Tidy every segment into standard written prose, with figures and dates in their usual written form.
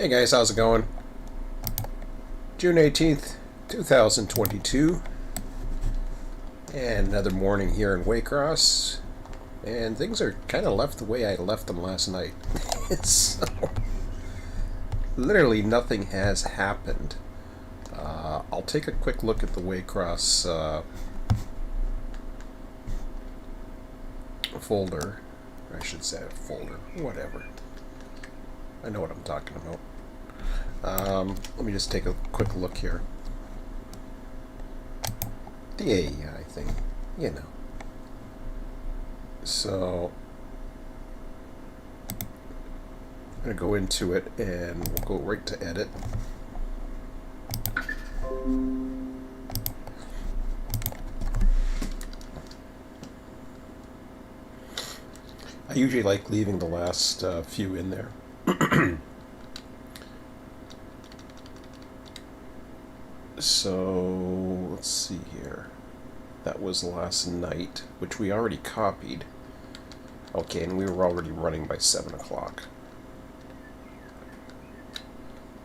Hey guys, how's it going? June 18th, 2022, and another morning here in Waycross, and things are kind of left the way I left them last night. So, literally nothing has happened. I'll take a quick look at the Waycross folder. I should say folder, whatever. I know what I'm talking about. Let me just take a quick look here. The AEI thing, you know. So, I'm going to go into it and we'll go right to edit. I usually like leaving the last few in there. So, let's see here. That was last night, which we already copied. Okay, and we were already running by 7 o'clock.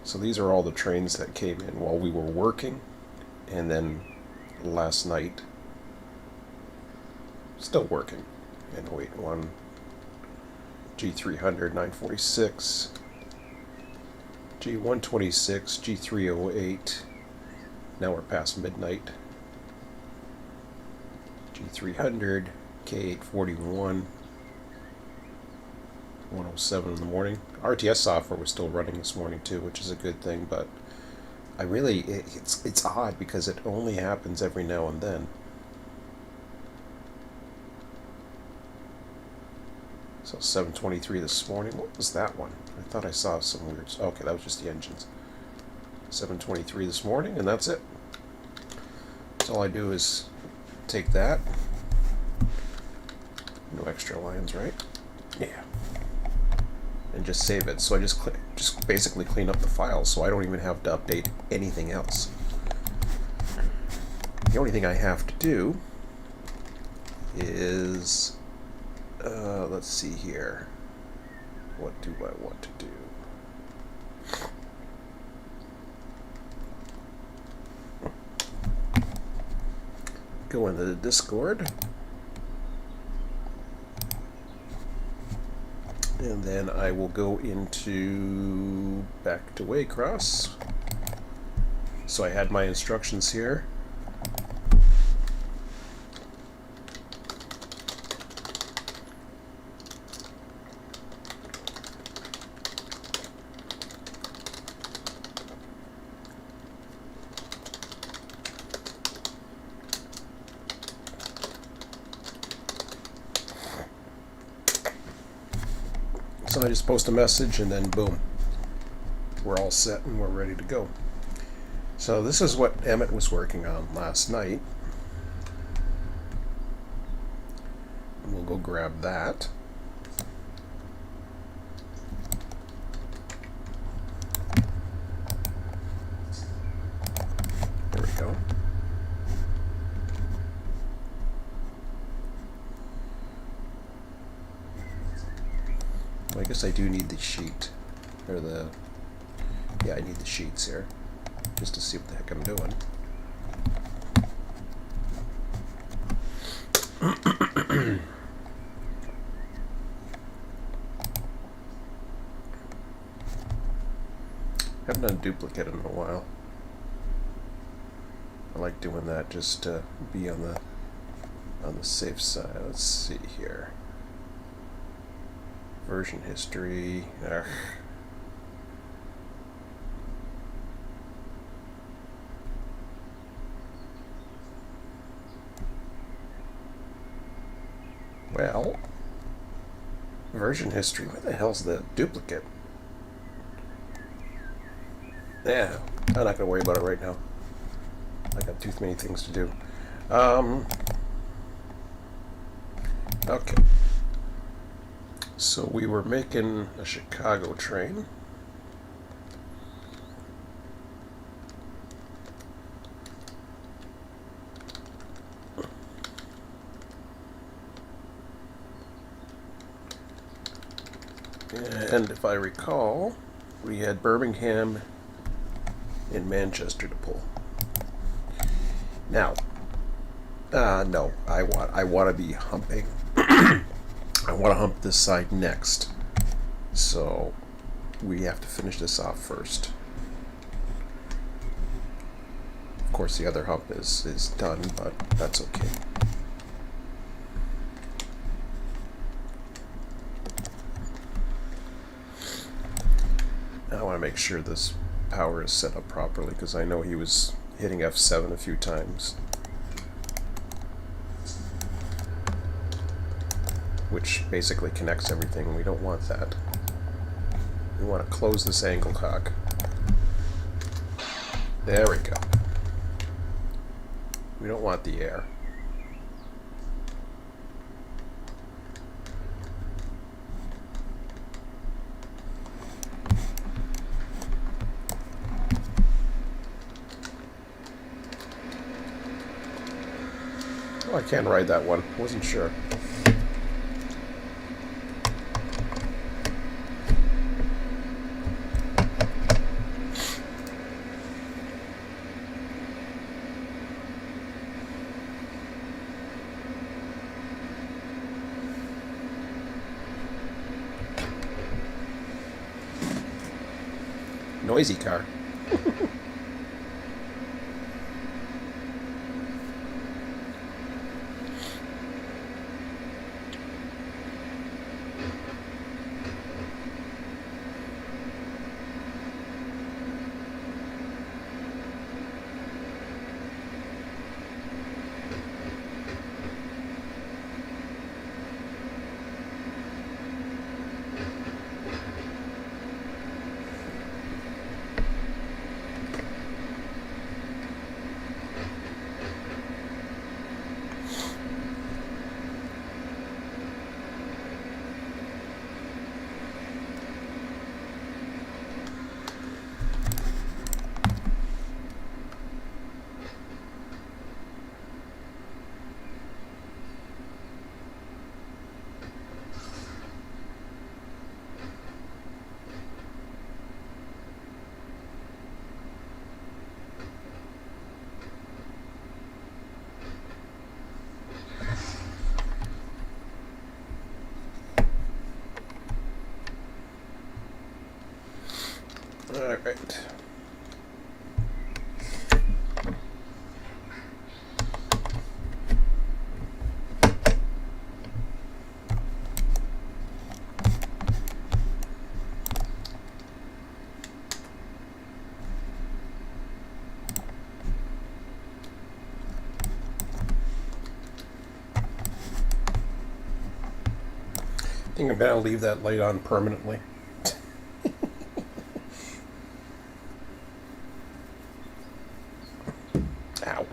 So these are all the trains that came in while we were working, and then last night, still working. And 081, G300, 946, G126, G308. Now we're past midnight. G300, K841, 107 in the morning. RTS software was still running this morning too, which is a good thing, but I really, it's odd because it only happens every now and then. So 7:23 this morning. What was that one? I thought I saw some weird. Okay, that was just the engines. 7:23 this morning, and that's it. So all I do is take that. No extra lines, right? Yeah. And just save it. So I just basically clean up the file, so I don't even have to update anything else. The only thing I have to do is, let's see here. What do I want to do? Go into the Discord, and then I will go into back to Waycross. So I had my instructions here. So I just post a message and then boom, we're all set and we're ready to go. So this is what Emmett was working on last night. And we'll go grab that. There we go. I guess I do need the sheet, or yeah, I need the sheets here, just to see what the heck I'm doing. Haven't done duplicate in a while. I like doing that just to be on the safe side. Let's see here. Version history. Ugh. Well, version history. Where the hell's the duplicate? Yeah, I'm not gonna worry about it right now. I got too many things to do. Okay. So we were making a Chicago train. And if I recall, We had Birmingham and Manchester to pull. Now, no, I want to be humping. I want to hump this side next. So we have to finish this off first. Of course, the other hump is done, but that's okay. Now I want to make sure this power is set up properly, because I know he was hitting F7 a few times, which basically connects everything. We don't want that. We want to close this angle cock. There we go. We don't want the air. Oh, I can't ride that one. Wasn't sure. Noisy car. All right. I think I'm gonna leave that light on permanently. Ow.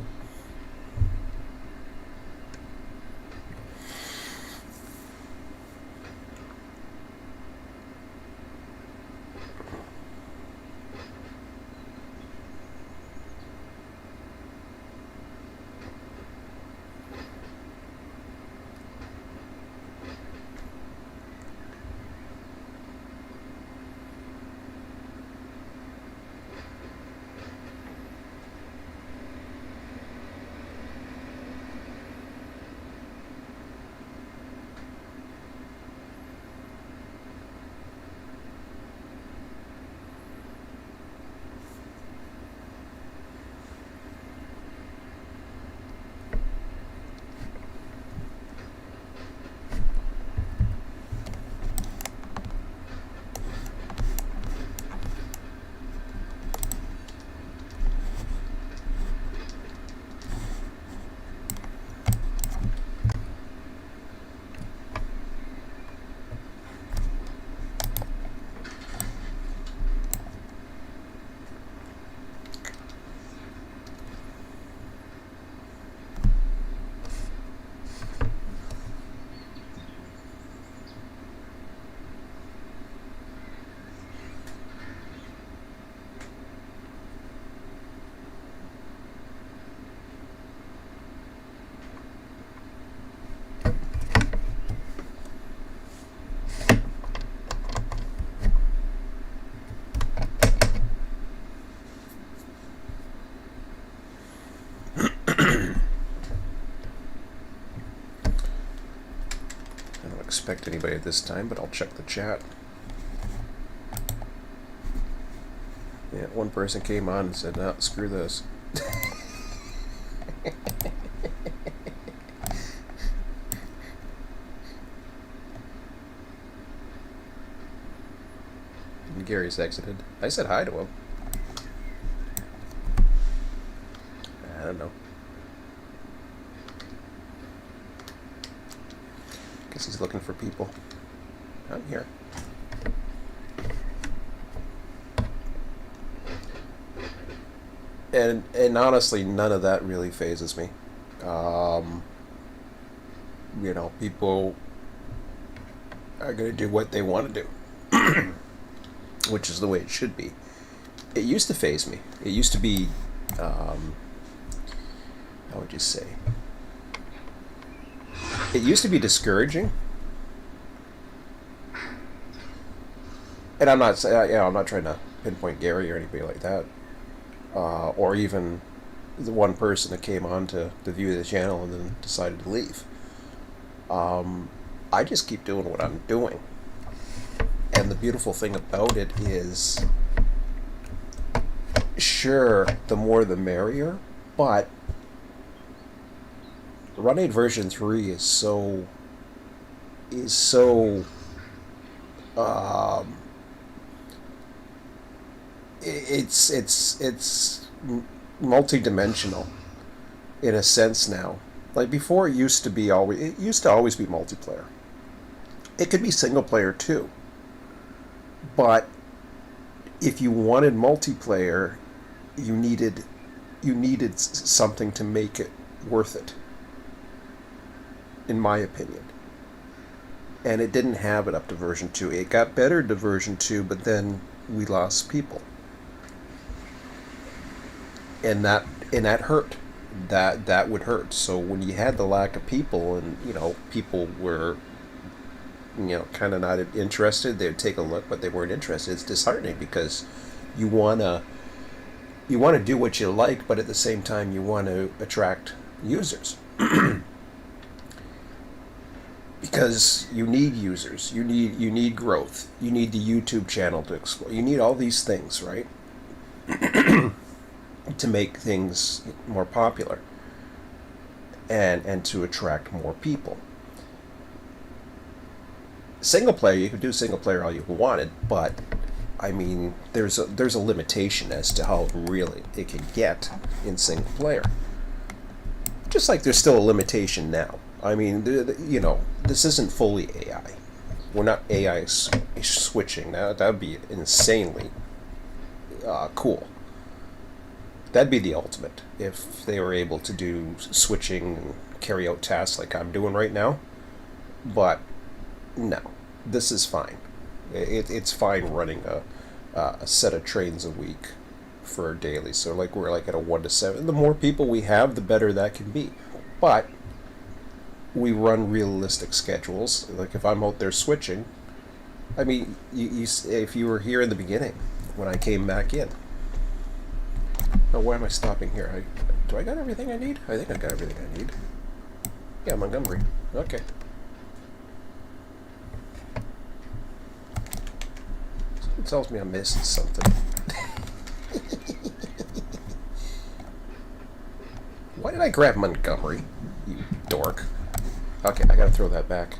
expect anybody at this time, but I'll check the chat. Yeah, one person came on and said, "No, screw this." And Gary's exited. I said hi to him. I don't know. Guess he's looking for people. I'm here. And honestly, none of that really phases me. You know, people are going to do what they want to do, which is the way it should be. It used to faze me. It used to be, how would you say? It used to be discouraging. And I'm not, I'm not trying to pinpoint Gary or anybody like that. Or even the one person that came on to view the channel and then decided to leave. I just keep doing what I'm doing. And the beautiful thing about it is, sure, the more the merrier, but Run8 version 3 is so it's multi-dimensional in a sense now. Like before, it used to always be multiplayer. It could be single player too, but if you wanted multiplayer, you needed something to make it worth it, in my opinion. And it didn't have it up to version 2. It got better to version 2, but then we lost people. And that hurt. That would hurt. So when you had the lack of people, and people were kind of not interested, they'd take a look, but they weren't interested. It's disheartening because you wanna do what you like, but at the same time you want to attract users. Because you need users, you need growth, you need the YouTube channel to explore, you need all these things, right? To make things more popular and to attract more people. Single player, you could do single player all you wanted, but I mean, there's a limitation as to how really it can get in single player. Just like there's still a limitation now. I mean, this isn't fully AI. We're not AI switching. That'd be insanely cool. That'd be the ultimate if they were able to do switching and carry out tasks like I'm doing right now. But no, this is fine. It's fine running a set of trains a week for daily. So we're at a 1 to 7. The more people we have, the better that can be. But we run realistic schedules. Like if I'm out there switching, I mean, if you were here in the beginning when I came back in. Oh, why am I stopping here? Do I got everything I need? I think I got everything I need. Yeah, Montgomery. Okay. It tells me I missed something. Why did I grab Montgomery? You dork. Okay, I gotta throw that back.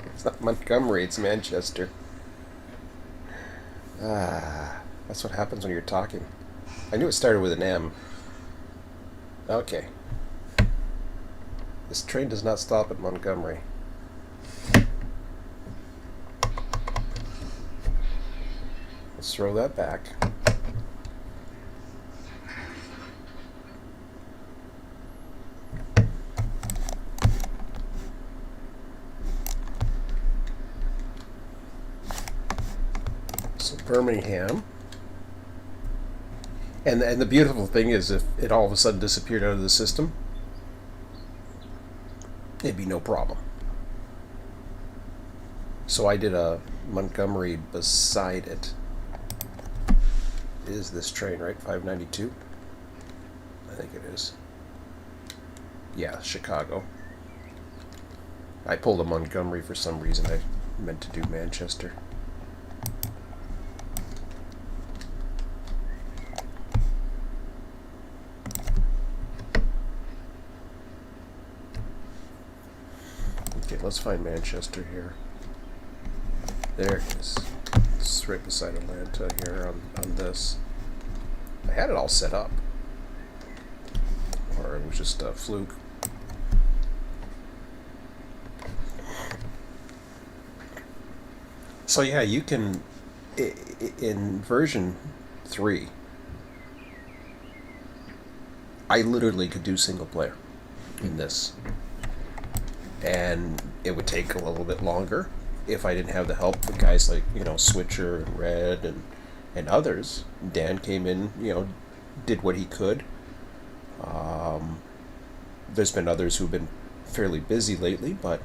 It's not Montgomery, it's Manchester. That's what happens when you're talking. I knew it started with an M. Okay. This train does not stop at Montgomery. Let's throw that back. So Birmingham. And the beautiful thing is, if it all of a sudden disappeared out of the system, it'd be no problem. So I did a Montgomery beside it. Is this train, right? 592? I think it is. Yeah, Chicago. I pulled a Montgomery for some reason. I meant to do Manchester. Okay, let's find Manchester here. There it is. It's right beside Atlanta here on this. I had it all set up. Or it was just a fluke. So yeah, you can, in version 3, I literally could do single player in this. And it would take a little bit longer if I didn't have the help of guys like, Switcher and Red and others. Dan came in, did what he could. There's been others who've been fairly busy lately, but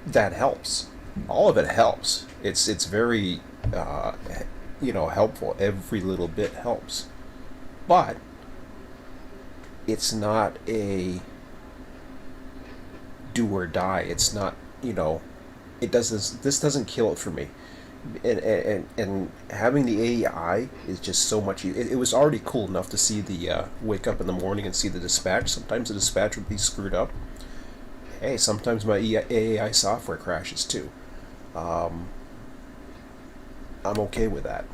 that helps. All of it helps. It's very, helpful. Every little bit helps. But it's not a do or die. It's not, this doesn't kill it for me. And having the AI is just so much. It was already cool enough to see the wake up in the morning and see the dispatch. Sometimes the dispatch would be screwed up. Hey, sometimes my AI software crashes too. I'm okay with that.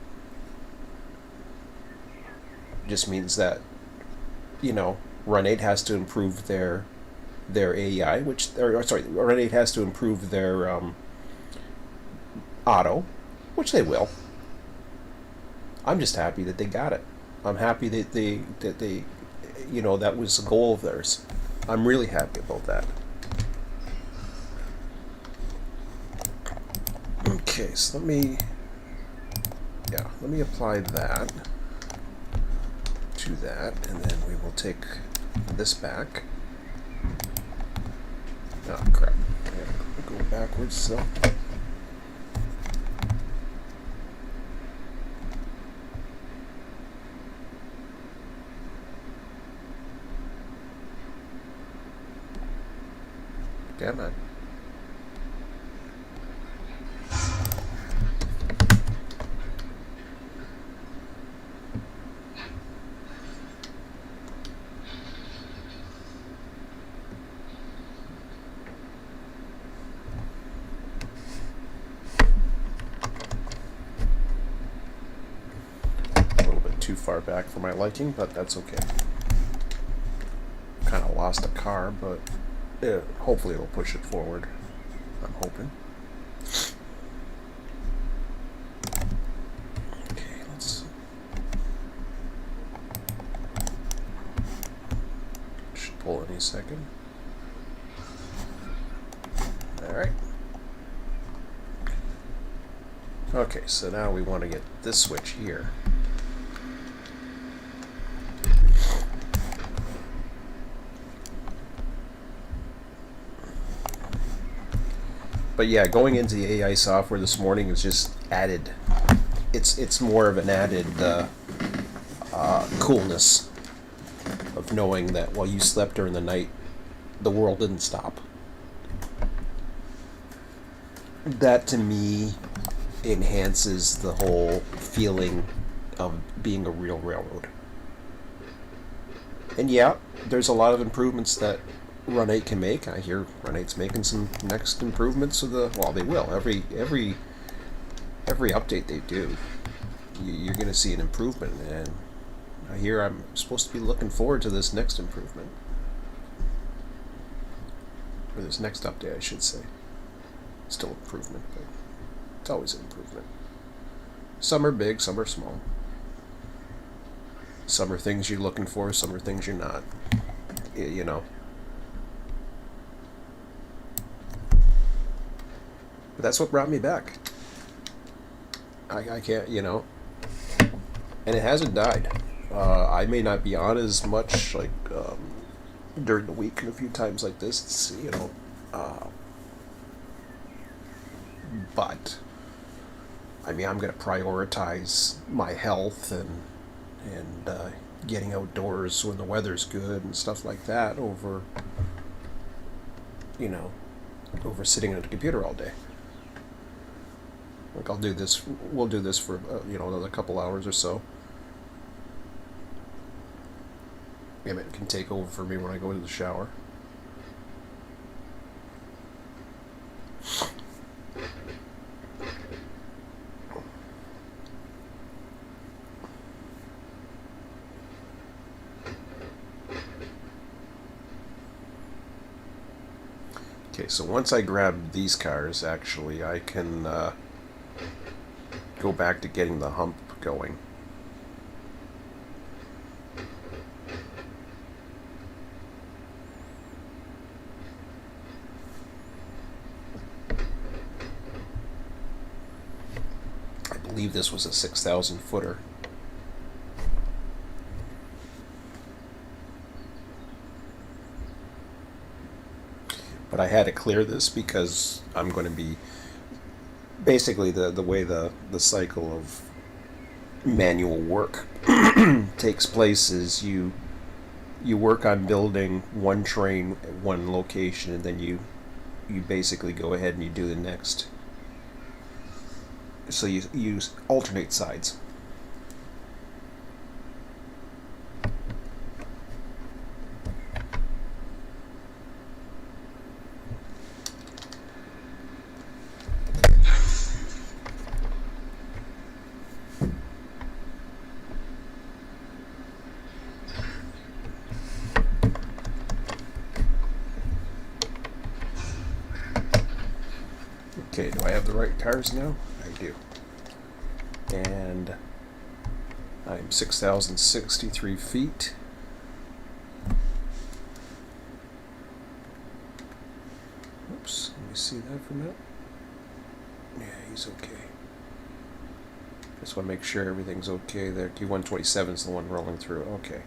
Just means that, Run8 has to improve their AI, Run8 has to improve their auto, which they will. I'm just happy that they got it. I'm happy that they that was a goal of theirs. I'm really happy about that. Okay, so let me apply that to that, and then we will take this back. Oh crap! I gotta go backwards. So. Damn it. A little bit too far back for my liking, but that's okay. Kind of lost a car, but hopefully it'll push it forward. I'm hoping. Okay, let's. Should pull any second. Alright. Okay, so now we want to get this switch here. But yeah, going into the AI software this morning is just added. It's more of an added coolness of knowing that while you slept during the night, the world didn't stop. That to me enhances the whole feeling of being a real railroad. And yeah, there's a lot of improvements that Run8 can make. I hear Run8's making some next improvements of they will. Every update they do, you're going to see an improvement, and I hear I'm supposed to be looking forward to this next improvement. Or this next update, I should say. Still improvement, but it's always an improvement. Some are big, some are small. Some are things you're looking for, some are things you're not. But that's what brought me back. I can't, and it hasn't died. I may not be on as much, during the week and a few times like this, but, I'm going to prioritize my health and getting outdoors when the weather's good and stuff like that over you know, over sitting at the computer all day. Like I'll do this. We'll do this for you know, another couple hours or so. Emmett can take over for me when I go into the shower. Okay, so once I grab these cars, actually, I can go back to getting the hump going. I believe this was a 6,000 footer. But I had to clear this because I'm going to be basically the way the cycle of manual work takes place is you work on building one train at one location, and then you basically go ahead and you do the next. So you alternate sides. Okay, do I have the right tires now? I do. And I'm 6,063 feet. Oops, let me see that for a minute. Yeah, he's okay. Just want to make sure everything's okay there. Q127 is the one rolling through. Okay.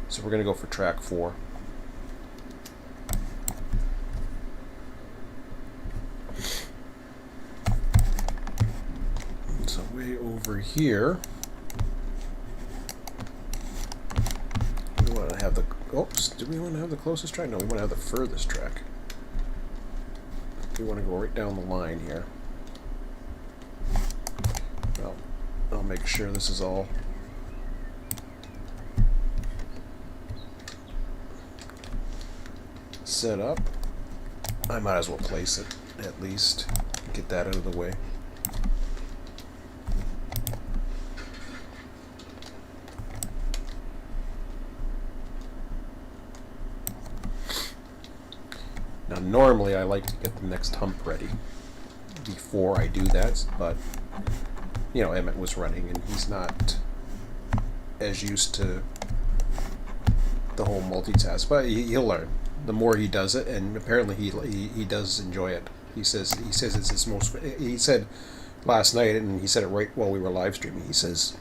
So we're going to go for track 4. So way over here, we want to have the, oops, do we want to have the closest track? No, we want to have the furthest track. We want to go right down the line here. Well, I'll make sure this is all set up. I might as well place it, at least. Get that out of the way. Now, normally I like to get the next hump ready before I do that, but, you know, Emmett was running and he's not as used to the whole multitask, but he'll learn. The more he does it, and apparently he does enjoy it. He says it's his most. He said last night, and he said it right while we were live streaming. He says,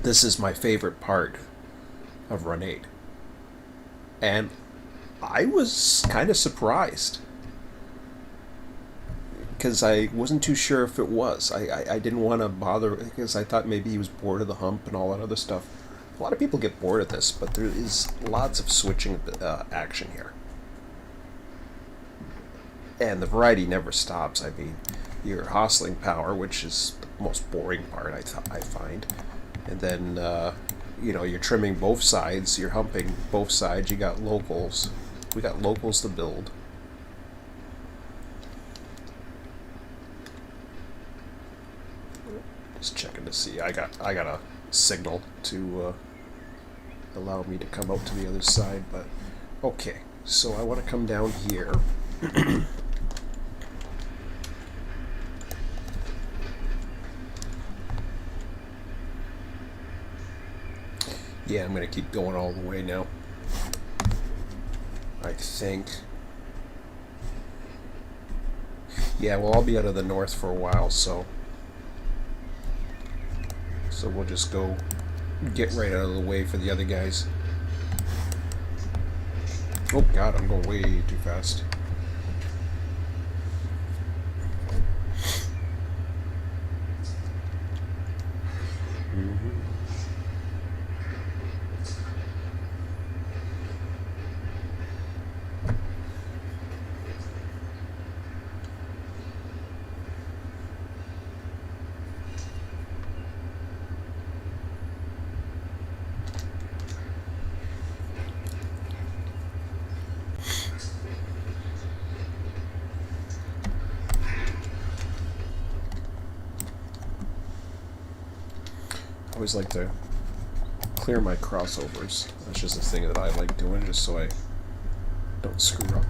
"This is my favorite part of Run8," and I was kind of surprised because I wasn't too sure if it was. I didn't want to bother because I thought maybe he was bored of the hump and all that other stuff. A lot of people get bored of this, but there is lots of switching action here. And the variety never stops. I mean, your hostling power, which is the most boring part, I find. And then, you know, you're trimming both sides, you're humping both sides, you got locals. We got locals to build. Just checking to see. I got a signal to allow me to come out to the other side, but okay. So I want to come down here. Yeah, I'm going to keep going all the way now. I think. Yeah, well, I'll be out of the north for a while, so we'll just go get right out of the way for the other guys. Oh god, I'm going way too fast. I always like to clear my crossovers. That's just a thing that I like doing, just so I don't screw up.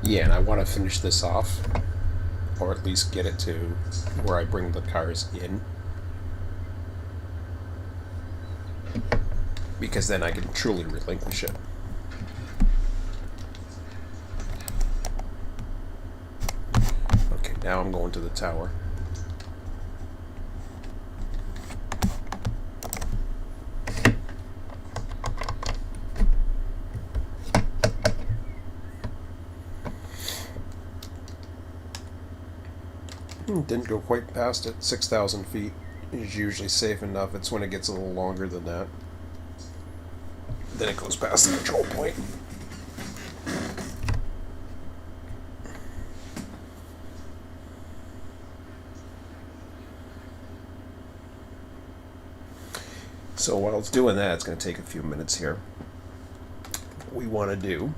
Yeah, and I want to finish this off, or at least get it to where I bring the cars in, because then I can truly relinquish it. Okay, now I'm going to the tower. Didn't go quite past it. 6,000 feet is usually safe enough. It's when it gets a little longer than that. Then it goes past the control point. So while it's doing that, it's going to take a few minutes here. What we want to do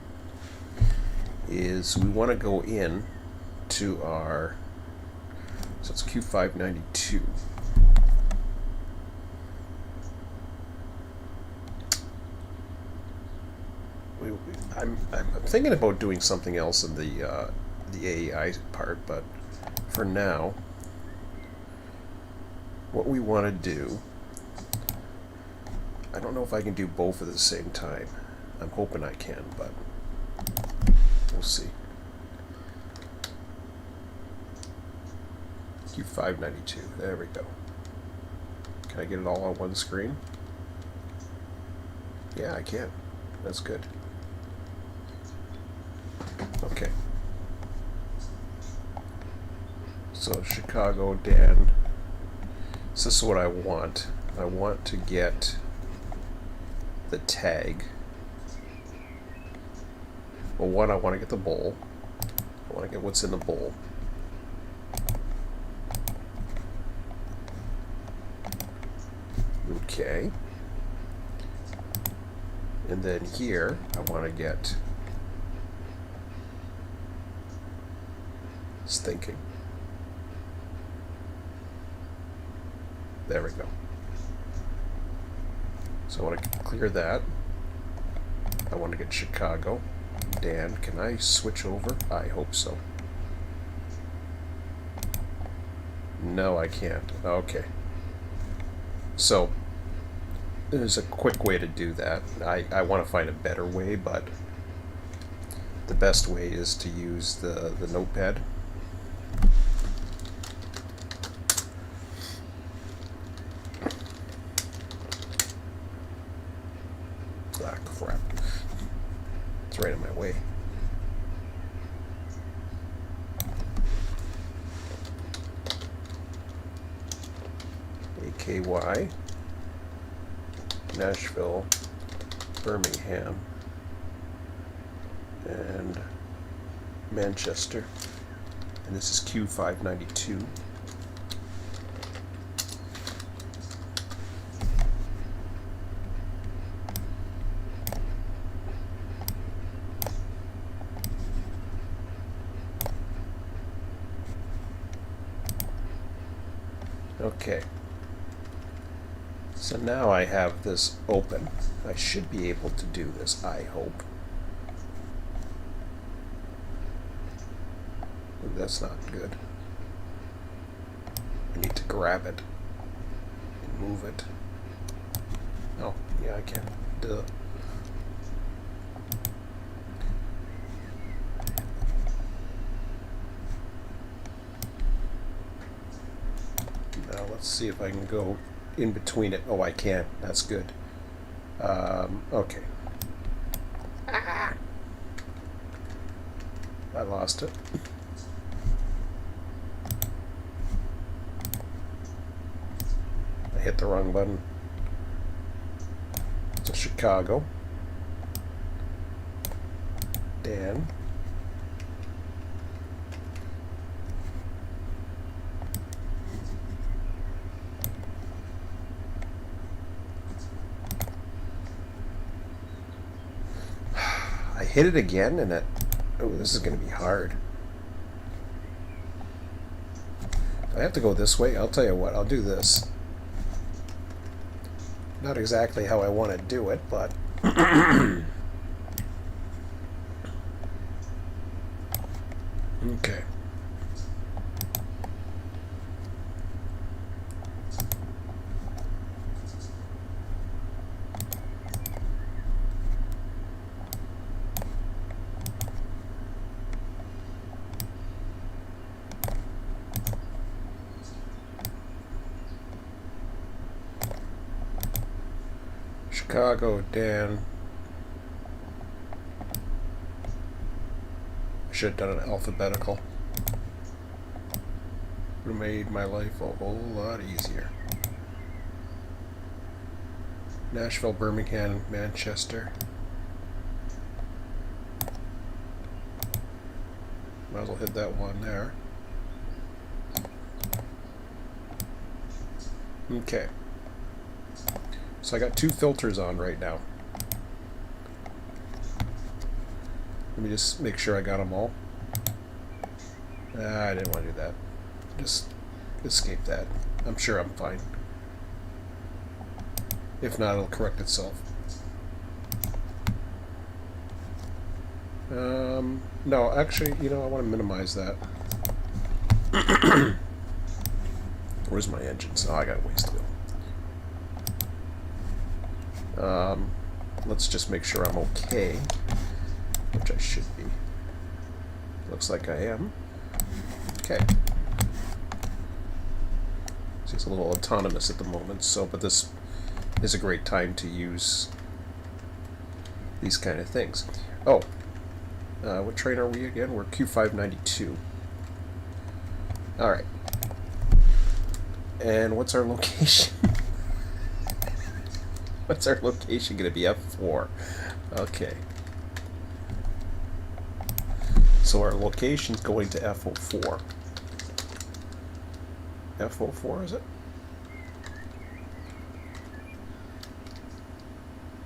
is we want to go in to our... So it's Q592. I'm thinking about doing something else in the AEI part, but for now, what we want to do, I don't know if I can do both at the same time. I'm hoping I can, but we'll see. Q592. There we go. Can I get it all on one screen? Yeah, I can. That's good. Okay. So Chicago, Dan. So this is what I want. I want to get the tag. Well, one, I want to get the bowl. I want to get what's in the bowl. Okay. And then here, I want to get thinking. There we go. So I want to clear that. I want to get Chicago. Dan, can I switch over? I hope so. No, I can't. Okay. So, there's a quick way to do that. I want to find a better way, but the best way is to use the notepad. Ah, crap. It's right in my way. AKY, Nashville, Birmingham, and Manchester. And this is Q592. Okay. So now I have this open. I should be able to do this, I hope. Ooh, that's not good. I need to grab it and move it. Oh, yeah, I can. Duh. Now let's see if I can go in between it. Oh, I can. That's good. Okay. I lost it. hit the wrong button. So Chicago. Dan. I hit it again and it... Oh, this is going to be hard. If I have to go this way, I'll tell you what, I'll do this. Not exactly how I want to do it, but... Okay. Chicago, Dan. I should have done it alphabetical. Would have made my life a whole lot easier. Nashville, Birmingham, Manchester. Might as well hit that one there. Okay. So I got 2 filters on right now. Let me just make sure I got them all. I didn't want to do that. Just escape that. I'm sure I'm fine. If not, it'll correct itself. No, actually, you know, I want to minimize that. Where's my engines? Oh, I got ways to go. Let's just make sure I'm okay, which I should be. Looks like I am. Okay. So it's a little autonomous at the moment, so, but this is a great time to use these kind of things. Oh, what train are we again? We're Q592. Alright. And what's our location? What's our location going to be? F4. Okay. So our location's going to F04. F04, is it?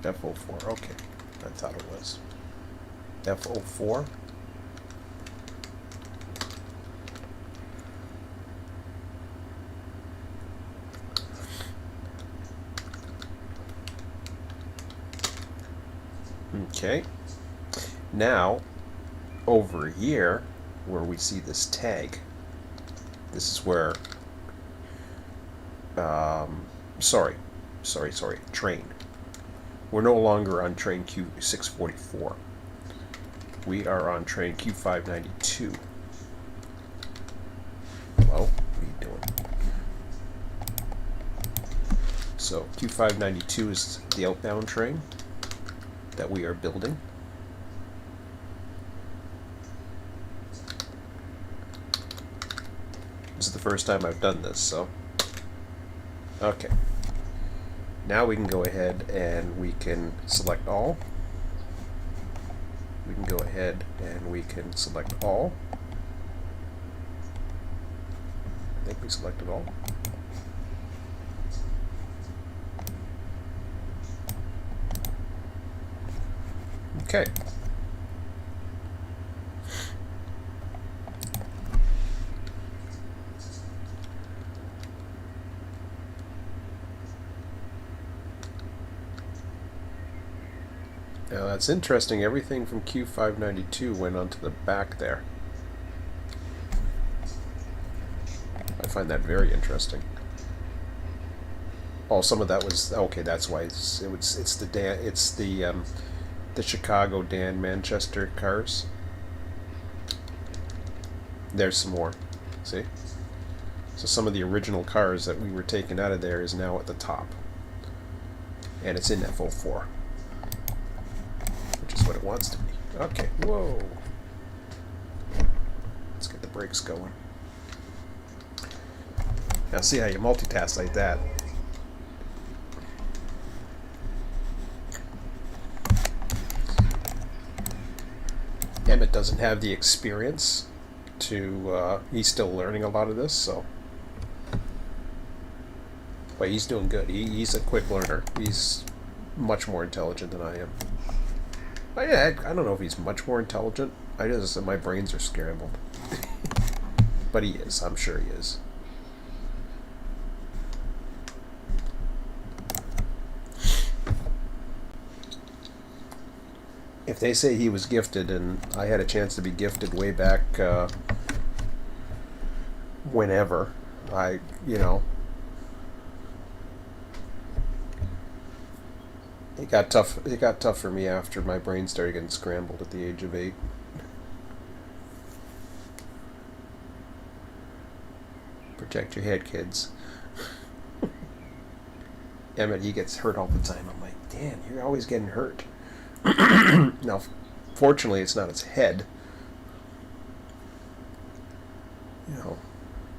F04, okay. I thought it was. F04. Okay. Now, over here, where we see this tag, this is where, train. We're no longer on train Q644. We are on train Q592. Hello? What are you doing? So, Q592 is the outbound train that we are building. This is the first time I've done this, so... Okay. Now we can go ahead and we can select all. We can go ahead and we can select all. I think we selected all. Okay. Now that's interesting. Everything from Q592 went onto the back there. I find that very interesting. Oh, some of that was okay. That's why it's the Chicago, Dan, Manchester cars. There's some more. See? So some of the original cars that we were taking out of there is now at the top. And it's in F04. Which is what it wants to be. Okay, whoa. Let's get the brakes going. Now see how you multitask like that. doesn't have the experience to, he's still learning a lot of this, so. But he's doing good. He's a quick learner. He's much more intelligent than I am. I don't know if he's much more intelligent. I just, my brains are scrambled. But he is. I'm sure he is. If they say he was gifted, and I had a chance to be gifted way back whenever, it got tough. It got tough for me after my brain started getting scrambled at the age of 8. Protect your head, kids. Emmett, he gets hurt all the time. I'm like, Dan, you're always getting hurt. Now, fortunately, it's not his head.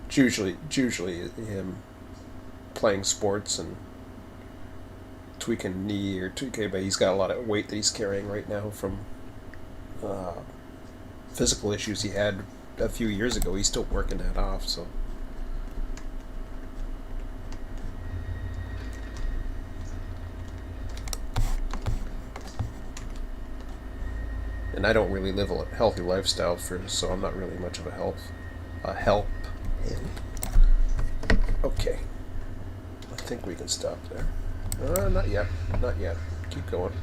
It's usually him playing sports and tweaking a knee or tweaking, but he's got a lot of weight that he's carrying right now from physical issues he had a few years ago. He's still working that off, so. And I don't really live a healthy lifestyle so I'm not really much of a help. Okay. I think we can stop there. Not yet. Not yet. Keep going.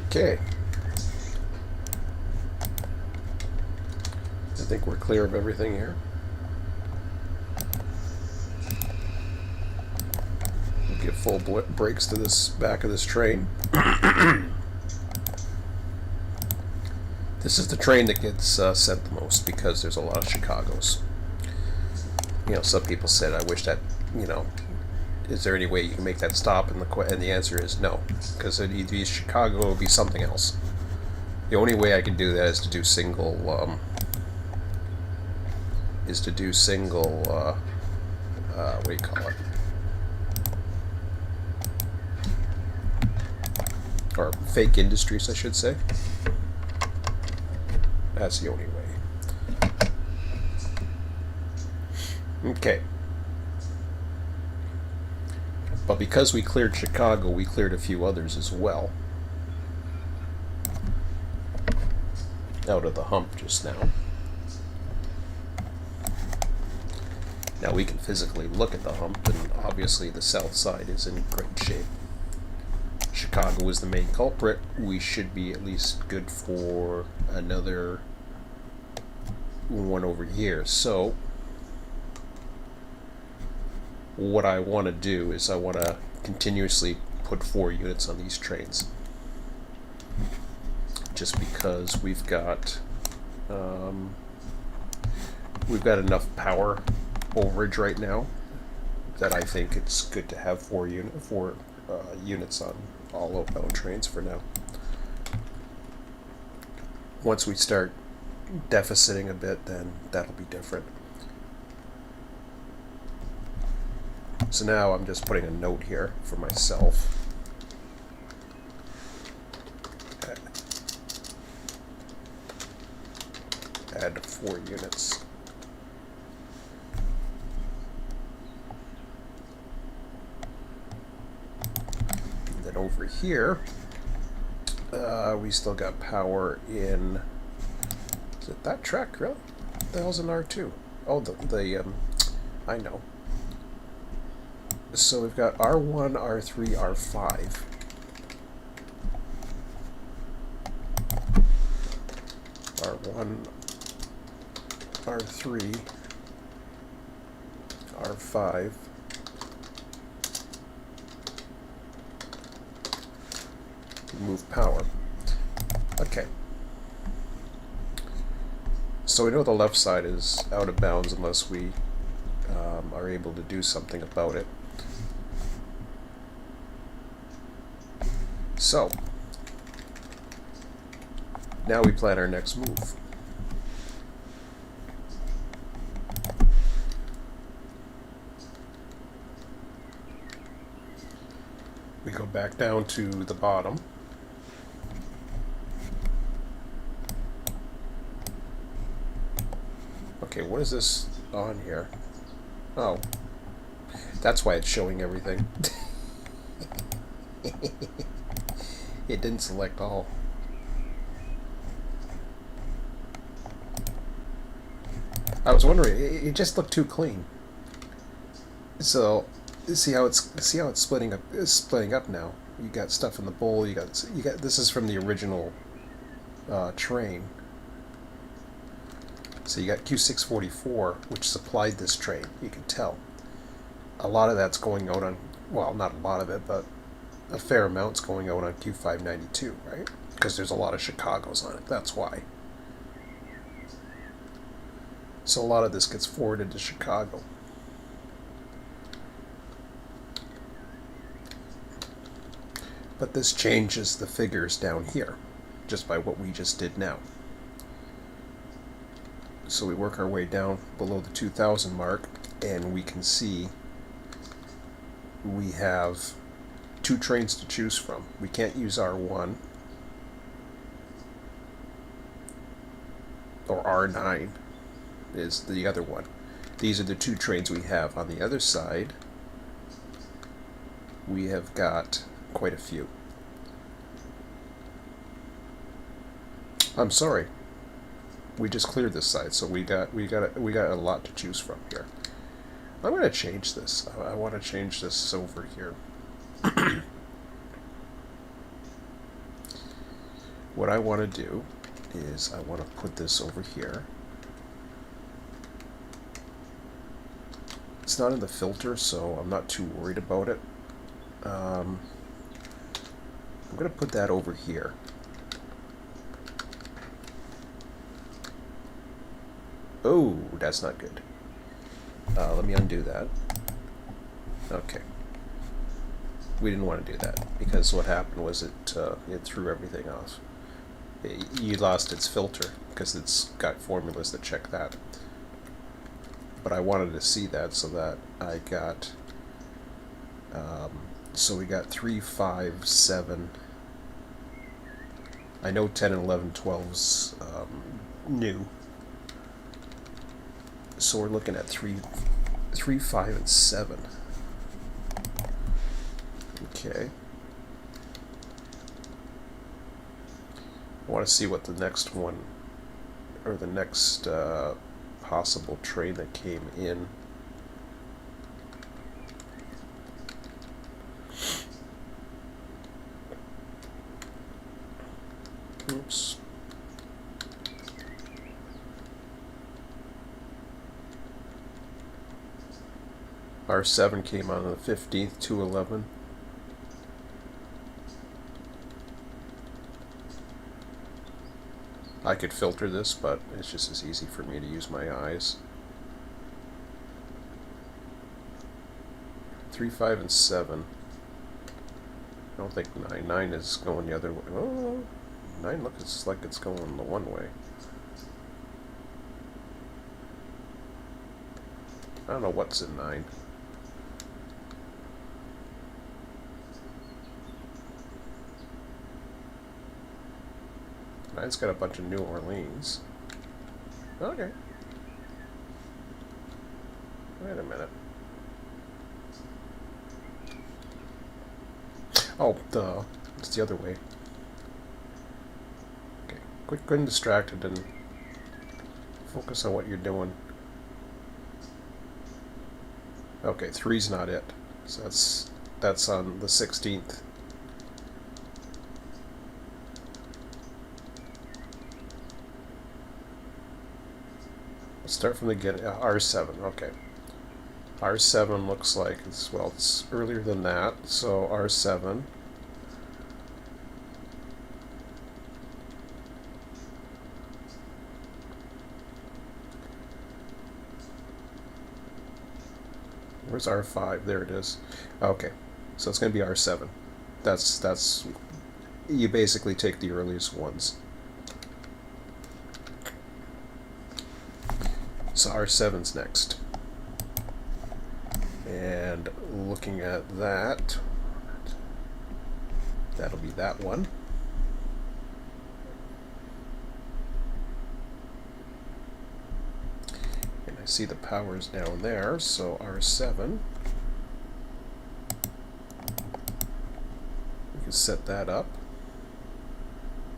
Okay. I think we're clear of everything here. We'll give full brakes to this back of this train. This is the train that gets sent the most because there's a lot of Chicagos. Some people said, I wish that, is there any way you can make that stop? And the answer is no, because it'd either be Chicago or it'd be something else. The only way I can do that is to do single, what do you call it? Or fake industries, I should say. That's the only way. Okay. But because we cleared Chicago, we cleared a few others as well. Out of the hump just now. Now we can physically look at the hump, and obviously the south side is in great shape. Chicago is the main culprit. We should be at least good for another one over here. So what I want to do is I want to continuously put 4 units on these trains, just because we've got enough power overage right now that I think it's good to have 4 units on all outbound trains for now. Once we start deficiting a bit, then that'll be different. So now I'm just putting a note here for myself. Add 4 units. And then over here, we still got power in. Is it that track, really? What the hell's an R2? Oh, I know. So we've got R1, R3, R5. R1, R3, R5. Remove power. Okay. So we know the left side is out of bounds unless we are able to do something about it. So, now we plan our next move. We go back down to the bottom. Okay, what is this on here? Oh, that's why it's showing everything. It didn't select all. I was wondering, it just looked too clean. So, see how it's splitting up. It's splitting up now. You got stuff in the bowl. You got this is from the original train. So you got Q644, which supplied this train. You can tell a lot of that's going out on, well, not a lot of it, but a fair amount's going out on Q592, right? Because there's a lot of Chicago's on it. That's why. So a lot of this gets forwarded to Chicago. But this changes the figures down here, just by what we just did now. So we work our way down below the 2,000 mark, and we can see we have 2 trains to choose from. We can't use R1 or R9 is the other one. These are the 2 trains we have. On the other side, we have got quite a few. I'm sorry. We just cleared this side, so we got a lot to choose from here. I'm going to change this. I want to change this over here. What I want to do is I want to put this over here. It's not in the filter, so I'm not too worried about it. I'm going to put that over here. Oh, that's not good. Let me undo that. Okay. We didn't want to do that, because what happened was it threw everything off. You lost its filter, because it's got formulas that check that. But I wanted to see that, so that I got... so we got 3, 5, 7... I know 10 and 11, 12's new. So we're looking at 3, 5, and 7. Okay. I want to see what the next one, or the next possible train that came in. Oops. R7 came on the 15th, 211. I could filter this, but it's just as easy for me to use my eyes. 3, 5, and 7. I don't think 9. 9 is going the other way. Oh, 9 looks like it's going the one way. I don't know what's in 9. Nine's got a bunch of New Orleans. Okay. Wait a minute. Oh, duh. It's the other way. Okay. Quit getting distracted and focus on what you're doing. Okay, 3's not it. So that's on the 16th. Let's start from the beginning. R7, okay. R7 looks like it's earlier than that, so R7. Where's R5? There it is. Okay, so it's going to be R7. That's you basically take the earliest ones. So R7's next. And looking at that, that'll be that one. And I see the powers down there, so R7. We can set that up.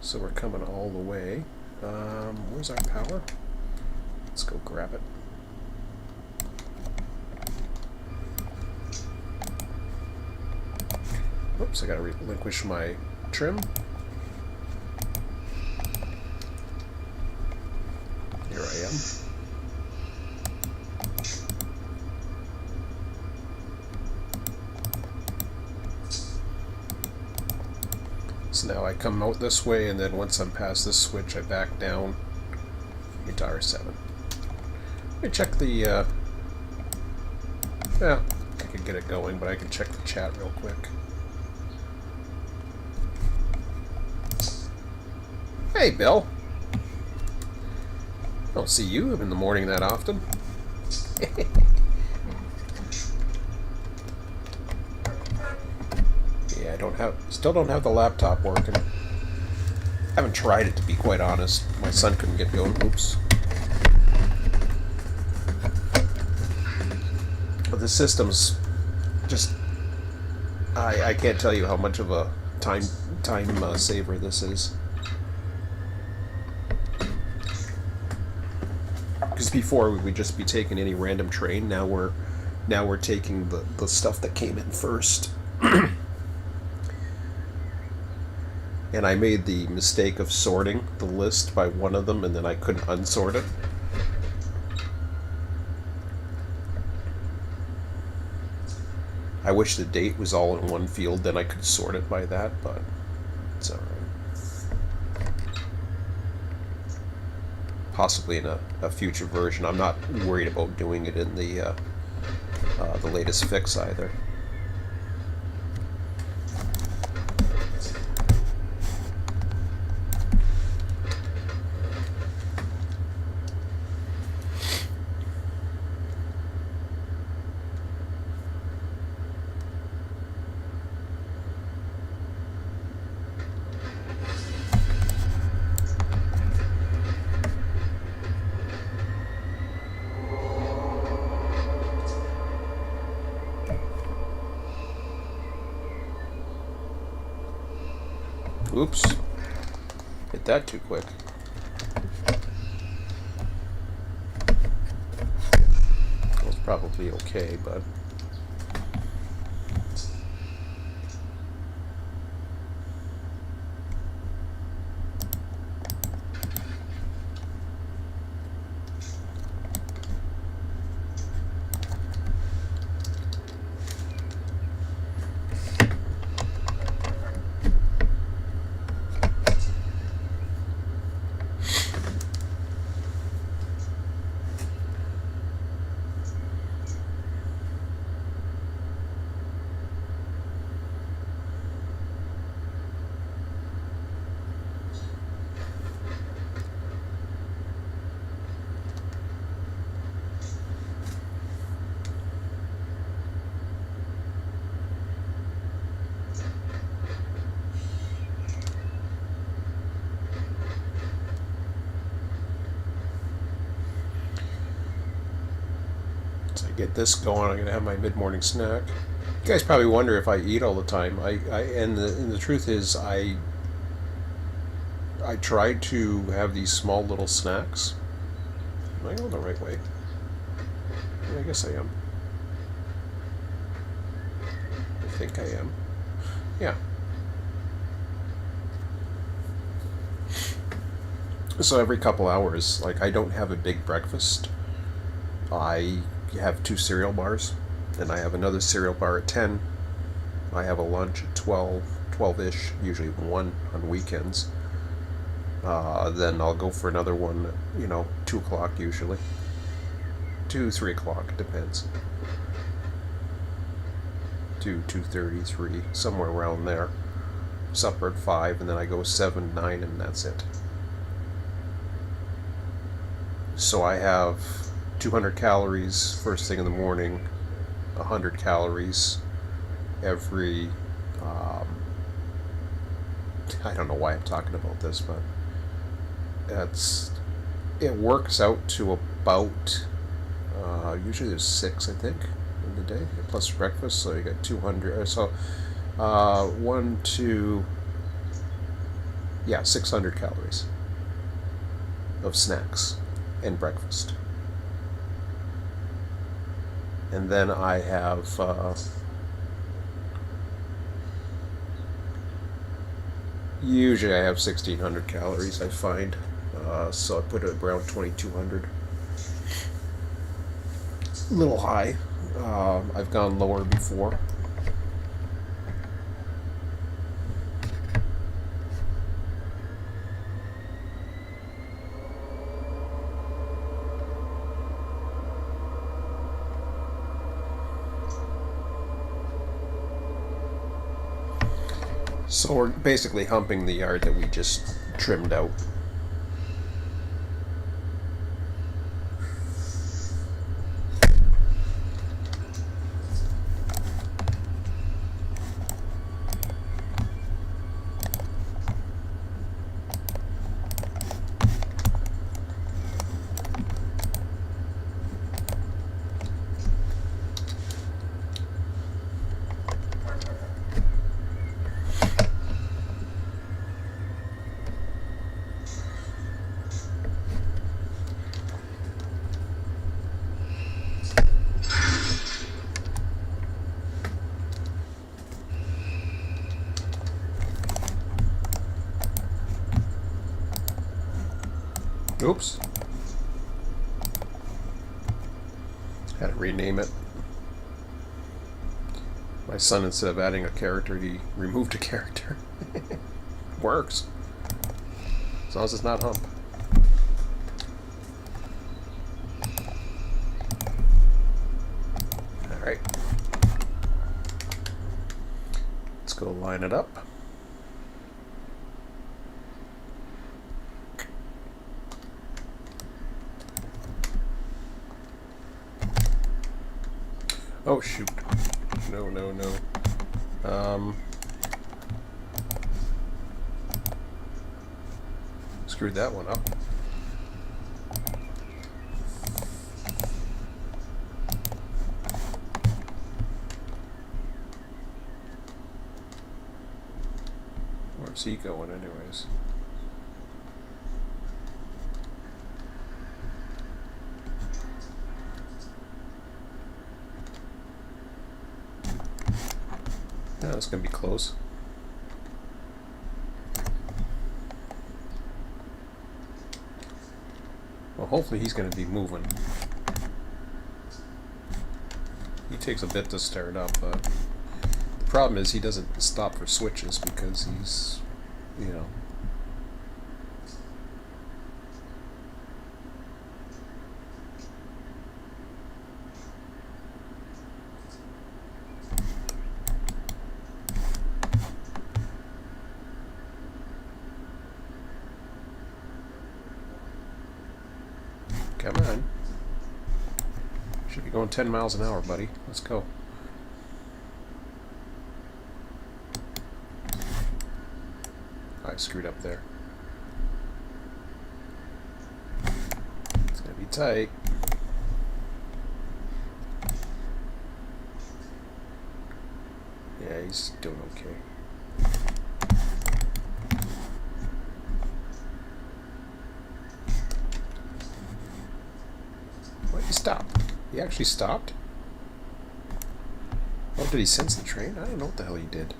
So we're coming all the way. Where's our power? Let's go grab it. Oops, I gotta relinquish my trim. Here I am. So now I come out this way, and then once I'm past this switch, I back down into R7. Let me check the, yeah, I could get it going, but I can check the chat real quick. Hey, Bill. I don't see you in the morning that often. Yeah, still don't have the laptop working. I haven't tried it, to be quite honest. My son couldn't get going. Oops. But the system's just... I can't tell you how much of a time saver this is. Because before we would just be taking any random train. Now we're taking the stuff that came in first. And I made the mistake of sorting the list by one of them, and then I couldn't unsort it. I wish the date was all in one field, then I could sort it by that, but it's alright. Possibly in a future version. I'm not worried about doing it in the latest fix either. Oops. Hit that too quick. That's probably okay, but... get this going, I'm gonna have my mid-morning snack. You guys probably wonder if I eat all the time. And the truth is, I try to have these small little snacks. Am I going the right way? Yeah, I guess I am. I think I am. Yeah. So every couple hours, like, I don't have a big breakfast. I have 2 cereal bars, and I have another cereal bar at 10. I have a lunch at 12-ish, usually 1 on weekends. Then I'll go for another one, 2 o'clock usually. 2, 3 o'clock, depends. 2:30, 3, somewhere around there. Supper at 5, and then I go 7, 9, and that's it. So I have 200 calories first thing in the morning, 100 calories every, I don't know why I'm talking about this, but it works out to about, usually there's 6, I think, in the day, plus breakfast, so you get 200, so 600 calories of snacks and breakfast. And then I have usually I have 1,600 calories, I find, so I put it around 2,200. A little high. I've gone lower before. So we're basically humping the yard that we just trimmed out. Oops. Had to rename it. My son, instead of adding a character, he removed a character. Works. As long as it's not hump. Alright. Let's go line it up. Oh shoot. No. Screwed that one up. Where's he going anyways? Yeah, that's gonna be close. Well, hopefully he's gonna be moving. He takes a bit to start up, but the problem is he doesn't stop for switches because he's, Come on. Should be going 10 miles an hour, buddy. Let's go. I screwed up there. It's gonna be tight. Yeah, he's doing okay. He stopped. He actually stopped? Oh, did he sense the train? I don't know what the hell he did.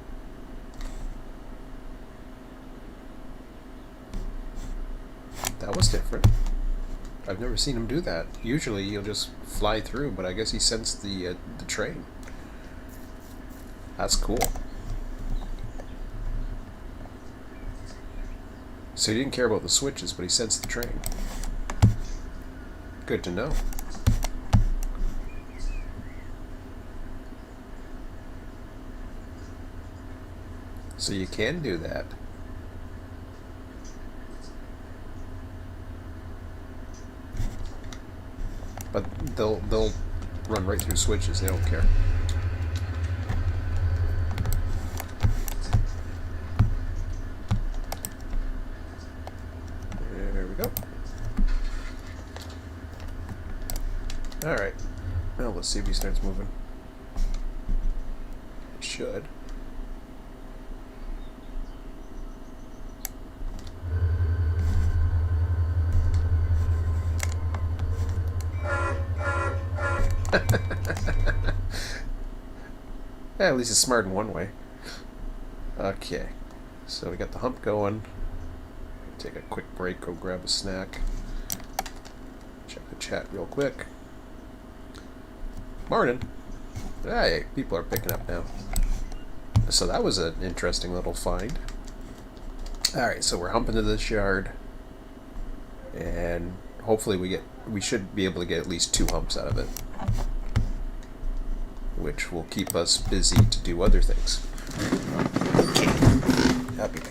That was different. I've never seen him do that. Usually he'll just fly through, but I guess he sensed the train. That's cool. So he didn't care about the switches, but he sensed the train. Good to know. So you can do that. But they'll run right through switches. They don't care. There we go. All right. Well, let's see if he starts moving. It should. Yeah, at least it's smart in one way. Okay, so we got the hump going. Take a quick break, go grab a snack. Check the chat real quick. Morning. Hey, people are picking up now. So that was an interesting little find. Alright, so we're humping to this yard. And hopefully we should be able to get at least 2 humps out of it, which will keep us busy to do other things. Okay, I'll be back.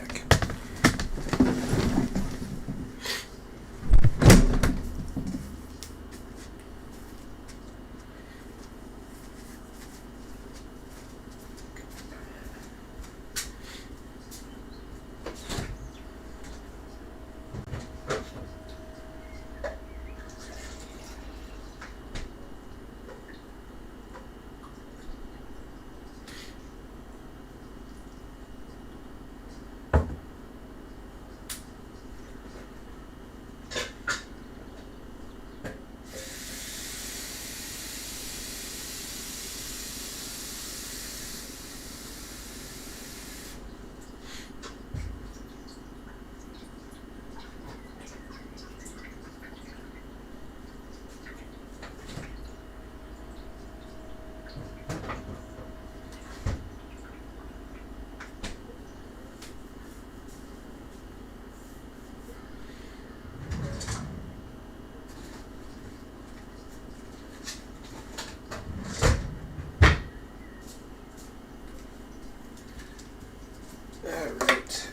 Alright.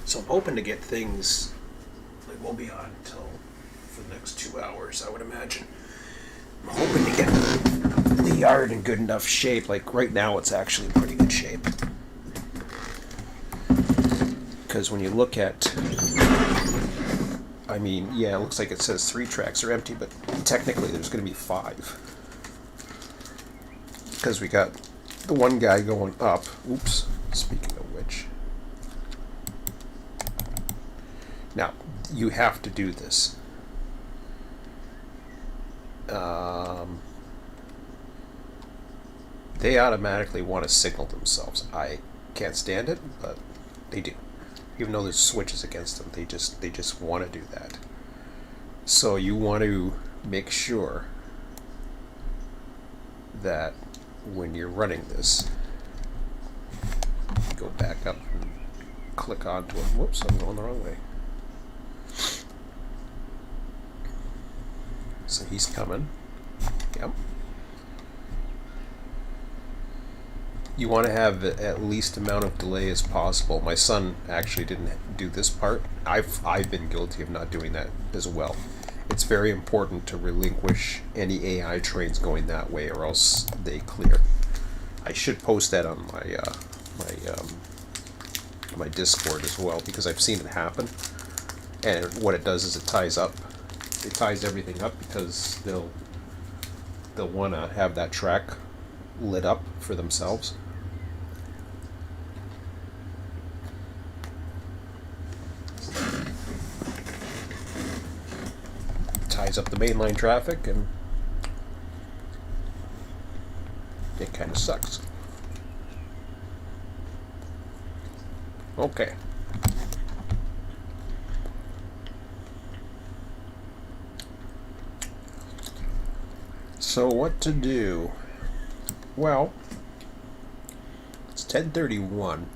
So I'm hoping to get things, like we'll be on until for the next 2 hours, I would imagine. I'm hoping to get the yard in good enough shape. Like right now it's actually in pretty good shape. Because when you look at, I mean, yeah, it looks like it says 3 tracks are empty, but technically there's going to be 5. Because we got the one guy going up. Oops, speaking of which. Now, you have to do this. They automatically want to signal themselves. I can't stand it, but they do. Even though there's switches against them, they just want to do that. So you want to make sure that when you're running this, go back up and click onto it. Whoops, I'm going the wrong way. So he's coming. Yep. You want to have at least amount of delay as possible. My son actually didn't do this part. I've been guilty of not doing that as well. It's very important to relinquish any AI trains going that way, or else they clear. I should post that on my Discord as well, because I've seen it happen. And what it does is it ties everything up, because they'll want to have that track lit up for themselves. Ties up the mainline traffic, and it kind of sucks. Okay. So what to do? Well, it's 10:31.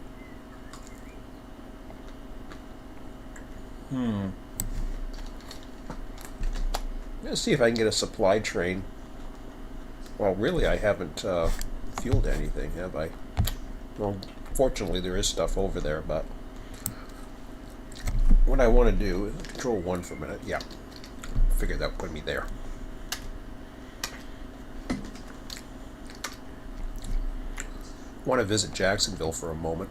Let's see if I can get a supply train. Well, really, I haven't fueled anything, have I? Well, fortunately, there is stuff over there, but what I want to do is control 1 for a minute. Yeah, figured that would put me there. Want to visit Jacksonville for a moment.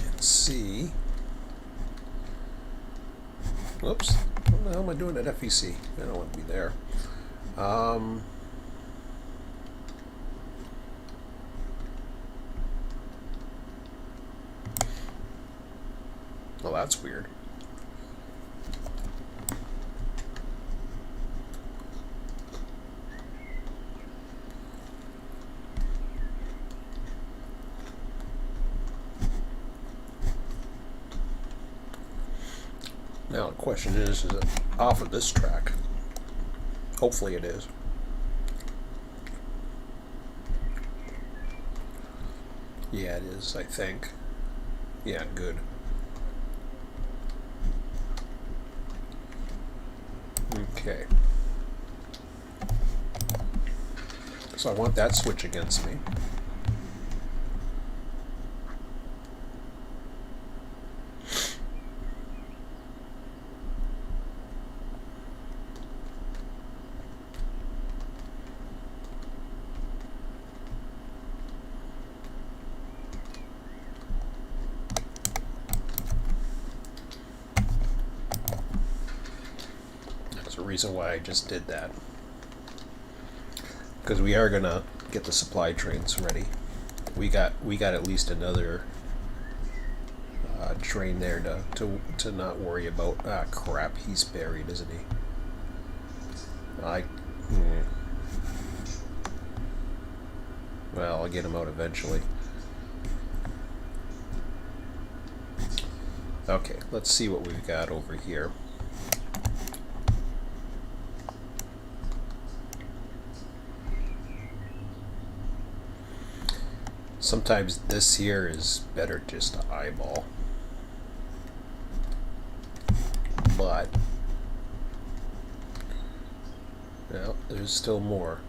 Let's see. Whoops. What the hell am I doing at FEC? I don't want to be there. Well, that's weird. Now the question is it off of this track? Hopefully it is. Yeah, it is, I think. Yeah, good. Okay. So I want that switch against me. Reason why I just did that, because we are gonna get the supply trains ready. We got at least another train there to not worry about. Ah, crap, he's buried, isn't he? Well, I'll get him out eventually. Okay, let's see what we've got over here. Sometimes this here is better just to eyeball. But, well, there's still more.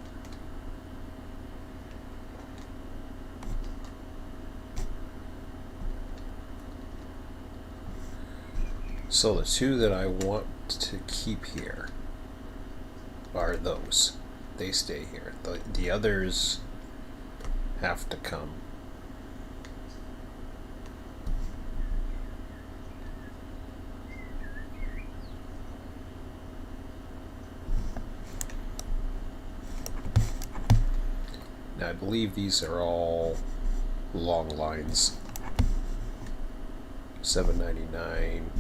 So the two that I want to keep here are those. They stay here. The others have to come. Now I believe these are all long lines. 799,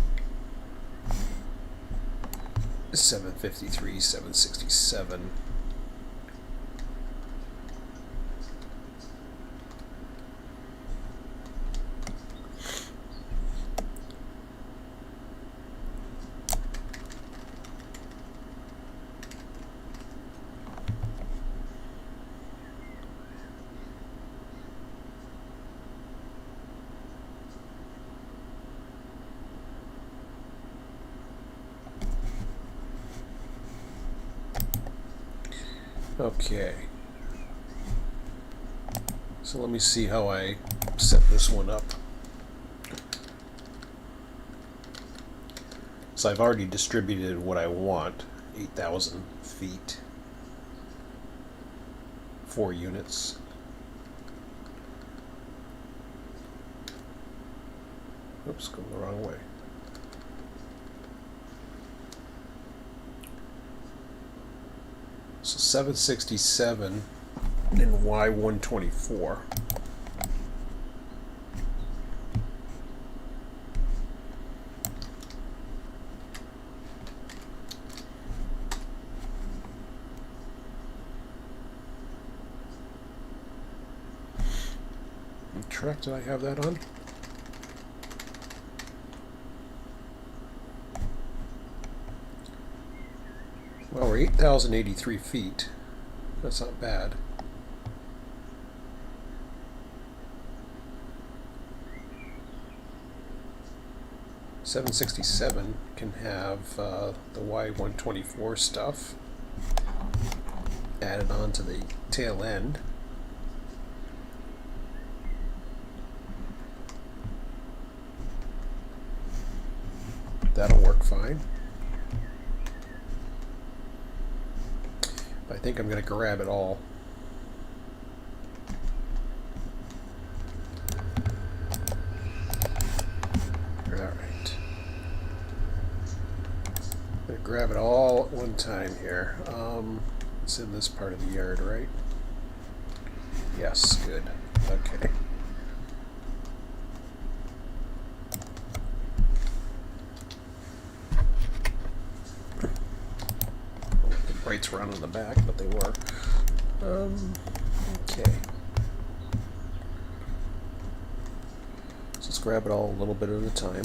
753, 767. Okay, so let me see how I set this one up. So I've already distributed what I want, 8,000 feet, 4 units. Oops, going the wrong way. So 767 and Y124. track did I have that on? Well, we're 8,083 feet. That's not bad. .767 can have the Y124 stuff added on to the tail end. That'll work fine. I think I'm going to grab it all. Alright. I'm going to grab it all at one time here. It's in this part of the yard, right? Yes, good. Okay. Brakes were on the back, but they were. Okay. So let's grab it all a little bit at a time.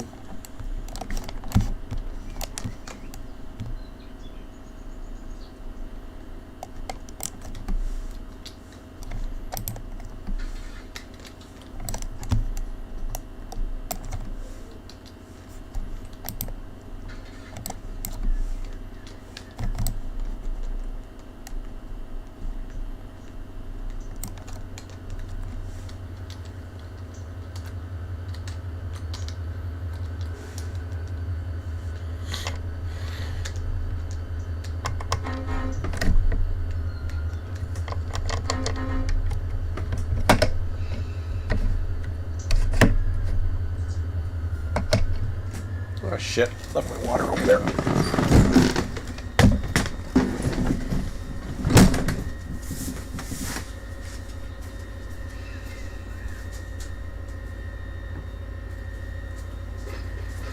Oh shit, left my water over there.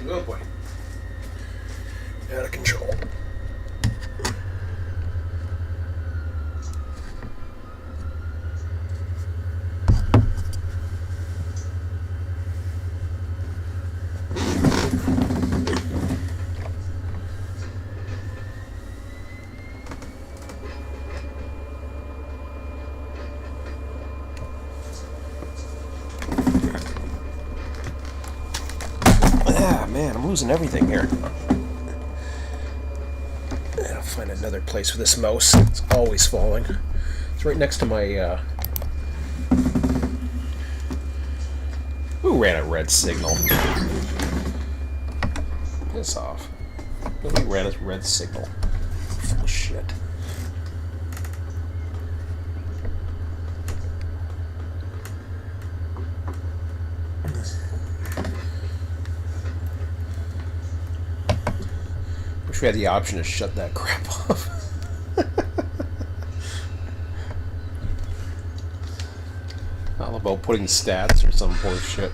Oh boy. Out of control. Man, I'm losing everything here. I'll find another place for this mouse. It's always falling. It's right next to my, Who ran a red signal? Piss off. Who ran a red signal? Full of shit. Wish we had the option to shut that crap off. All about putting stats or some horse shit.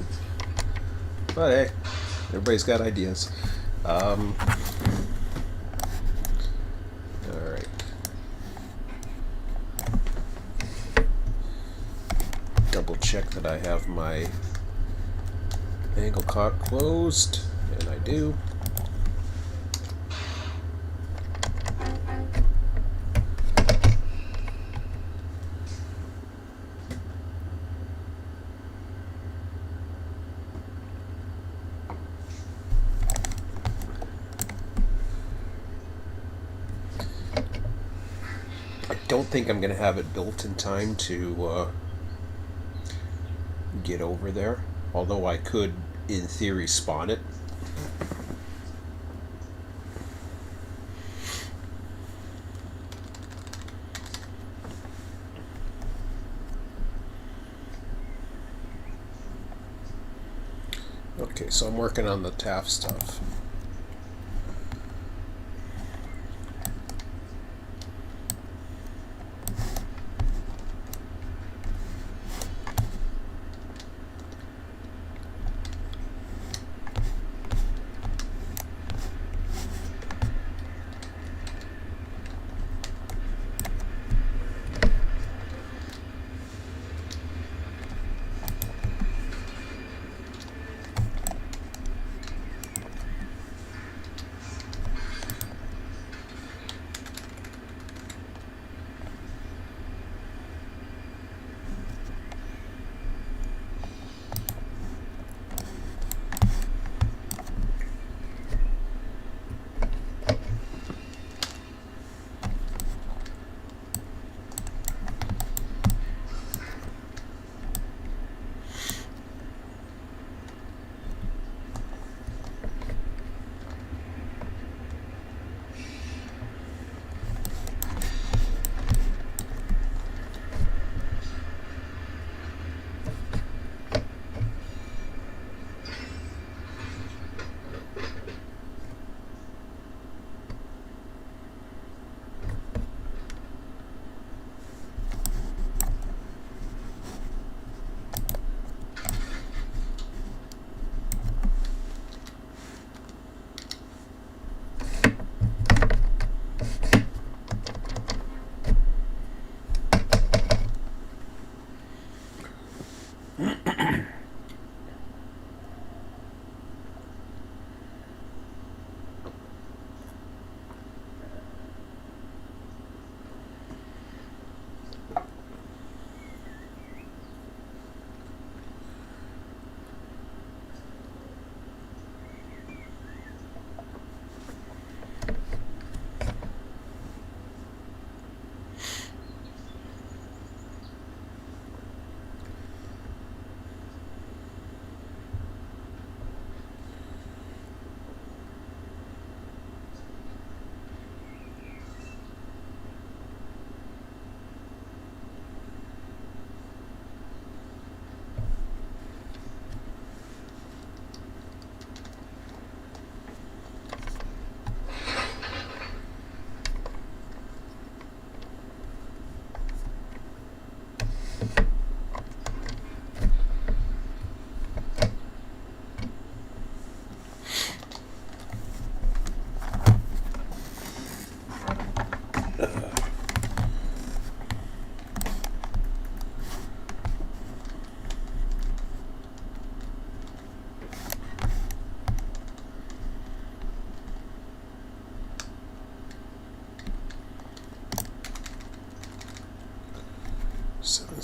But hey, everybody's got ideas. Alright. Double check that I have my angle cock closed, and I do. I don't think I'm going to have it built in time to get over there, although I could, in theory, spawn it. Okay, so I'm working on the TAF stuff.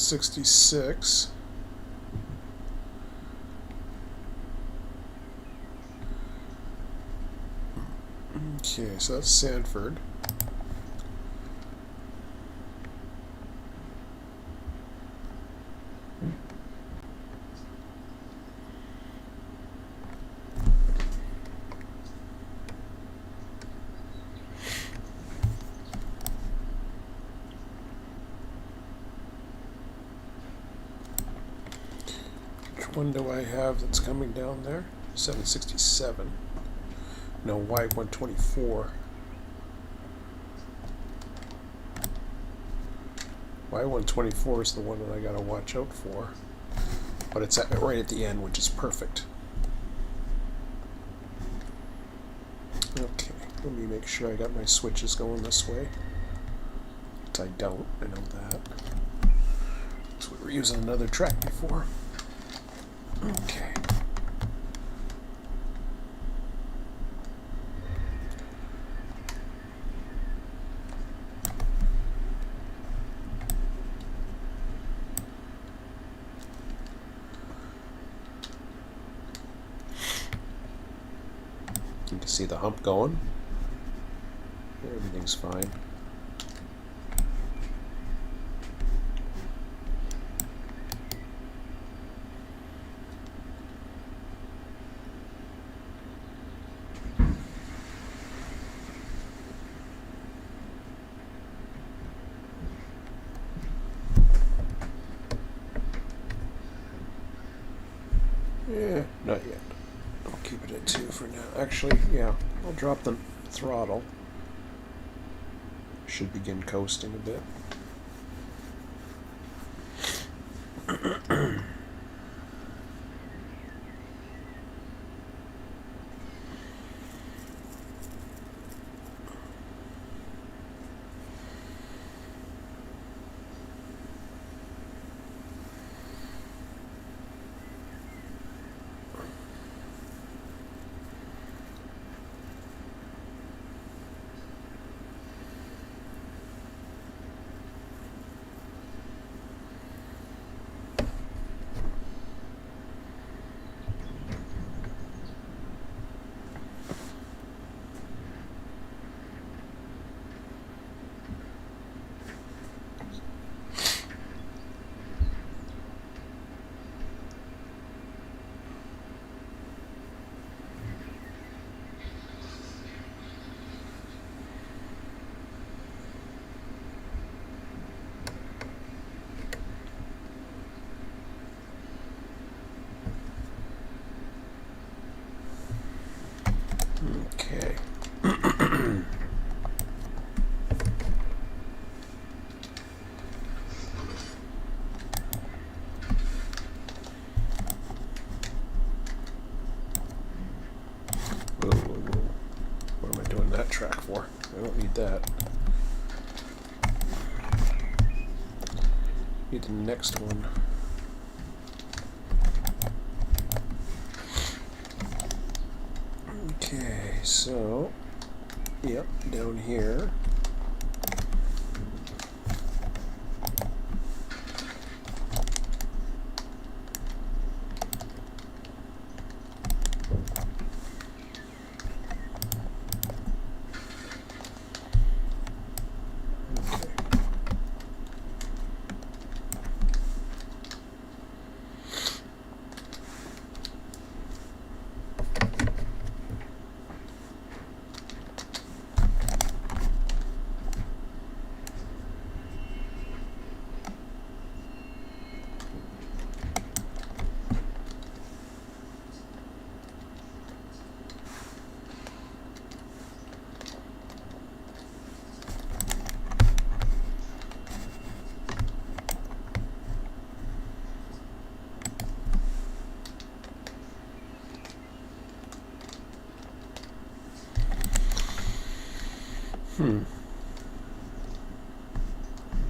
766. Okay, so that's Sanford. Which one do I have that's coming down there? 767. No, Y124. Y124 is the one that I gotta watch out for. But it's right at the end, which is perfect. Okay, let me make sure I got my switches going this way. Which I don't, I know that. So we were using another track before. Okay. You can see the hump going. Everything's fine. Yeah, not yet. I'll keep it at 2 for now. Actually, yeah, I'll drop the throttle. Should begin coasting a bit. Okay. Whoa, whoa, whoa. What am I doing that track for? I don't need that. Need the next one. Okay, so, yep, down here.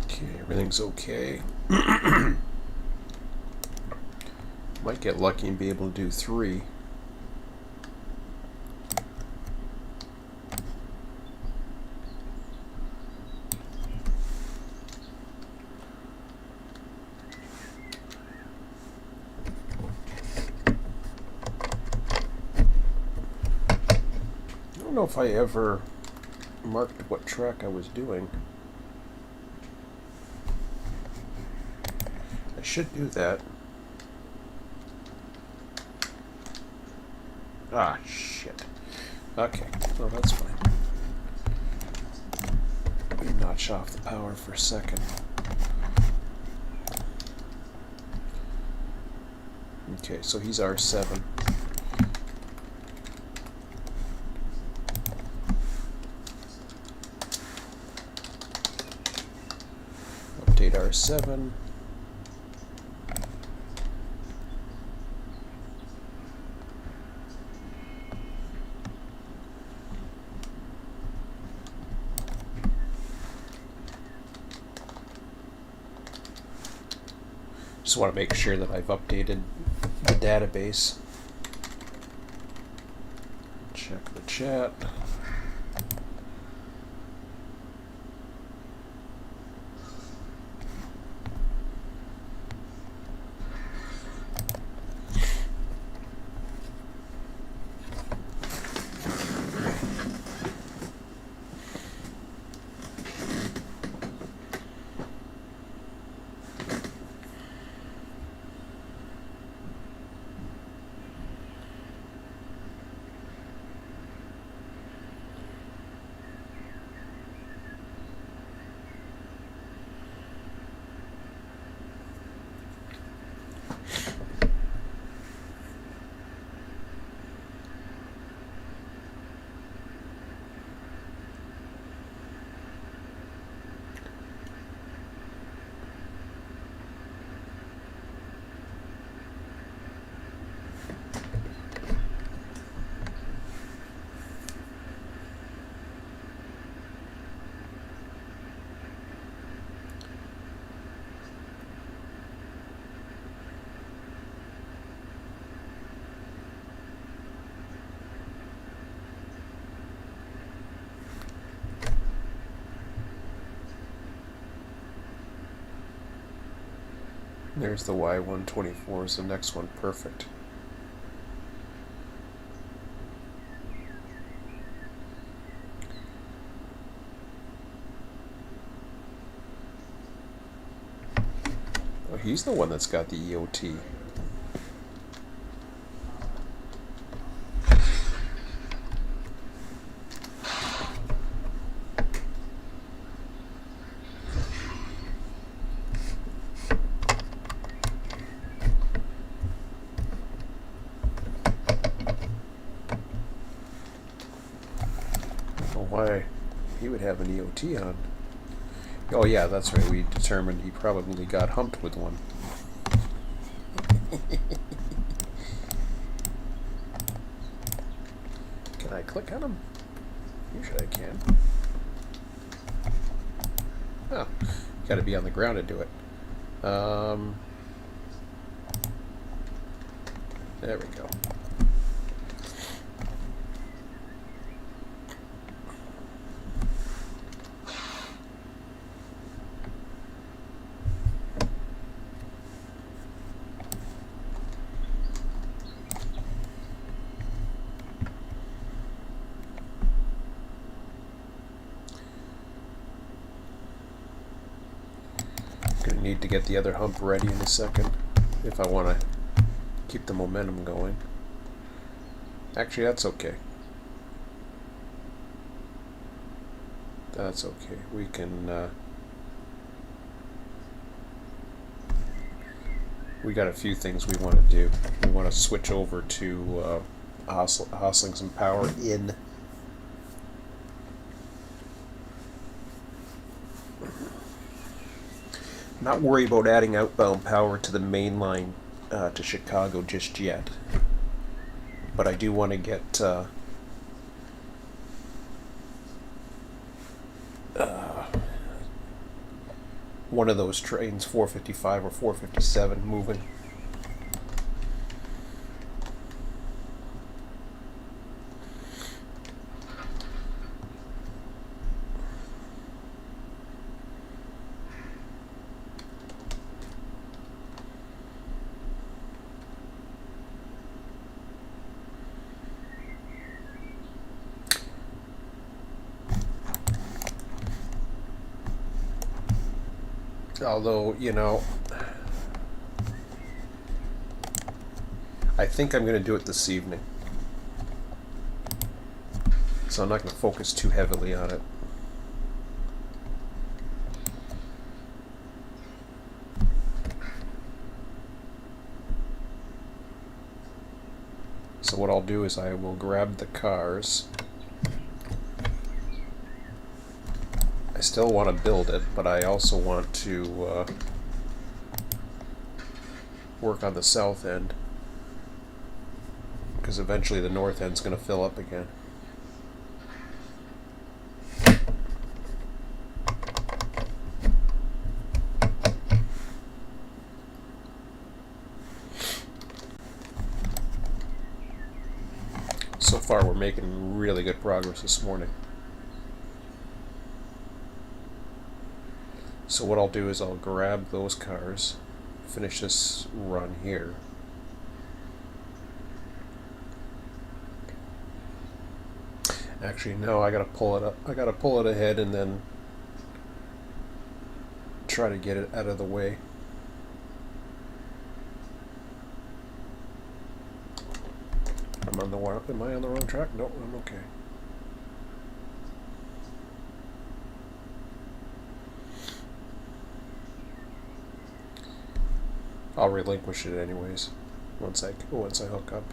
Okay, everything's okay. Might get lucky and be able to do 3. don't know if I ever marked what track I was doing. I should do that. Ah, shit. Okay, well that's fine. Let me notch off the power for a second. Okay, so he's R7. Update R7. Just want to make sure that I've updated the database. Check the chat. There's the Y124 is the next one. Perfect. Oh, he's the one that's got the EOT. Why he would have an EOT on. Oh yeah, that's right, we determined he probably got humped with one. Can I click on him? Usually I can. Oh, gotta be on the ground to do it. There we go. Gonna need to get the other hump ready in a second if I want to keep the momentum going. Actually, that's okay. That's okay. We can we got a few things we want to do. We want to switch over to hustling some power in. Not worry about adding outbound power to the main line to Chicago just yet, but I do want to get one of those trains, 455 or 457, moving. Although, you know, I think I'm going to do it this evening. So I'm not going to focus too heavily on it. So what I'll do is I will grab the cars. I still want to build it, but I also want to work on the south end, because eventually the north end's going to fill up again. So far we're making really good progress this morning. So what I'll do is I'll grab those cars, finish this run here. Actually, no, I gotta pull it up. I gotta pull it ahead and then try to get it out of the way. I'm on the wrong. Am I on the wrong track? No, I'm okay. I'll relinquish it anyways once I hook up.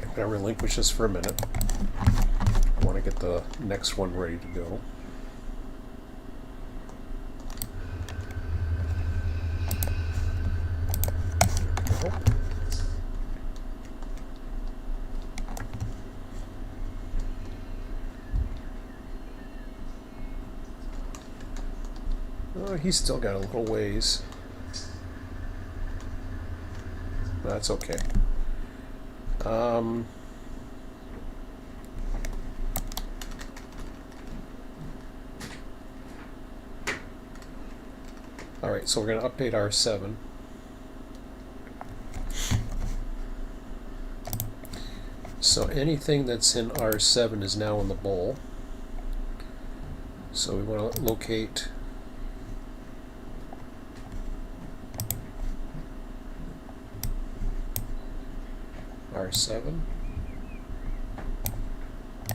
I'm going to relinquish this for a minute. I want to get the next one ready to go. Oh, he's still got a little ways. That's okay. Alright, so we're going to update R7. So anything that's in R7 is now in the bowl. So we want to locate R7.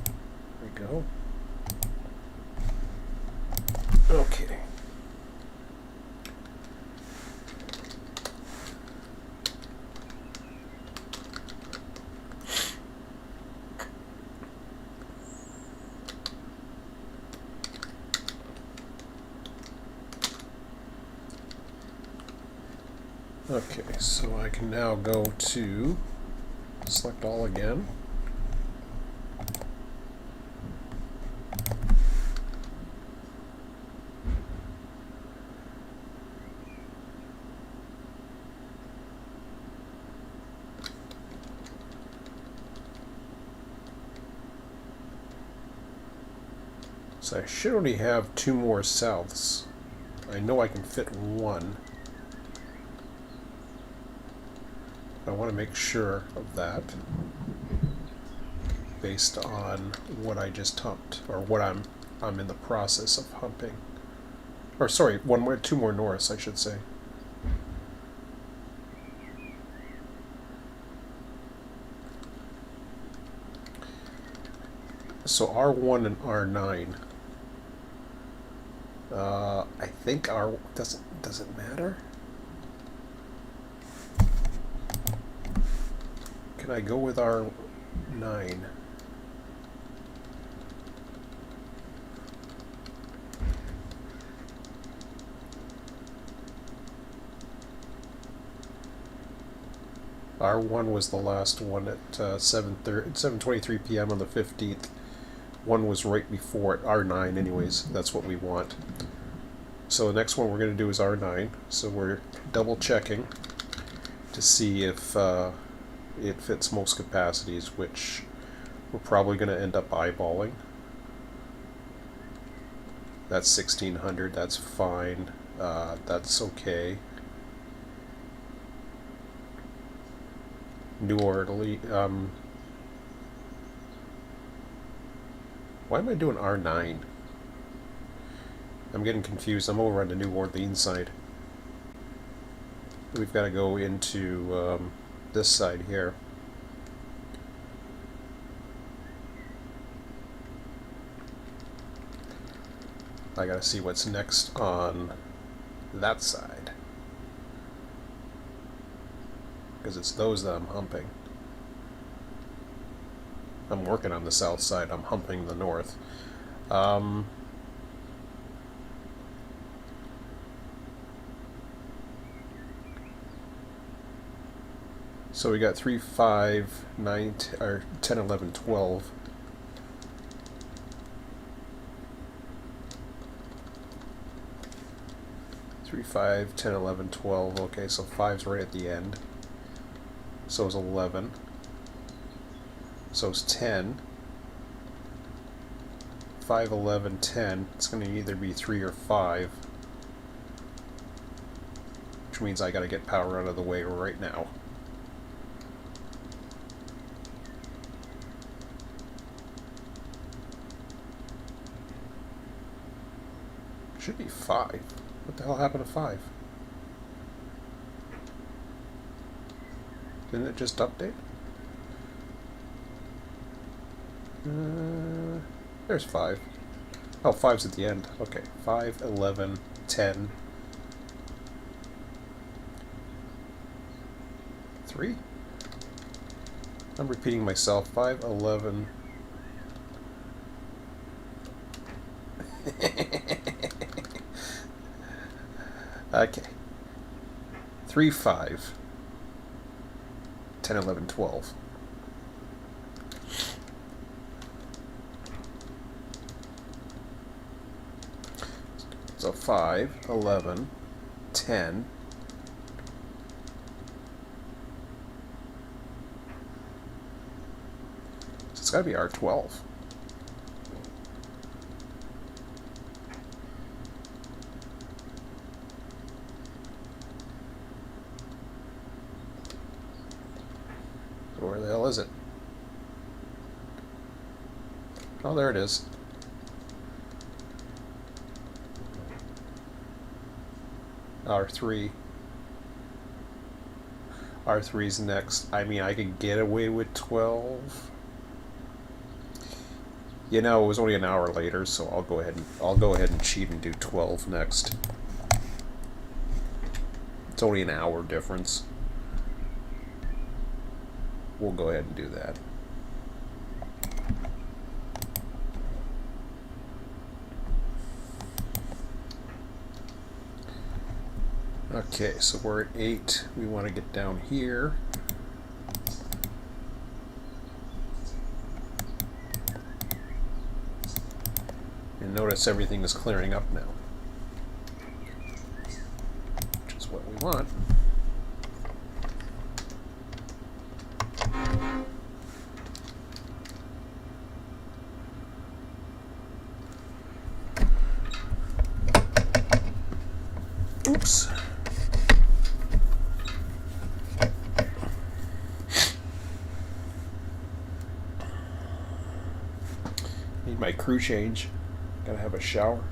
There we go. Okay. Okay, so I can now go to select all again. So I should only have 2 more souths. I know I can fit 1. I want to make sure of that based on what I just humped, or what I'm in the process of humping. Or sorry, 2 more norths, I should say. So R1 and R9. I think R does it matter? Can I go with R9? R1 was the last one at 7:23 p.m. on the 15th. One was right before it. R9 anyways, that's what we want. So the next one we're going to do is R9. So we're double checking to see if it fits most capacities, which we're probably going to end up eyeballing. That's 1600, that's fine, that's okay. New Orderly, why am I doing R9? I'm getting confused. I'm over on the New Orleans side. We've got to go into this side here. I gotta see what's next on that side, because it's those that I'm humping. I'm working on the south side, I'm humping the north. So we got 3, 5, 9, or 10, 11, 12. Three, 5, 10, 11, 12. Okay, so 5's right at the end. So is 11. So is 10. 5, 11, 10. It's going to either be 3 or 5. Which means I got to get power out of the way right now. Should be 5. What the hell happened to 5? Didn't it just update? There's 5. Oh, 5's at the end. Okay. 5, 11, 10. 3? I'm repeating myself. 5, 11. Okay. 3, 5. 10, 11, 12. So 5, 11, 10. So it's got to be R12. Where the hell is it? Oh, there it is. R3. R3's next. I mean, I could get away with 12. You know, it was only an hour later, so I'll go ahead and cheat and do 12 next. It's only an hour difference. We'll go ahead and do that. Okay, so we're at 8. We want to get down here. And notice everything is clearing up now, which is what we want. Oops. Need my crew change. Gotta have a shower.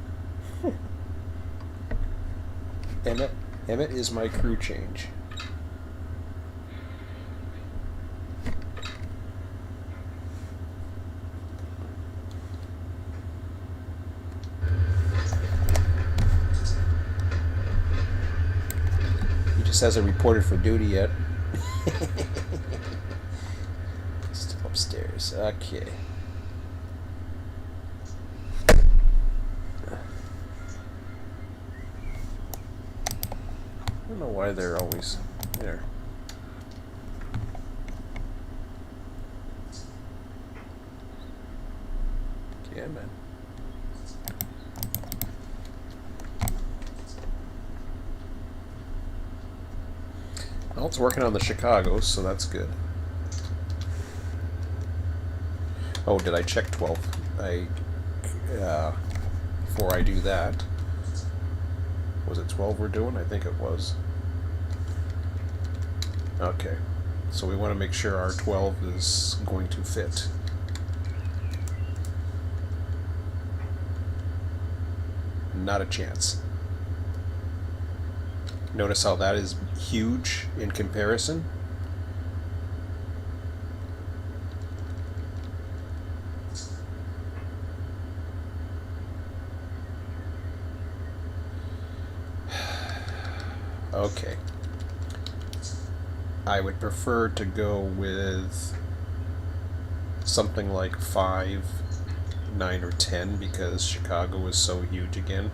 Emmett is my crew change. Just hasn't reported for duty yet. Still upstairs. Okay. I don't know why they're always there. Yeah, man. Well, it's working on the Chicago, so that's good. Oh, did I check 12? Before I do that. Was it 12 we're doing? I think it was. Okay. So we want to make sure our 12 is going to fit. Not a chance. Notice how that is huge in comparison. Okay. I would prefer to go with something like 5, 9, or 10 because Chicago is so huge again.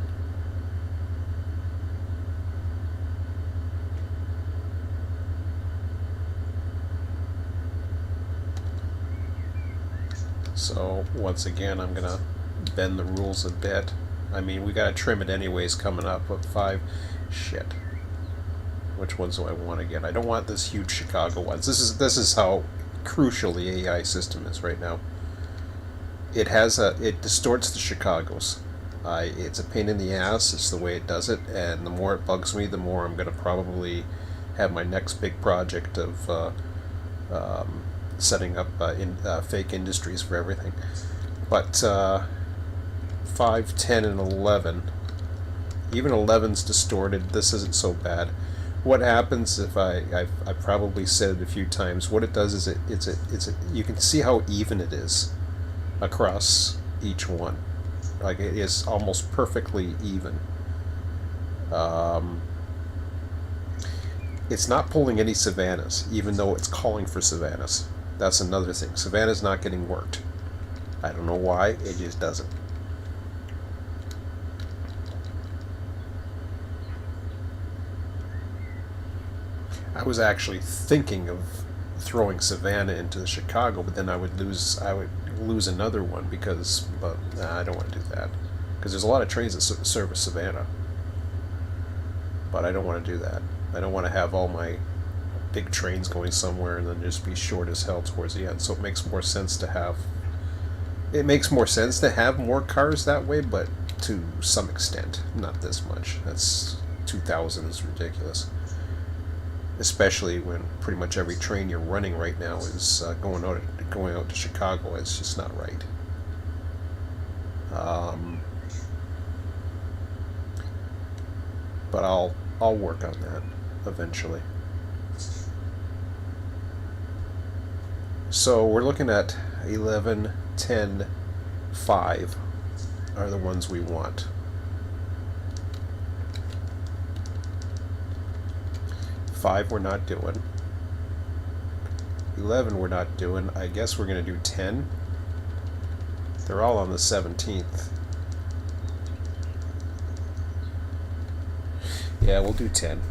So once again, I'm gonna bend the rules a bit. I mean, we gotta trim it anyways coming up, but 5, shit. Which ones do I want to get? I don't want this huge Chicago ones. This is how crucial the AI system is right now. It distorts the Chicagos. It's a pain in the ass. It's the way it does it, and the more it bugs me, the more I'm gonna probably have my next big project of setting up fake industries for everything. But 5, 10, and 11. Even 11's distorted. This isn't so bad. What happens if I've probably said it a few times. What it does is you can see how even it is across each one. Like it is almost perfectly even. It's not pulling any savannas, even though it's calling for savannas. That's another thing. Savannah's not getting worked. I don't know why. It just doesn't. I was actually thinking of throwing Savannah into the Chicago, but then I would lose another one because, I don't want to do that because there's a lot of trains that service Savannah, but I don't want to do that. I don't want to have all my big trains going somewhere and then just be short as hell towards the end. So it makes more sense to have more cars that way, but to some extent, not this much. That's 2,000 is ridiculous. Especially when pretty much every train you're running right now is going out to Chicago. It's just not right. But I'll work on that eventually. So we're looking at 11, 10, 5 are the ones we want. 5 we're not doing. 11 we're not doing. I guess we're going to do 10. They're all on the 17th. Yeah, we'll do 10.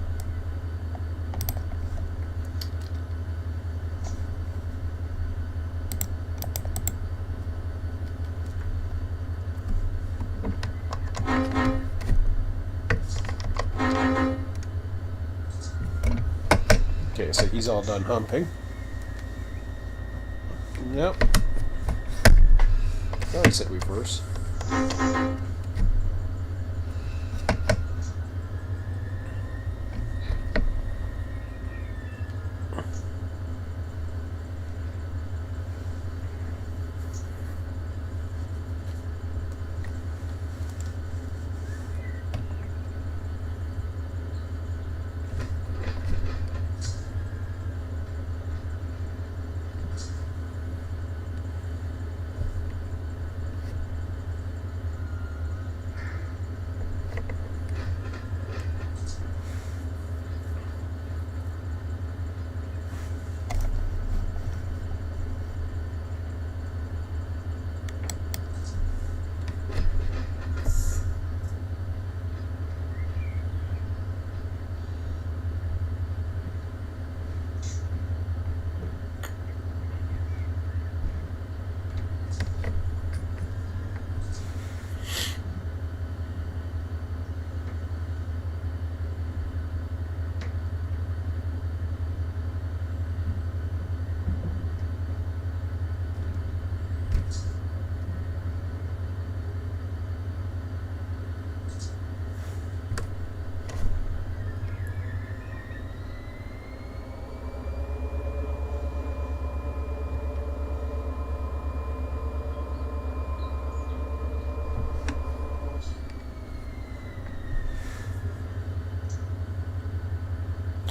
Okay, so he's all done humping. Yep. Oh, I said reverse.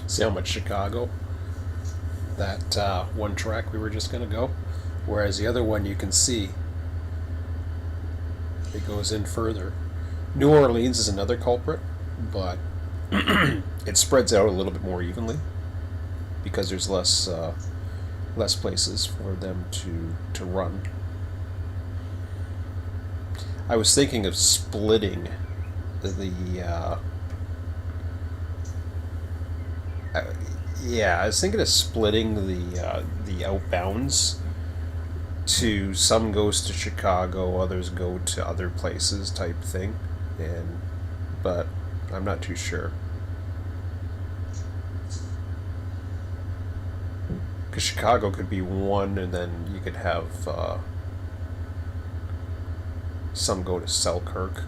See how much Chicago, that one track we were just going to go, whereas the other one you can see it goes in further. New Orleans is another culprit, but it spreads out a little bit more evenly because there's less places for them to run. I was thinking of splitting I was thinking of splitting the outbounds to some goes to Chicago, others go to other places type thing, but I'm not too sure. Because Chicago could be one, and then you could have some go to Selkirk,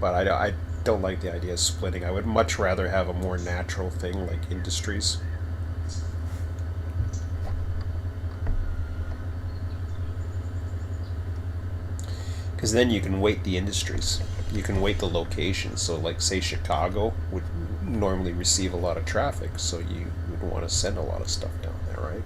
but I don't like the idea of splitting. I would much rather have a more natural thing like Industries. Because then you can weight the industries. You can weight the location. So like say Chicago would normally receive a lot of traffic, so you would want to send a lot of stuff down there, right?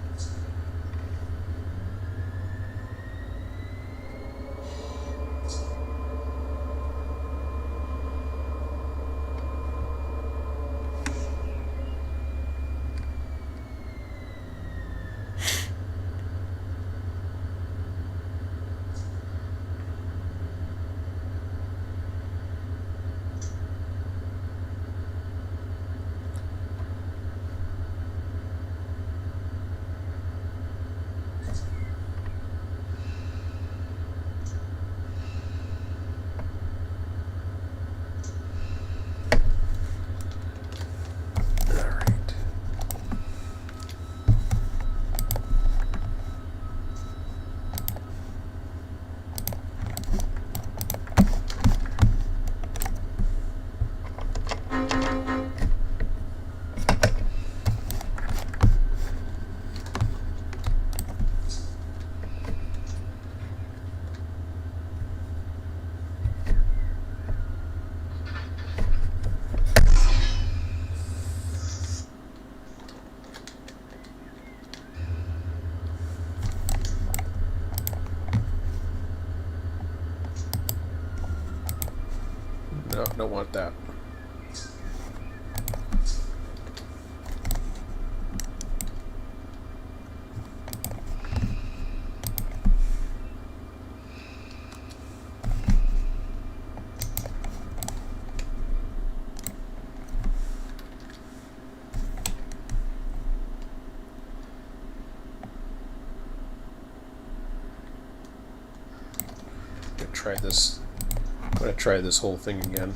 No, don't want that. I'm gonna try this whole thing again.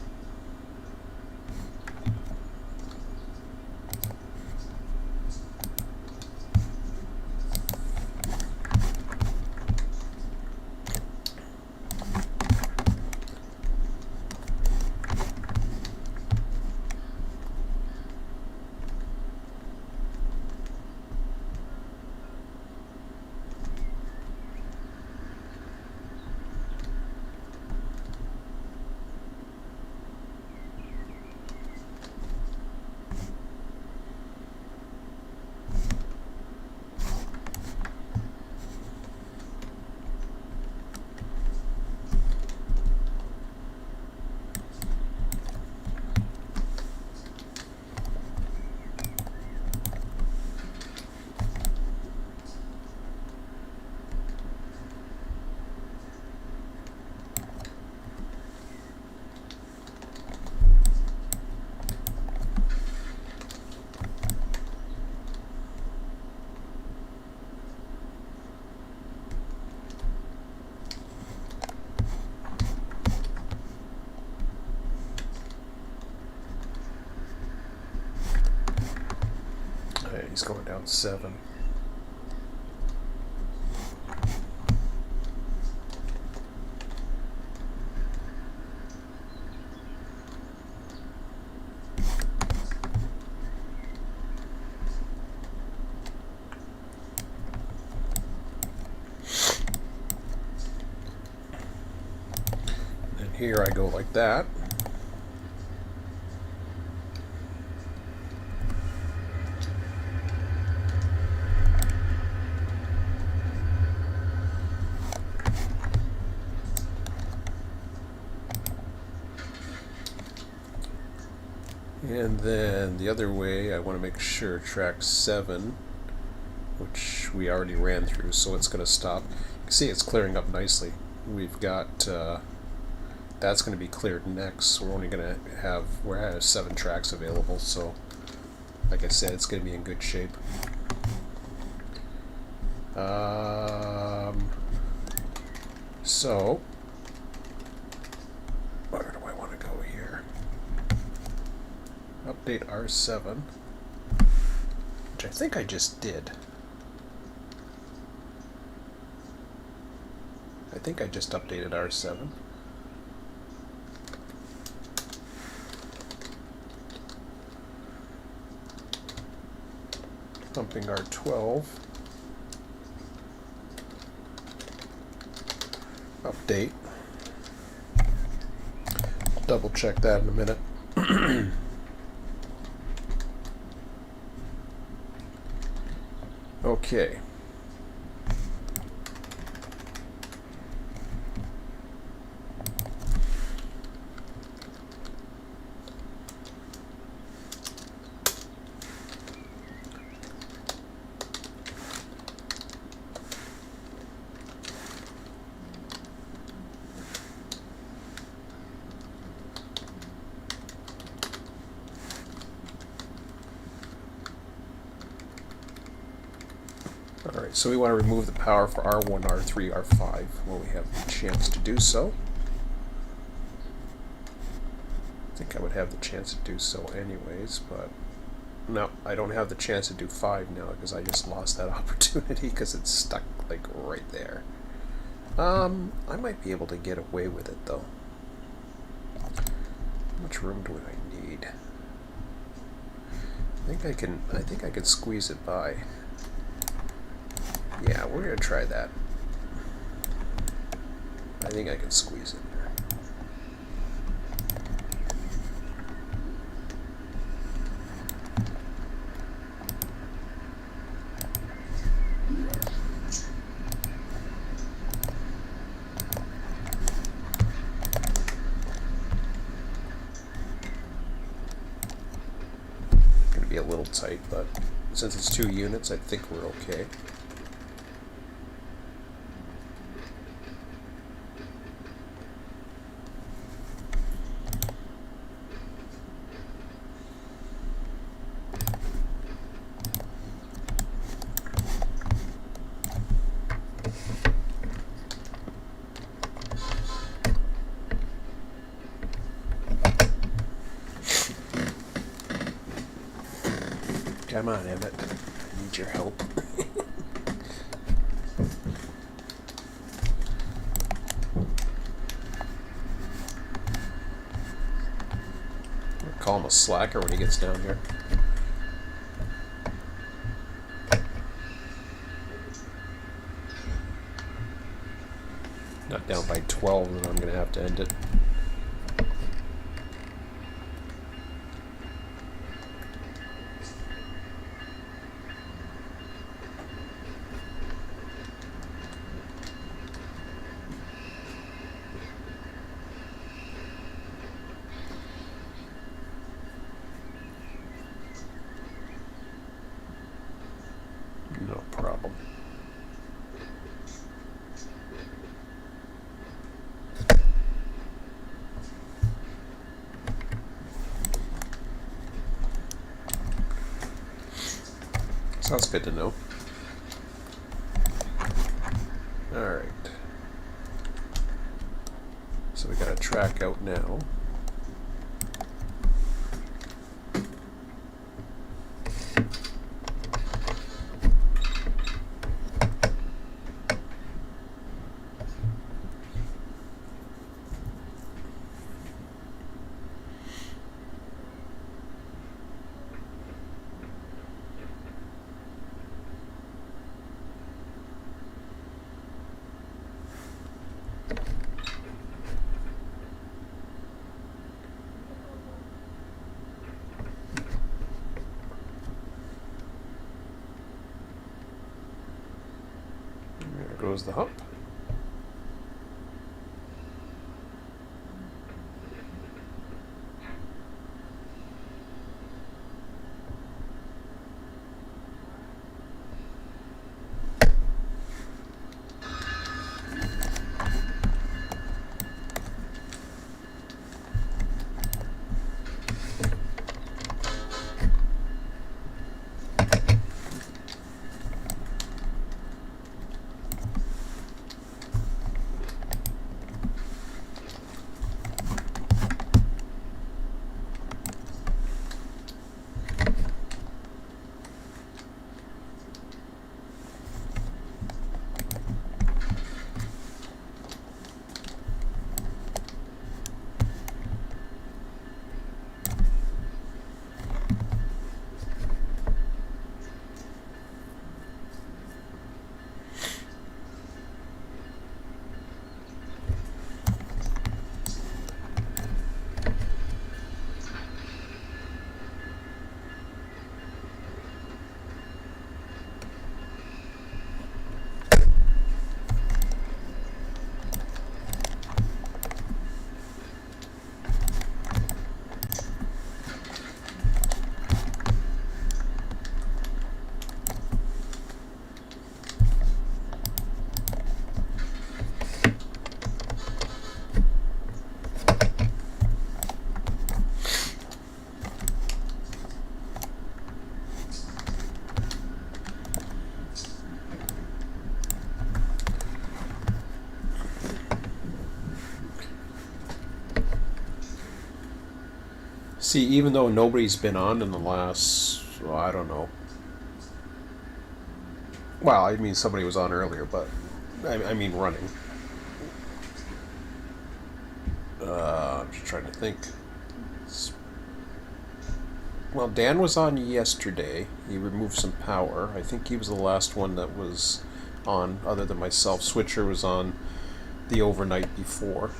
He's going down 7. And here I go like that. And then the other way, I want to make sure track 7, which we already ran through, so it's going to stop. You can see it's clearing up nicely. We've got, that's going to be cleared next. We're only going to have, we're going to have 7 tracks available, so like I said, it's going to be in good shape. So, where do I want to go here? Update R7, which I think I just did. I think I just updated R7. Pumping R12. Update. I'll double check that in a minute. Okay. Alright, so we want to remove the power for R1, R3, R5 when we have the chance to do so. I think I would have the chance to do so anyways, but no, I don't have the chance to do 5 now because I just lost that opportunity because it's stuck like right there. I might be able to get away with it though. How much room do I need? I think I can squeeze it by. Yeah, we're gonna try that. I think I can squeeze it there. Gonna be a little tight, but since it's 2 units, I think we're okay. Come on, Emmett. I need your help. I'll call him a slacker when he gets down here. Not down by 12, then I'm going to have to end it. No problem. Sounds good to know. Alright. So we got a track out now. There goes the hump. See, even though nobody's been on in the last, well, I don't know. Well, I mean, somebody was on earlier, but I mean running. I'm just trying to think. Well, Dan was on yesterday. He removed some power. I think he was the last one that was on, other than myself. Switcher was on the overnight before.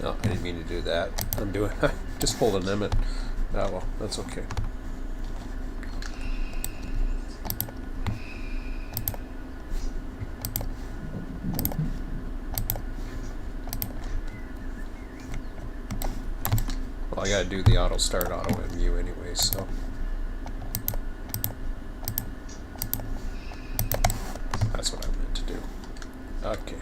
No, I didn't mean to do that. I'm doing just pulled a limit. Oh well, that's okay. Well, I gotta do the auto start auto MU anyway, so. That's what I meant to do. Okay.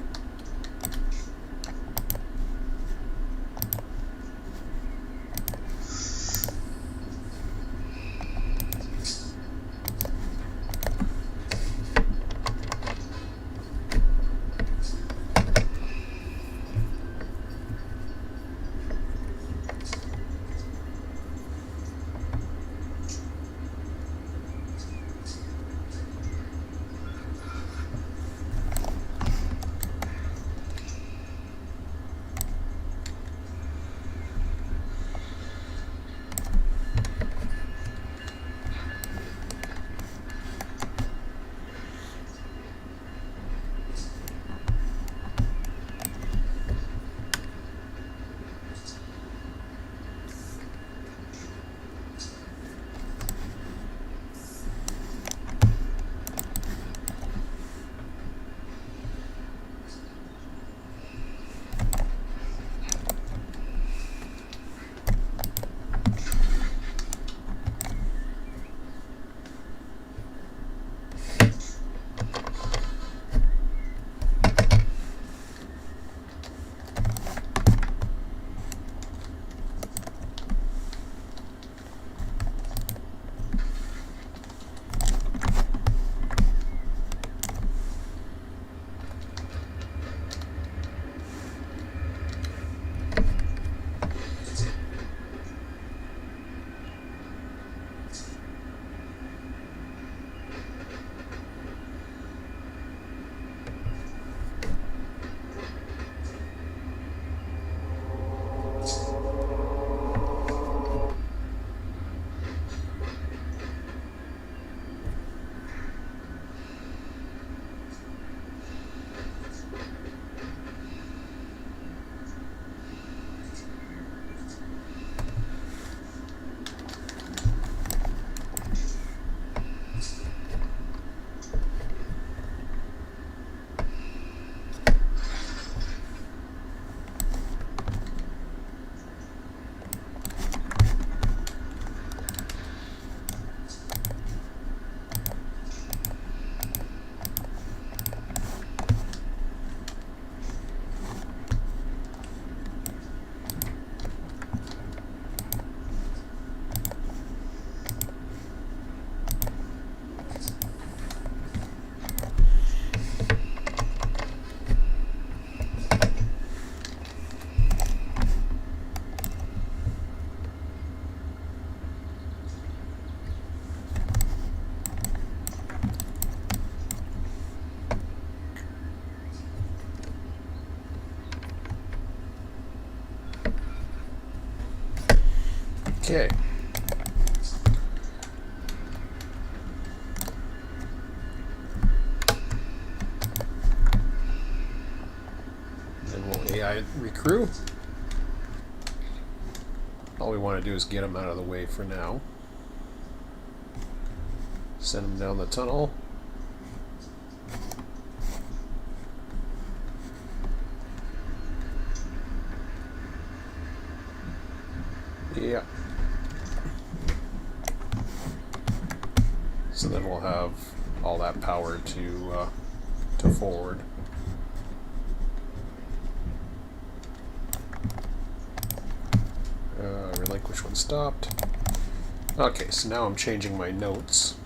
Okay. Then we'll AI recrew. All we want to do is get them out of the way for now. Send them down the tunnel. Yeah. So then we'll have all that power to forward. Relinquish when stopped. Okay, so now I'm changing my notes.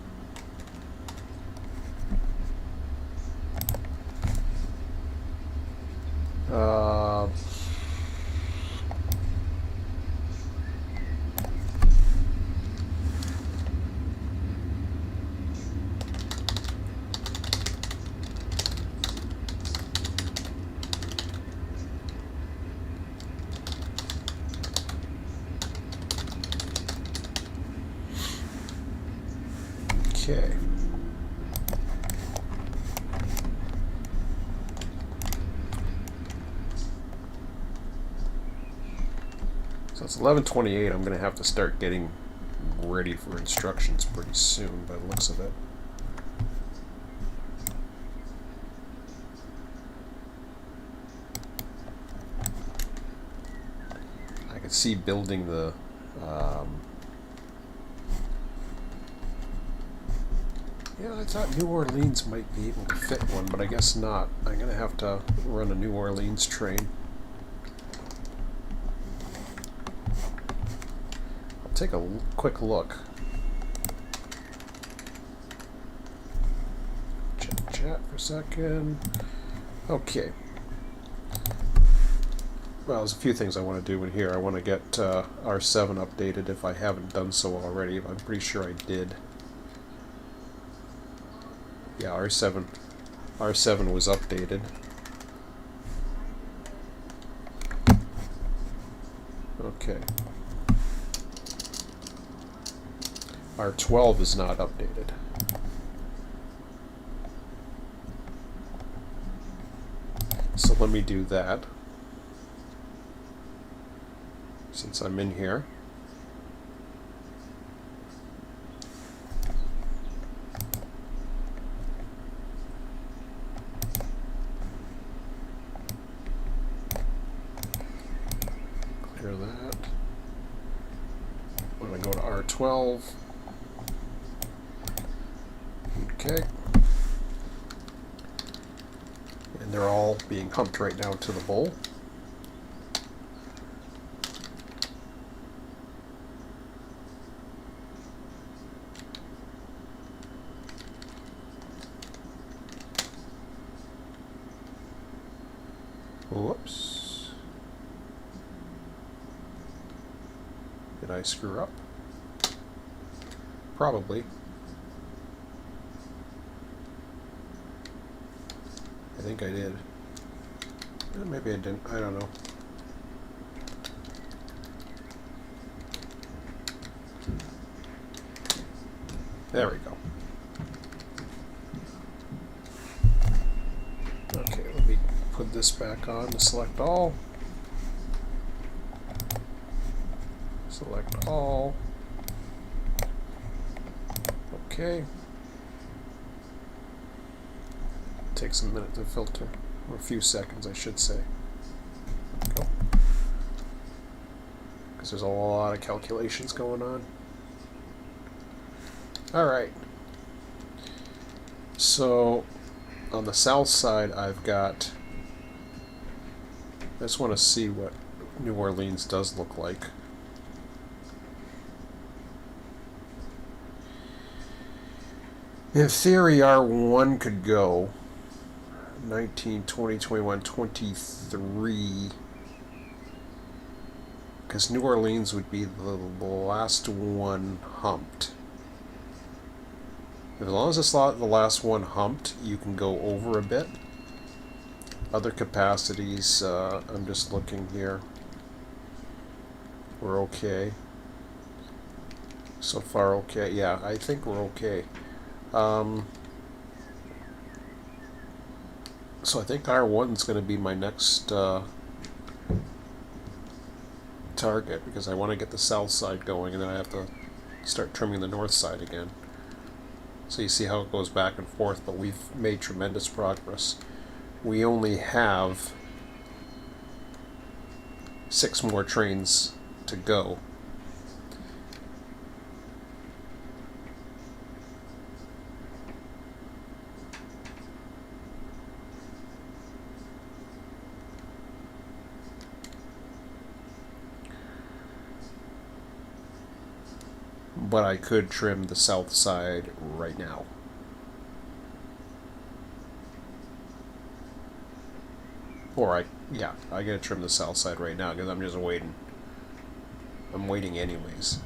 Okay. So it's 11:28. I'm going to have to start getting ready for instructions pretty soon by the looks of it. I could see building the yeah, I thought New Orleans might be able to fit one, but I guess not. I'm going to have to run a New Orleans train. I'll take a quick look. Chat for a second. Okay. Well, there's a few things I want to do in here. I want to get R7 updated if I haven't done so already. I'm pretty sure I did. Yeah, R7 was updated. Okay. R12 is not updated. So let me do that. Since I'm in here. Clear that. I'm going to go to R12. Okay. And they're all being humped right now to the bowl. Whoops. Did I screw up? Probably. I think I did. Maybe I didn't. I don't know. There we go. Okay, let me put this back on to select all. Select all. Okay. Takes a minute to filter, or a few seconds, I should say. Go. Because there's a lot of calculations going on. Alright. So, on the south side, I've got... I just want to see what New Orleans does look like. In theory, R1 could go 19, 20, 21, 23, because New Orleans would be the last one humped. As long as it's not the last one humped, you can go over a bit. Other capacities, I'm just looking here. We're okay. So far okay. Yeah, I think we're okay. So I think R1 is going to be my next target, because I want to get the south side going, and then I have to start trimming the north side again. So you see how it goes back and forth, but we've made tremendous progress. We only have 6 more trains to go. But I could trim the south side right now. Or I gotta trim the south side right now because I'm just waiting. I'm waiting anyways.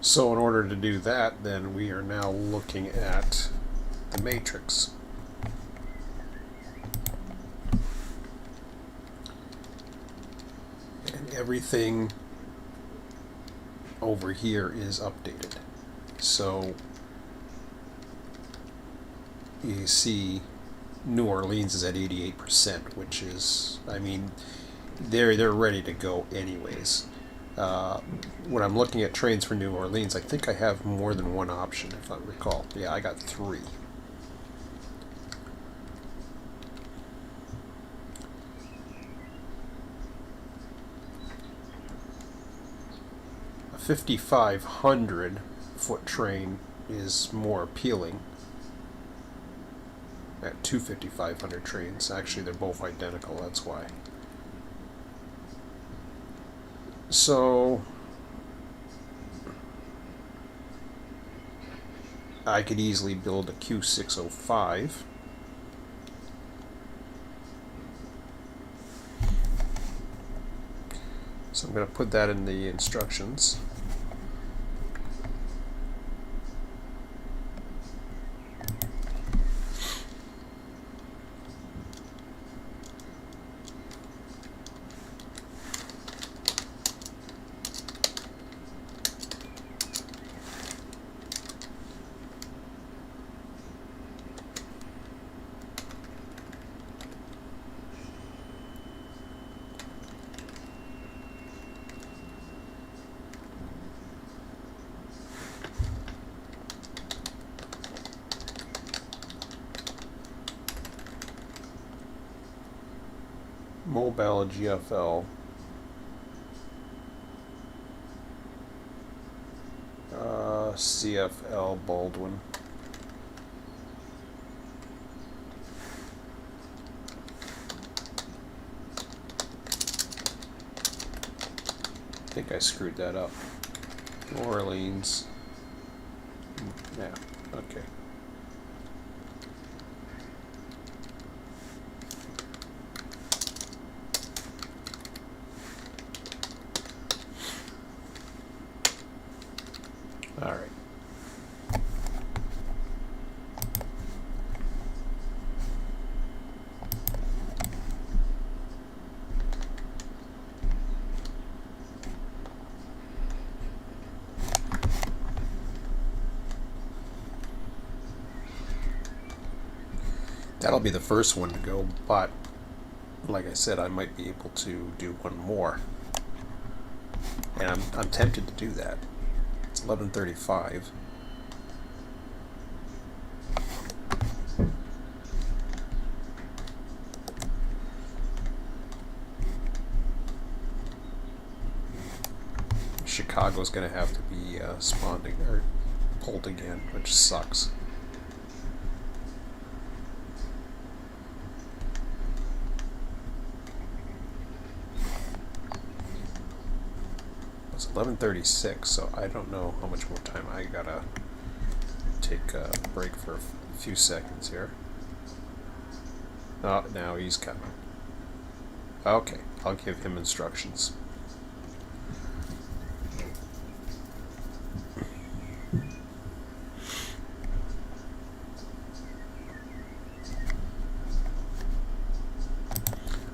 So in order to do that, then we are now looking at the matrix. And everything over here is updated. So you see New Orleans is at 88%, which is, I mean, they're ready to go anyways. When I'm looking at trains for New Orleans, I think I have more than one option, if I recall. Yeah, I got 3. A 5,500 foot train is more appealing. At 2 5,500 trains. Actually, they're both identical, that's why. So I could easily build a Q605. So I'm going to put that in the instructions. Mobile GFL. CFL Baldwin. I think I screwed that up. New Orleans. Yeah, okay. All right. That'll be the first one to go, but like I said, I might be able to do one more. And I'm tempted to do that. It's 11:35. Chicago's going to have to be spawned or pulled again, which sucks. It's 11:36, so I don't know how much more time. I gotta take a break for a few seconds here. Oh, now he's coming. Okay, I'll give him instructions.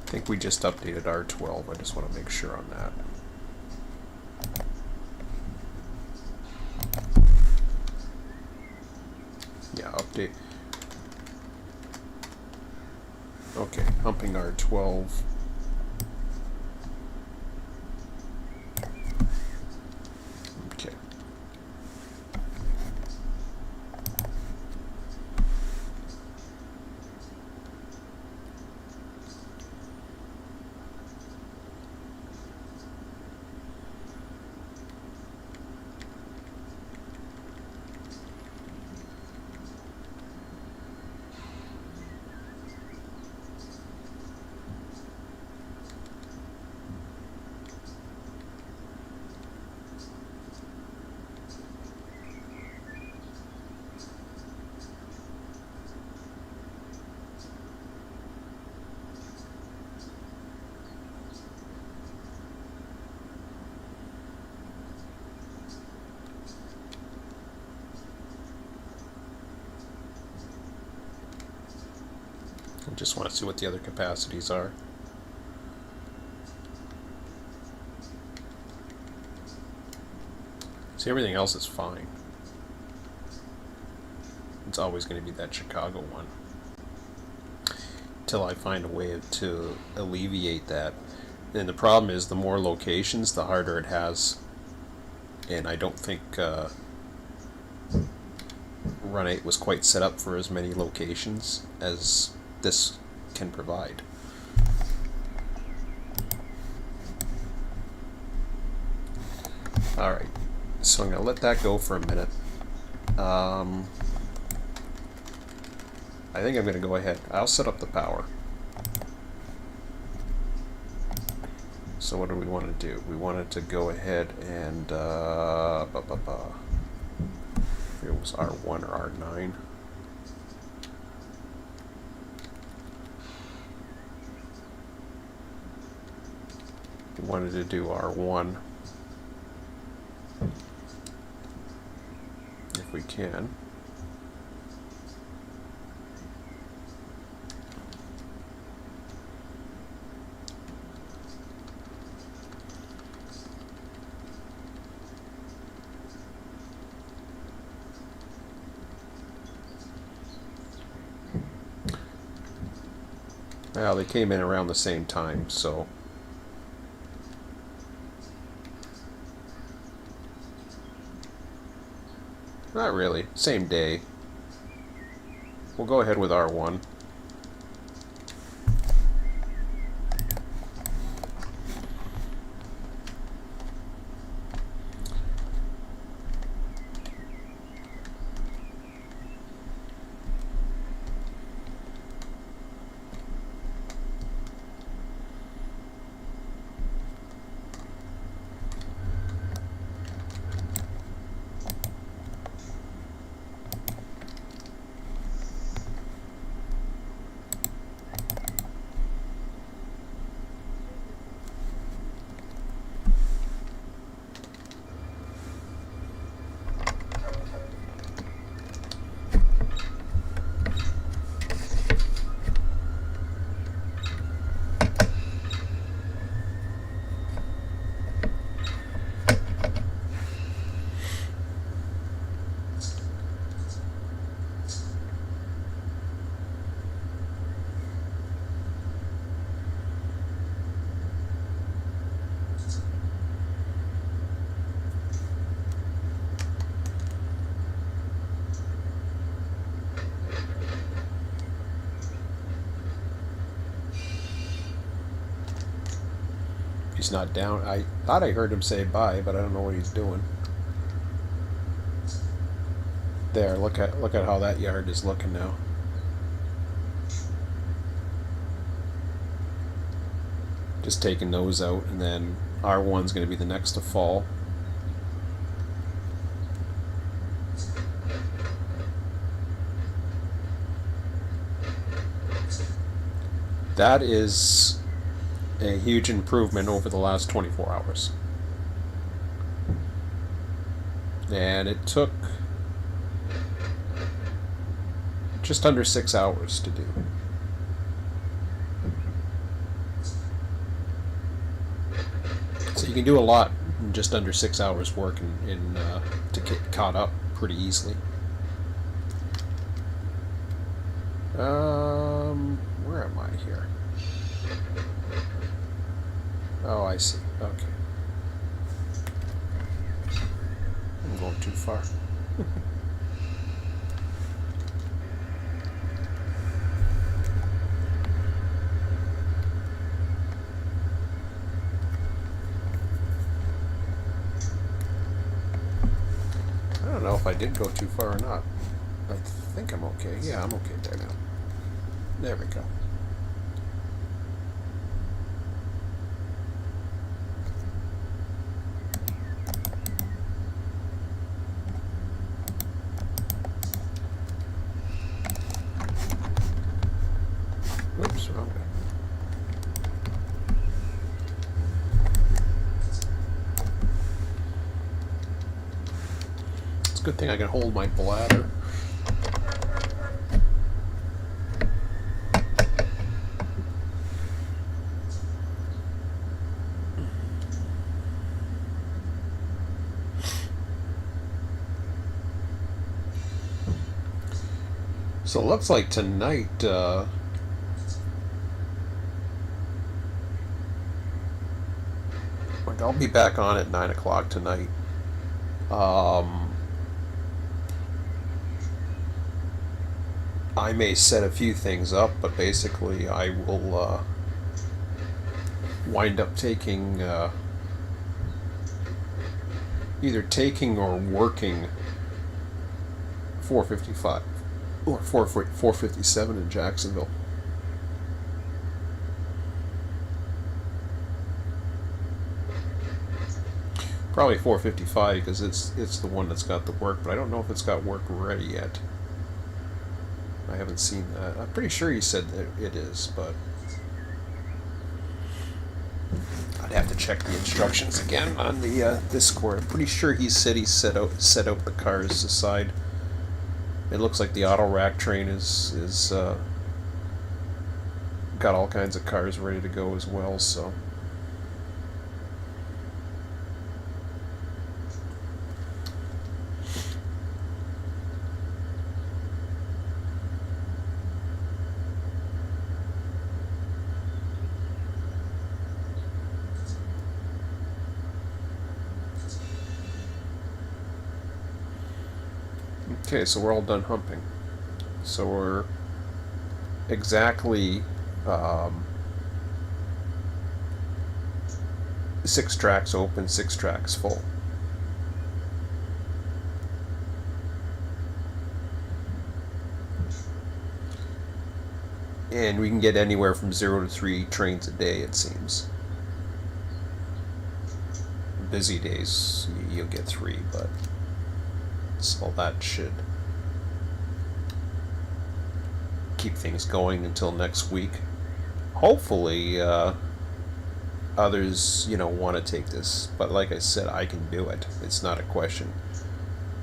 I think we just updated R12. I just want to make sure on that. Yeah, update. Okay, humping R12. Okay. I just want to see what the other capacities are. See, everything else is fine. It's always going to be that Chicago one. Till I find a way to alleviate that. And the problem is, the more locations, the harder it has. And I don't think Run8 was quite set up for as many locations as this can provide. Alright, so I'm going to let that go for a minute. I think I'm going to go ahead. I'll set up the power. So what do we want to do? We wanted to go ahead and it was R1 or R9. We wanted to do R1 if we can. Well, they came in around the same time, so not really. Same day. We'll go ahead with R1. He's not down. I thought I heard him say bye, but I don't know what he's doing. There, look at how that yard is looking now. Just taking those out, and then R1's going to be the next to fall. That is a huge improvement over the last 24 hours. And it took just under 6 hours to do. So you can do a lot in just under 6 hours work to get caught up pretty easily. Where am I here? Oh, I see. Okay. I'm going too far. I don't know if I did go too far or not. I think I'm okay. Yeah, I'm okay there now. There we go. Oops, wrong way. It's a good thing I can hold my bladder. So it looks like tonight, like I'll be back on at 9 o'clock tonight. I may set a few things up, but basically I will wind up taking either taking or working 455 or 457 in Jacksonville. Probably 455 because it's the one that's got the work, but I don't know if it's got work ready yet. I haven't seen that. I'm pretty sure he said that it is, but I'd have to check the instructions again on the Discord. I'm pretty sure he said he set out the cars aside. It looks like the auto rack train is got all kinds of cars ready to go as well. So. Okay, so we're all done humping. So we're exactly 6 tracks open, 6 tracks full. And we can get anywhere from 0 to 3 trains a day, it seems. Busy days, you'll get 3, but so that should keep things going until next week. Hopefully, others, want to take this. But like I said, I can do it. It's not a question.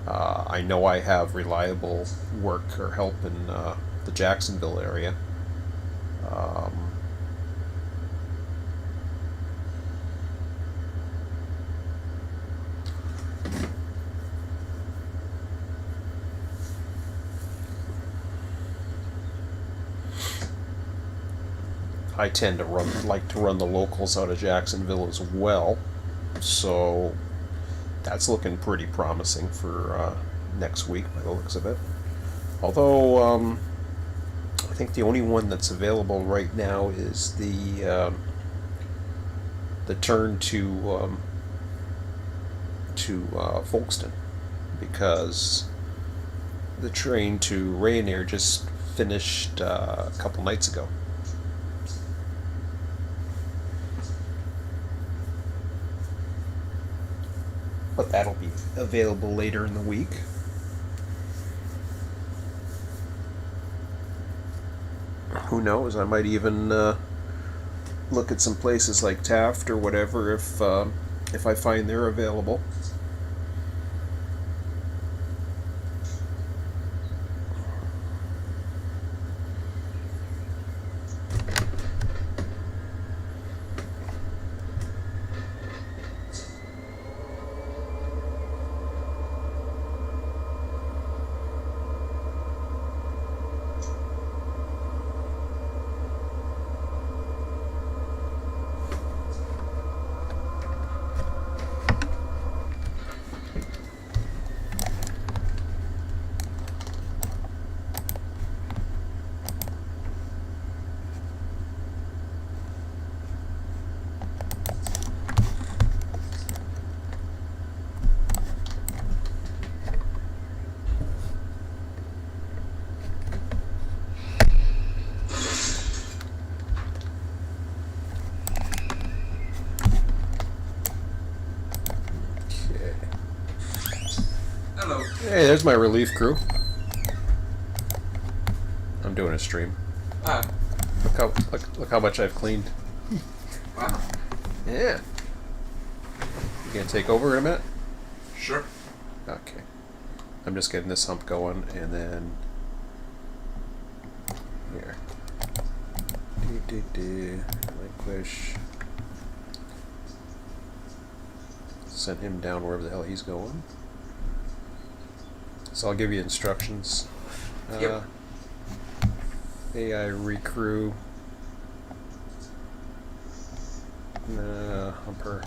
I know I have reliable work or help in the Jacksonville area. I tend to like to run the locals out of Jacksonville as well, so that's looking pretty promising for next week by the looks of it. Although I think the only one that's available right now is the turn to Folkestone, because the train to Ryanair just finished a couple nights ago. But that'll be available later in the week. Who knows? I might even look at some places like Taft or whatever if I find they're available. Hello. Hey, there's my relief crew. I'm doing a stream. Ah. Look how much I've cleaned. Wow. Yeah. You gonna take over in a minute? Sure. Okay. I'm just getting this hump going, and then here. Relinquish. Send him down wherever the hell he's going. So I'll give you instructions. Yep. AI recrew. Humper.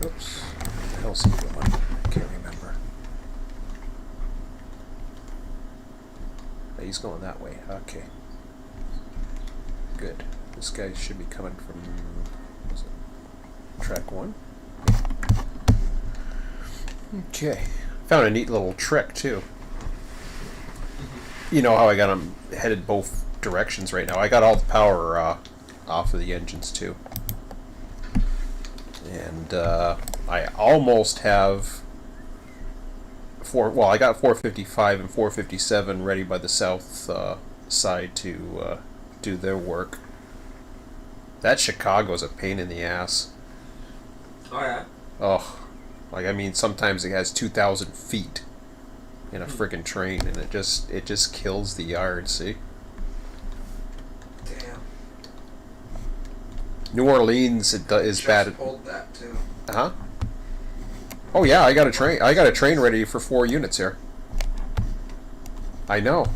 Oops. What the hell's he doing? I can't remember. He's going that way. Okay. Good. This guy should be coming from, was it track 1? Okay. Found a neat little trick too. You know how I got them headed both directions right now. I got all the power off of the engines too. And I almost have I got 455 and 457 ready by the south side to do their work. That Chicago's a pain in the ass. Oh yeah. Oh, like I mean, sometimes it has 2,000 feet in a friggin' train, and it just kills the yard. See. Damn. New Orleans is Just bad. pulled that too. Huh? Oh yeah, I got a train. I got a train ready for 4 units here. I know.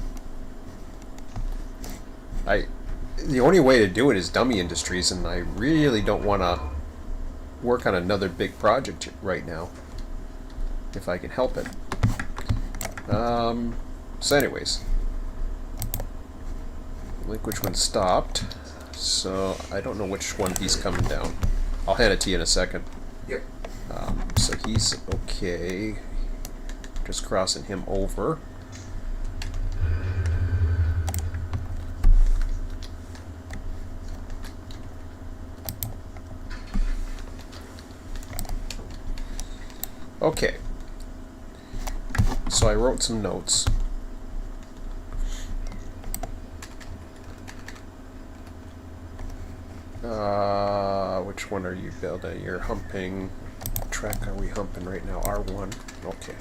The only way to do it is Dummy Industries, and I really don't want to work on another big project right now, if I can help it. So anyways, which one stopped? So I don't know which one he's coming down. I'll hand it to you in a second. Yep. So he's okay. Just crossing him over. Okay. So I wrote some notes. Which one are you building? You're humping. What track are we humping right now? R1. Okay.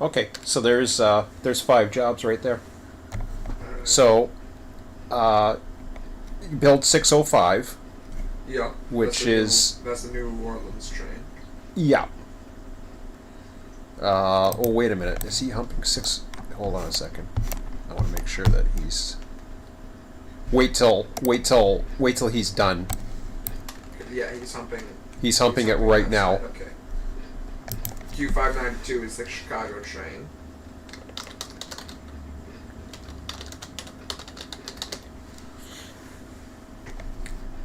Okay, so there's 5 jobs right there. So, build 605. Yeah. Which that's the New Orleans train. Yeah. Oh, wait a minute. Is he humping 6? Hold on a second. I want to make sure that he's. Wait till he's done. Yeah, he's humping. He's humping it right now. Side. Okay. Q592 is the Chicago train.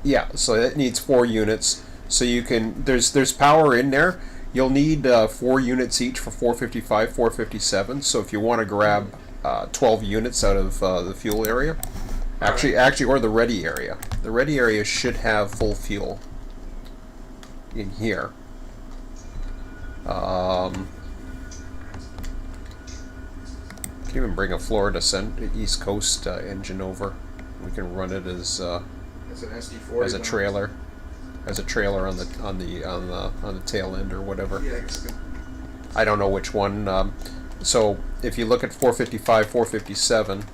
Yeah, so it needs 4 units. So you can there's power in there. You'll need 4 units each for 455, 457. So if you want to grab 12 units out of the fuel area, actually, or the ready area. The ready area should have full fuel in here. Can even bring a Florida East Coast engine over. We can run it as an SD40 as a trailer, on the tail end or whatever. Yeah, I guess good. I don't know which one. So if you look at 455, 457,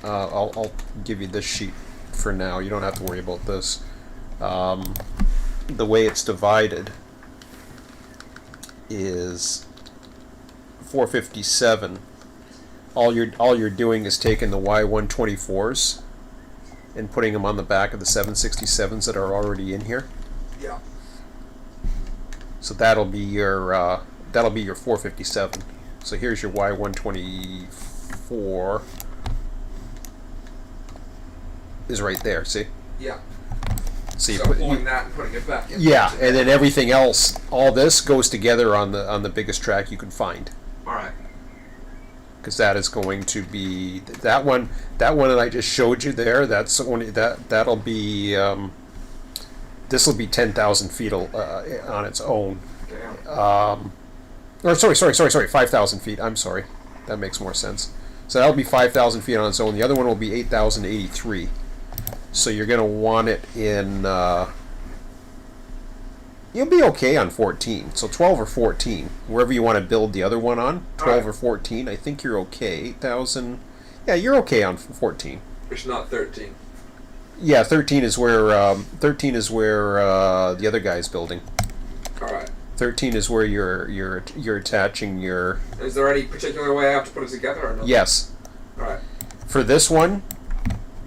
I'll give you this sheet for now. You don't have to worry about this. The way it's divided is 457. All you're doing is taking the Y124s and putting them on the back of the 767s that are already in here. Yeah. So that'll be your 457. So here's your Y124 is right there. See? Yeah. So you pulling that and putting it back in. Yeah, and then everything else, all this goes together on the biggest track you can find. All right. Because that is going to be that one that I just showed you there. That's only that'll be this will be 10,000 feet on its own. Damn. Or sorry, 5,000 feet. I'm sorry, that makes more sense. So that'll be 5,000 feet on its own. The other one will be 8,083. So you're going to want it in You'll be okay on 14. So 12 or 14, wherever you want to build the other one on, 12 or 14. I think you're okay. 8,000. Yeah, you're okay on 14. It's not 13. Yeah, 13 is where the other guy's building. All right. 13 is where you're attaching your. Is there any particular way I have to put it together or no? Yes. All right. For this one,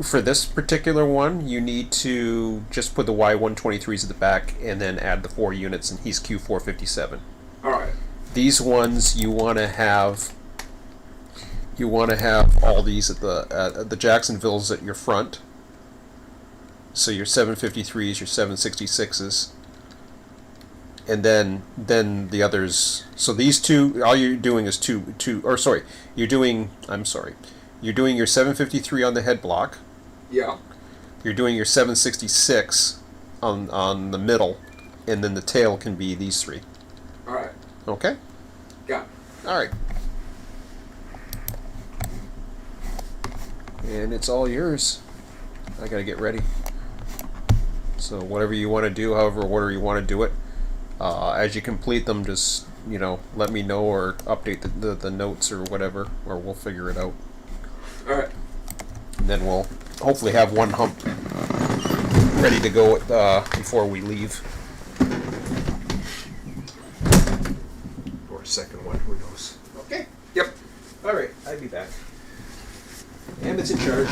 for this particular one, you need to just put the Y123s at the back and then add the 4 units, and he's Q457. All right. These ones you want to have. You want to have all these at the Jacksonvilles at your front. So your 753s, your 766s, and then the others. So these two, all you're doing is you're doing your 753 on the head block. Yeah. You're doing your 766 on the middle, and then the tail can be these 3. All right. Okay. Yeah. All right. And it's all yours. I gotta get ready. So whatever you want to do, however order you want to do it, as you complete them, just let me know or update the notes or whatever, or we'll figure it out. All right. And then we'll hopefully have one hump ready to go before we leave. Or a second one, who knows? Okay. Yep. All right, I'll be back. Emmett's in charge.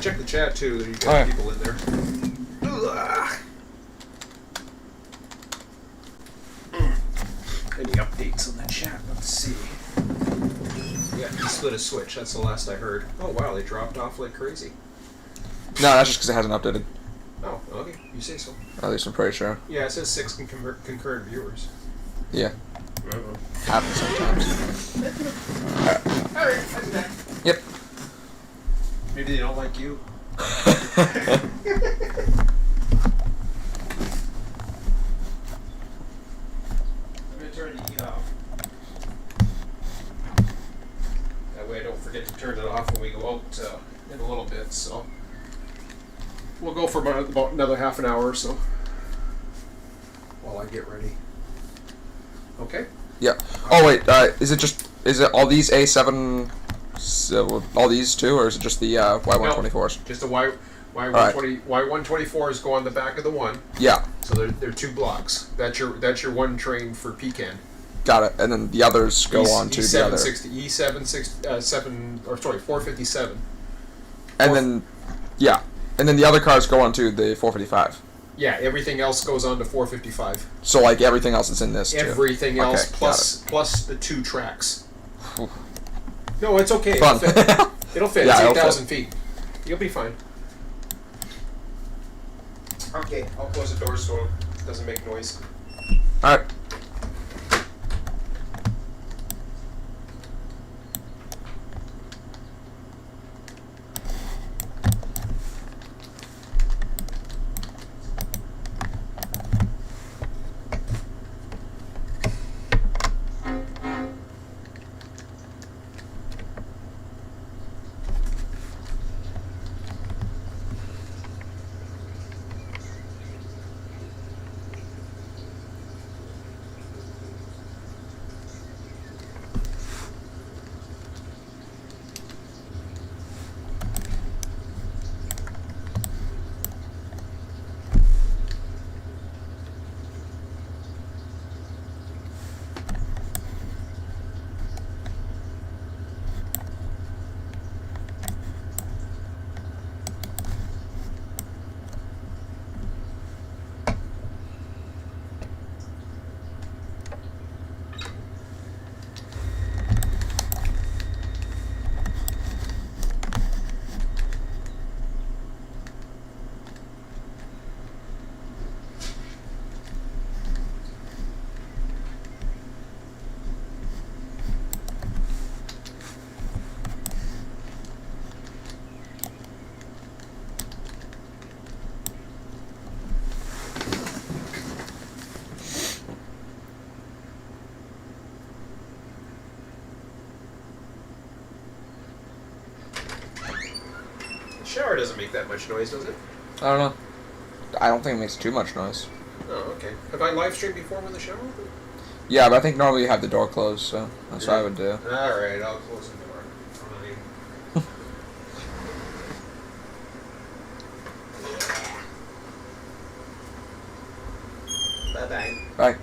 Check the chat too. You got people in there. Any updates on the chat? Let's see. Yeah, he split a switch. That's the last I heard. Oh wow, they dropped off like crazy. No, that's just because it hasn't updated. Oh, okay. You say so. At least I'm pretty sure. Yeah, it says 6 concurrent viewers. Yeah. Uh-oh. Happens sometimes. Alright, I'll be back. Yep. Maybe they don't like you. I'm going to turn the heat off. That way I don't forget to turn it off when we go out in a little bit, so. We'll go for about another half an hour or so. While I get ready. Okay? Yeah. Oh wait, is it all these A7, all these two, or is it just the Y124s? No, just the Y124s go on the back of the one. Yeah. So they're 2 blocks. That's your one train for pecan. Got it. And then the others go on to the other. E457. And then, yeah. And then the other cars go on to the 455. Yeah, everything else goes on to 455. So like everything else is in this too. Everything else Okay, plus the 2 tracks. No, it's okay. Fun. It'll fit. Yeah, It's 8,000 feet. You'll be fine. Okay, I'll close the door so it doesn't make noise. All right. The shower doesn't make that much noise, does it? I don't know. I don't think it makes too much noise. Oh, okay. Have I live streamed before when the shower opened? Yeah, but I think normally you have the door closed, so that's what I would do. Alright, I'll close the door. Fine. Bye-bye. Bye.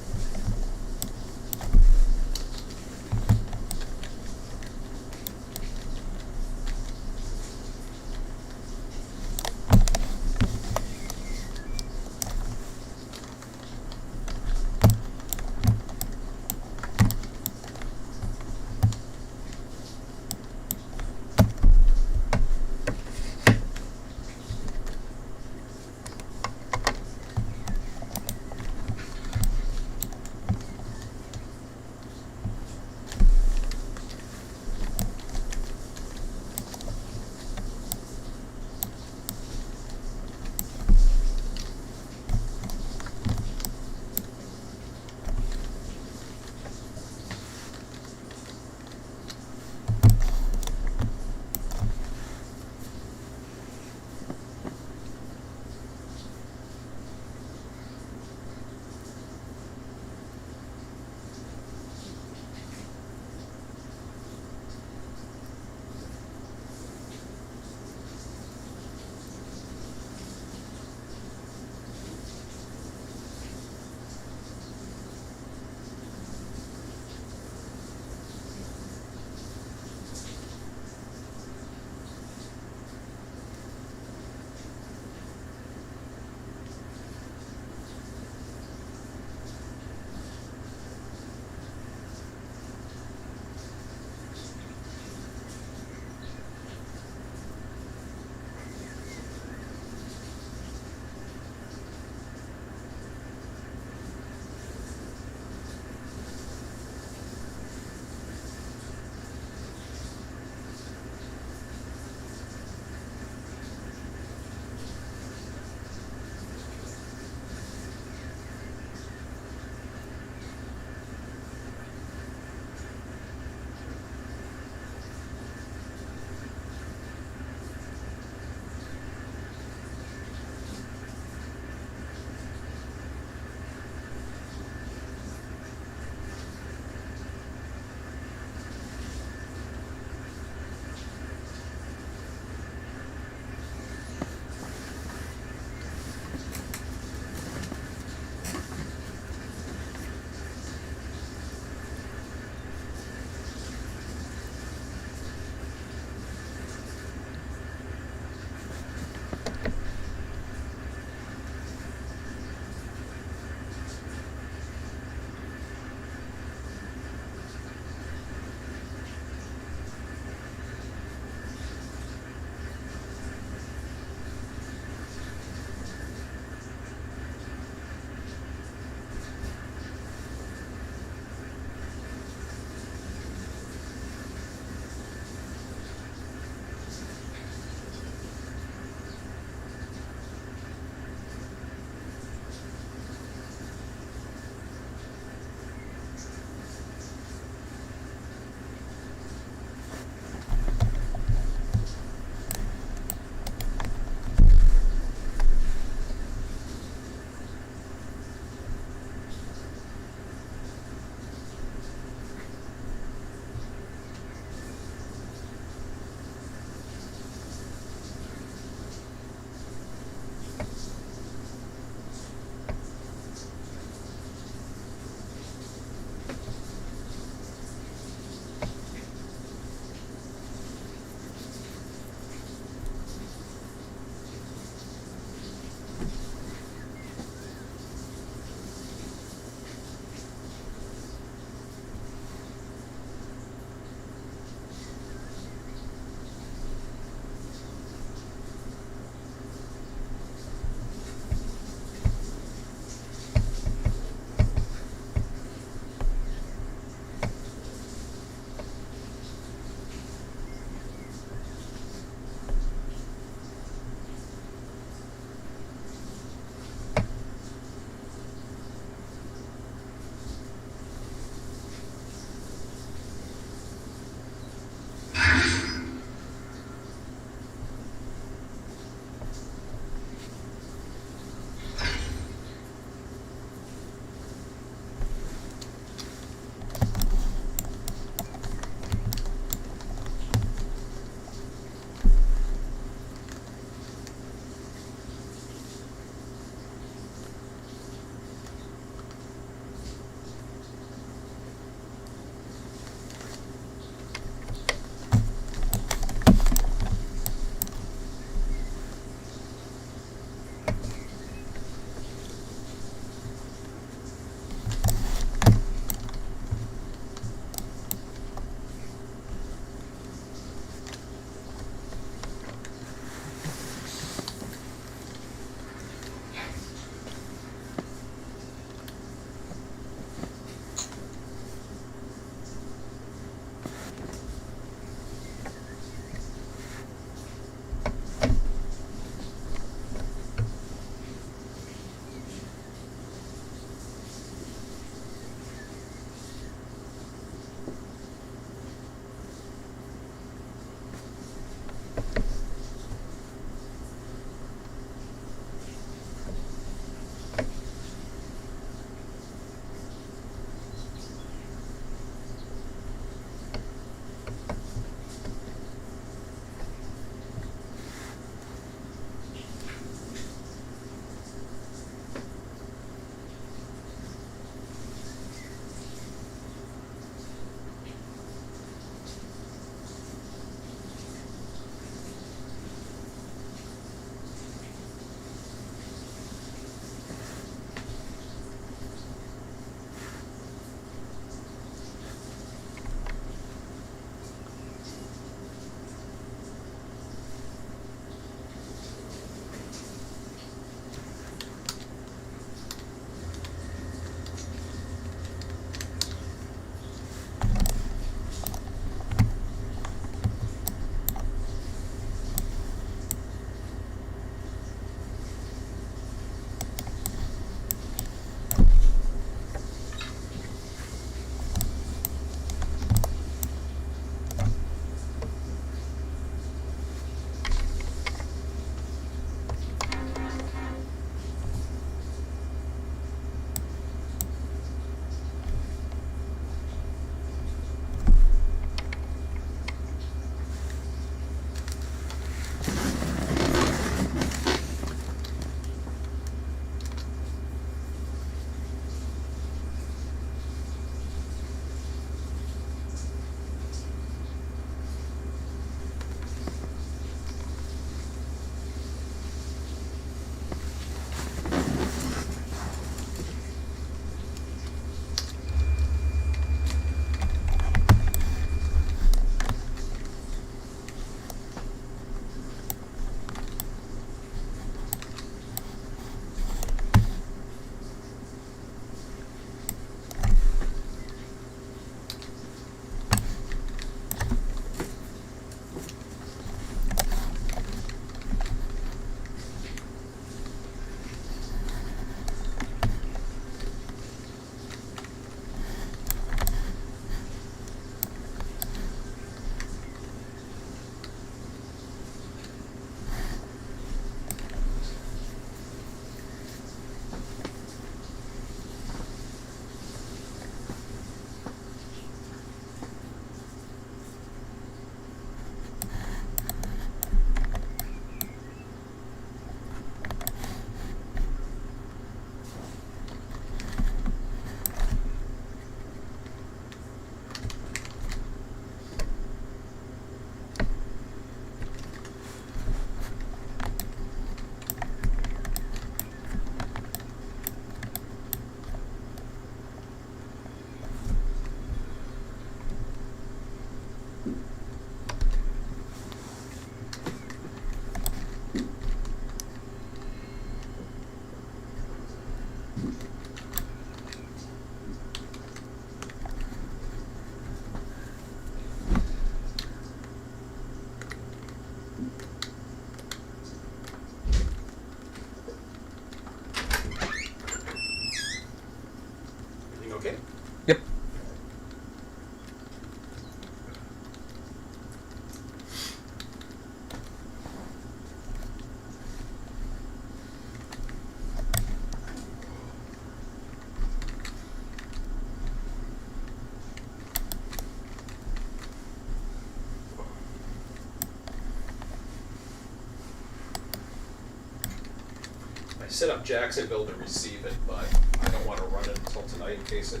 set up Jacksonville to receive it, but I don't want to run it until tonight in case it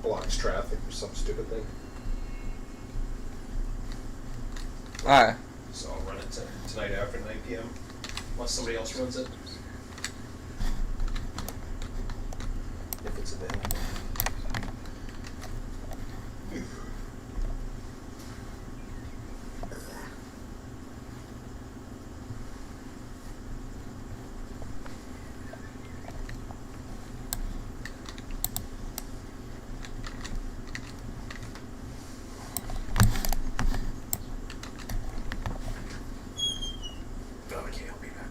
blocks traffic or some stupid thing. Alright. So I'll run it tonight after 9 p.m. unless somebody else runs it. If it's available. Okay, I'll be back.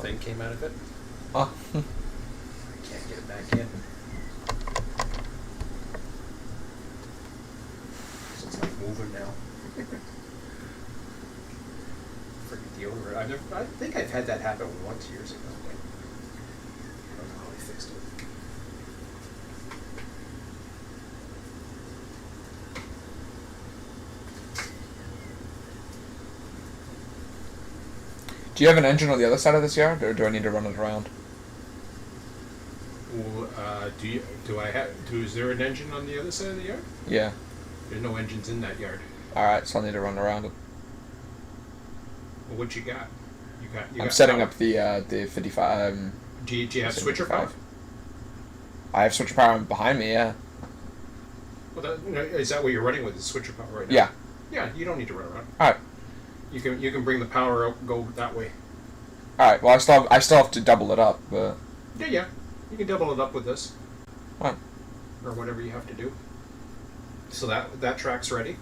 thing came out of it. Oh. I can't get it back in. So it's like moving now. Forget the owner. I think I've had that happen once years ago, but I don't know how they fixed it. Do you have an engine on the other side of this yard, or do I need to run it around? Well, is there an engine on the other side of the yard? Yeah. There's no engines in that yard. Alright, so I'll need to run around it. Well, what you got? You I'm got setting power? up the 55. Do you have switcher power? 55. I have switcher power behind me, yeah. Well, is that what you're running with? Is switcher power right now? Yeah. Yeah, you don't need to run around. Alright. You can bring the power out, go that way. Alright, well I still have to double it up, but Yeah. You can double it up with this. Fine. Or whatever you have to do. So that track's ready.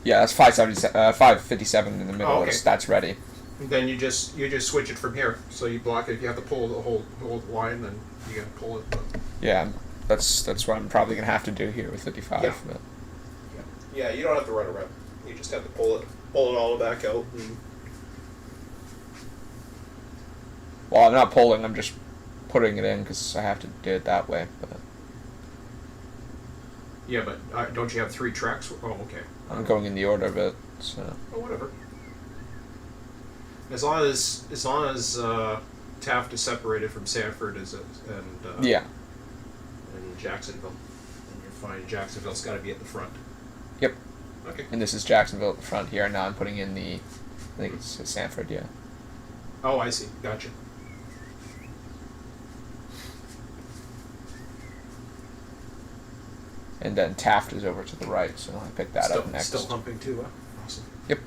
yeah, that's 557 in the middle. Oh, okay. That's ready. Then you just switch it from here. So you block it. If you have to pull the whole line, then you gotta pull it. But Yeah, that's what I'm probably gonna have to do here with 55. Yeah. But yeah, you don't have to run around. You just have to pull it all back out. well, I'm not pulling. I'm just putting it in because I have to do it that way. But Yeah, but don't you have 3 tracks? Oh, okay. I'm going in the order of it. So Oh, whatever. As long as Taft is separated from Sanford and yeah. and Jacksonville, and you're fine. Jacksonville's got to be at the front. Yep. Okay. And this is Jacksonville at the front here. And now I'm putting in I think it's Sanford. Yeah. Oh, I see. Gotcha. And then Taft is over to the right, so I pick that up next. Still humping too, huh? Awesome. Yep.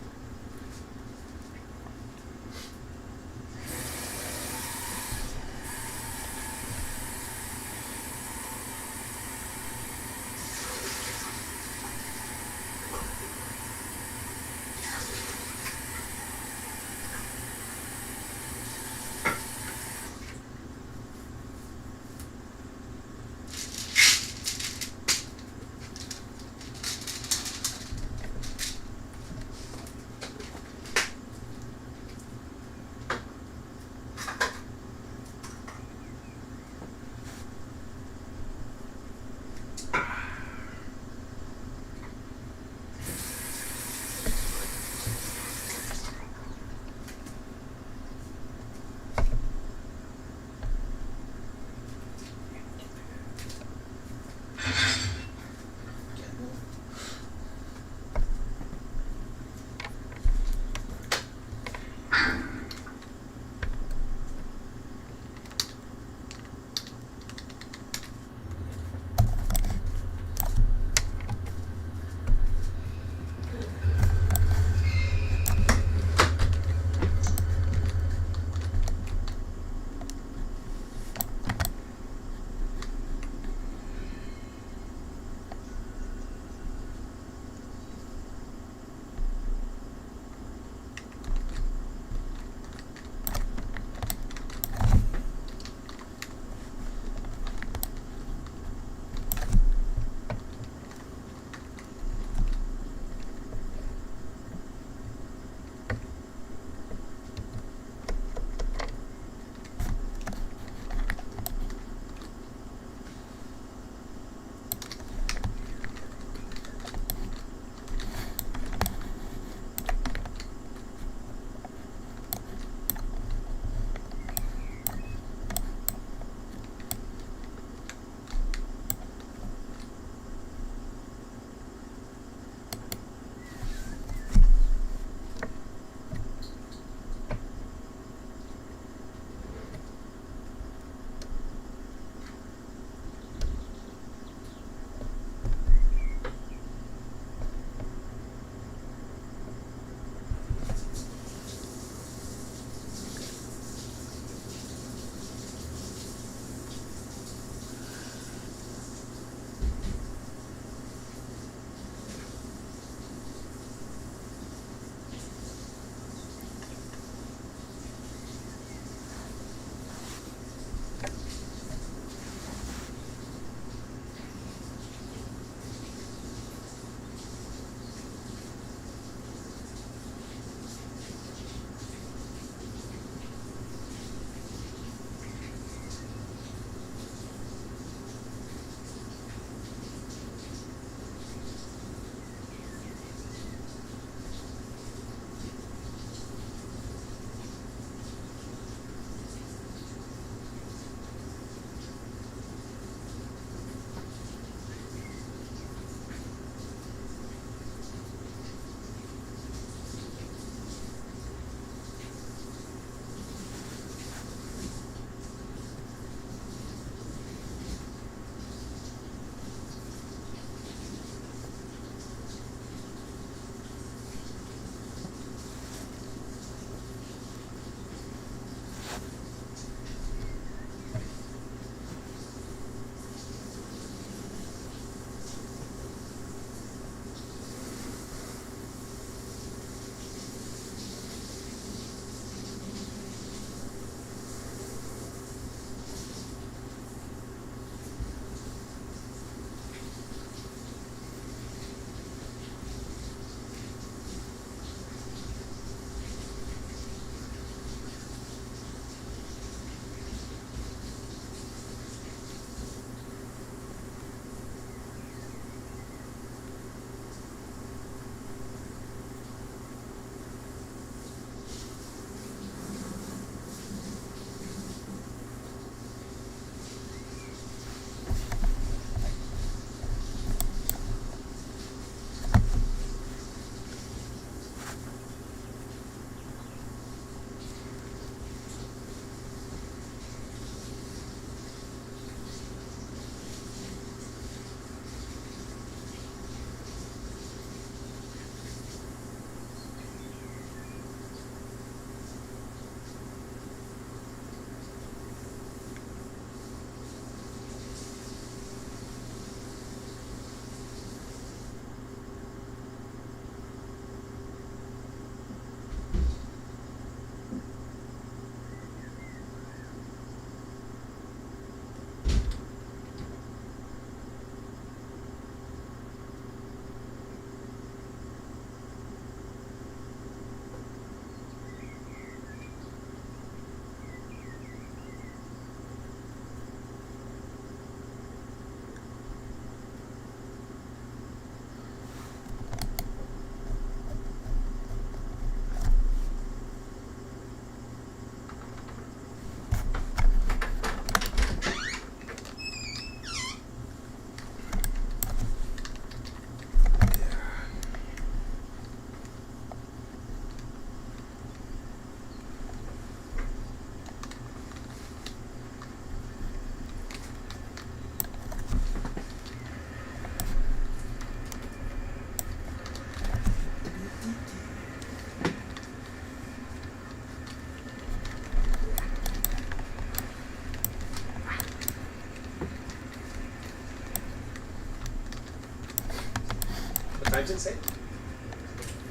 it say?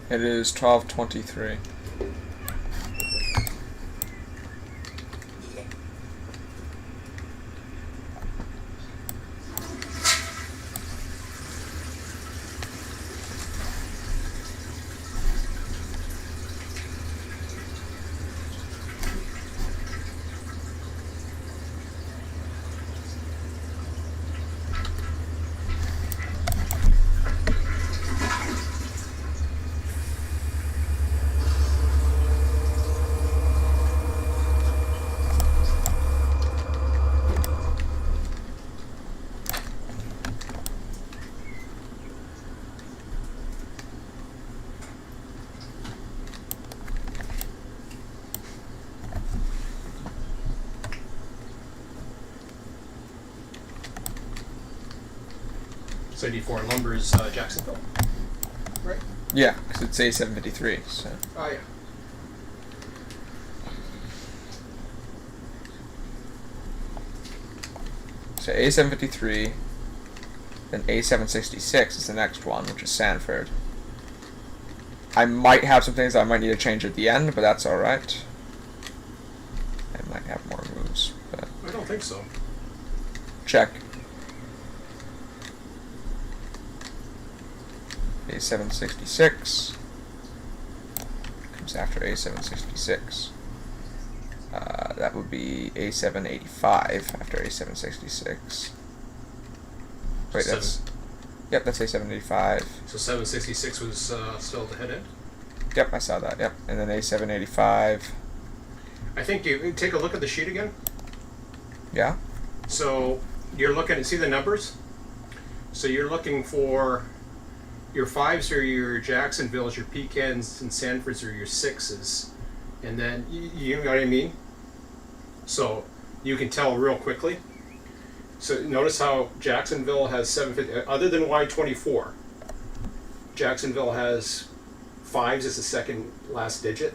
It is 12:23. So D4 Lumber's Jacksonville, right? Yeah, because it's A753. So Oh yeah. so A753, then A766 is the next one, which is Sanford. I might have some things I might need to change at the end, but that's all right. I might have more moves, but I don't think so. check. A766 comes after A766. That would be A785 after A766. Wait, that's... Yep, that's A785. So 766 was still at the head end. Yep, I saw that, yep. And then A785. I think you take a look at the sheet again. Yeah? So you're looking at, see the numbers? So you're looking for your 5s are your Jacksonvilles, your Pecans and Sanfords are your 6s. And then, you know what I mean? So you can tell real quickly. So notice how Jacksonville has 750, other than Y24, Jacksonville has 5s as the second last digit.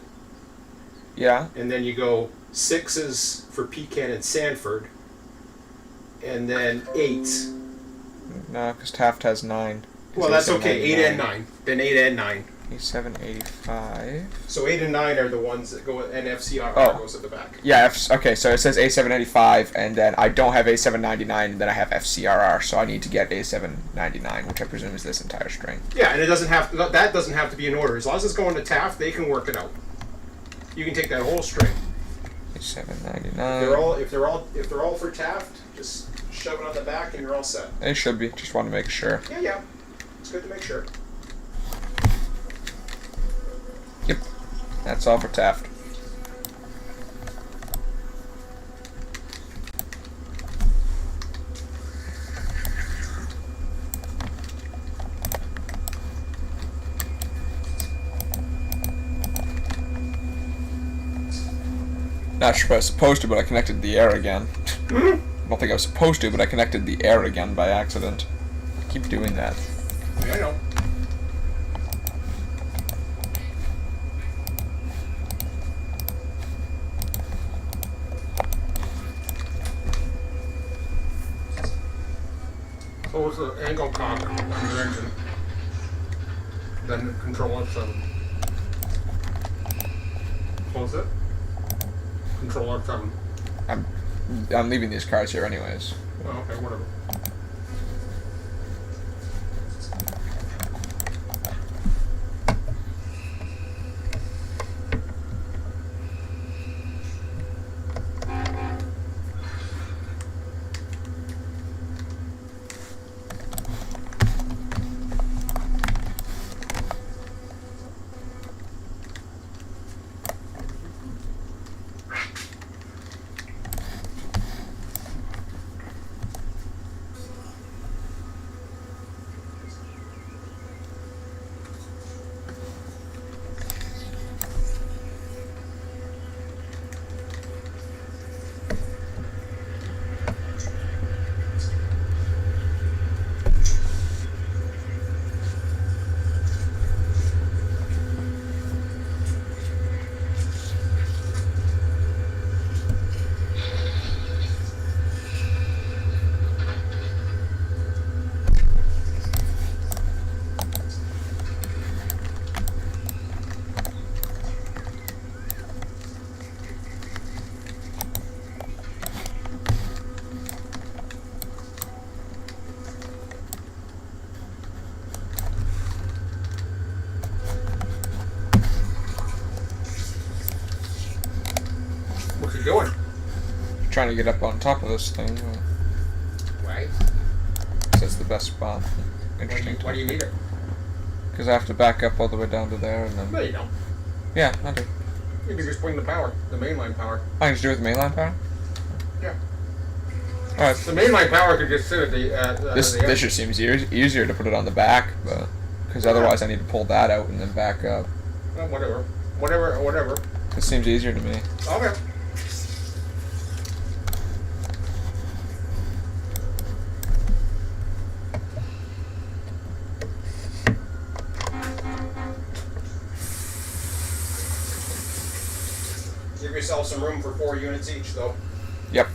Yeah? And then you go 6s for Pecan and Sanford, and then 8s. No, because Taft has 9. Well, that's okay. 8 and 9. Then 8 and 9. A785. So 8 and 9 are the ones that go, and FCR Oh. goes at the back. Yeah, okay, so it says A785, and then I don't have A799, and then I have FCRR, so I need to get A799, which I presume is this entire string. Yeah, and it doesn't have to, that doesn't have to be in order. As long as it's going to Taft, they can work it out. You can take that whole string. A799. If they're all for Taft, just shove it on the back and you're all set. It should be, just want to make sure. Yeah. It's good to make sure. Yep, that's all for Taft. Not sure if I was supposed to, but I connected the air again. I don't think I was supposed to, but I connected the air again by accident. I keep doing that. Yeah, I know. Close the angle cock on your engine. Then control F7. Close it. Control F7. I'm leaving these cards here anyways. Oh, okay, whatever. trying to get up on top of this thing. Right. That's the best spot. Interesting. Why do you need it? Because I have to back up all the way down to there and then. No, you don't. Yeah, I do. You can just bring the power, the mainline power. I can just do it with mainline power. Yeah. Alright. The mainline power could just sit at the. This just seems easier to put it on the back, but because otherwise I need to pull that out and then back up. Well, whatever. This seems easier to me. Okay. Give yourself some room for 4 units each, though. Yep.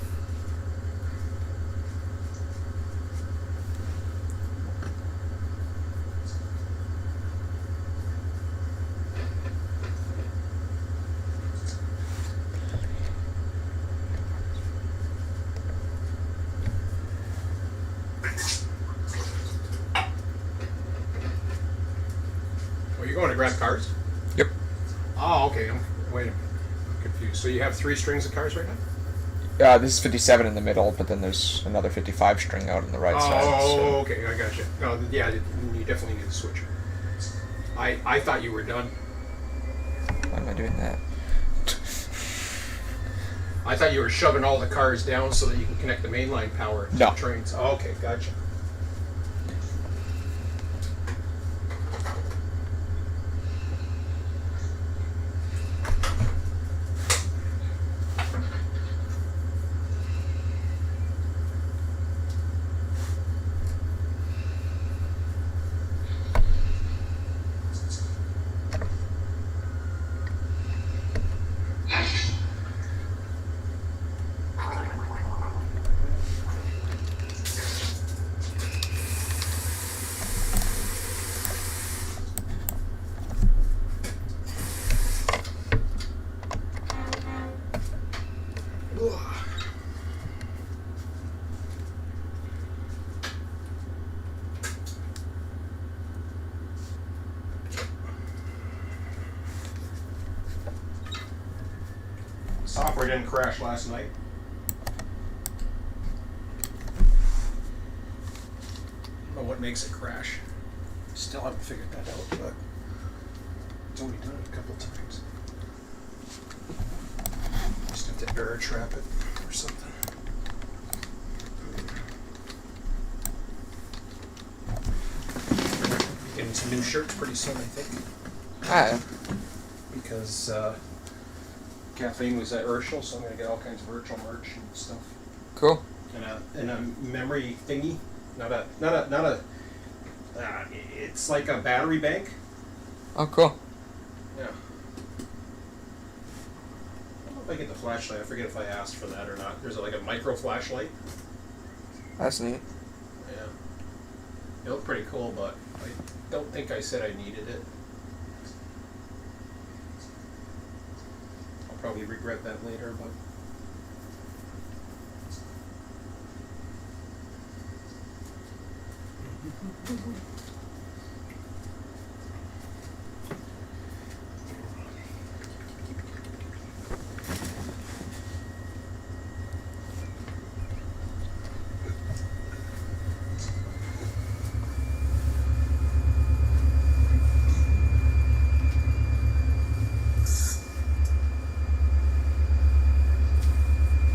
Are you going to grab cars? Yep. Oh, okay. Wait a minute. I'm confused. So you have 3 strings of cars right now? This is 57 in the middle, but then there's another 55 string out on the right side. Oh, So. okay. I got you. No, yeah, you definitely need a switcher. I thought you were done. Why am I doing that? I thought you were shoving all the cars down so that you can connect the mainline power to No. the trains. Oh, okay, gotcha. Software didn't crash last night. I don't know what makes it crash. Still haven't figured that out, but it's only done it a couple times. Just have to error trap it or something. Getting some new shirts pretty soon, I think, Ah, because Kathleen was at Urshel, so I'm gonna get all kinds of Urshel merch and stuff. cool. And a memory thingy, it's like a battery bank. Oh, cool. Yeah. I don't know if I get the flashlight. I forget if I asked for that or not. There's like a micro flashlight. That's neat. Yeah. It looked pretty cool, but I don't think I said I needed it. I'll probably regret that later, but.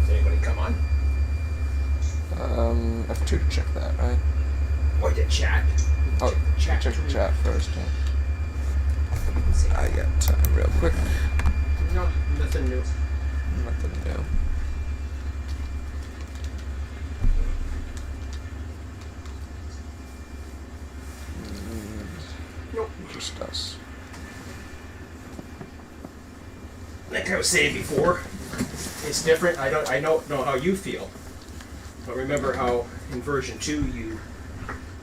Did anybody come on? F2 to check that, right? Or did chat? Oh, check the chat first. I got time real quick. No, nothing new. Nothing new. Nope. Just us. Like I was saying before, it's different. I don't know how you feel, but remember how in version 2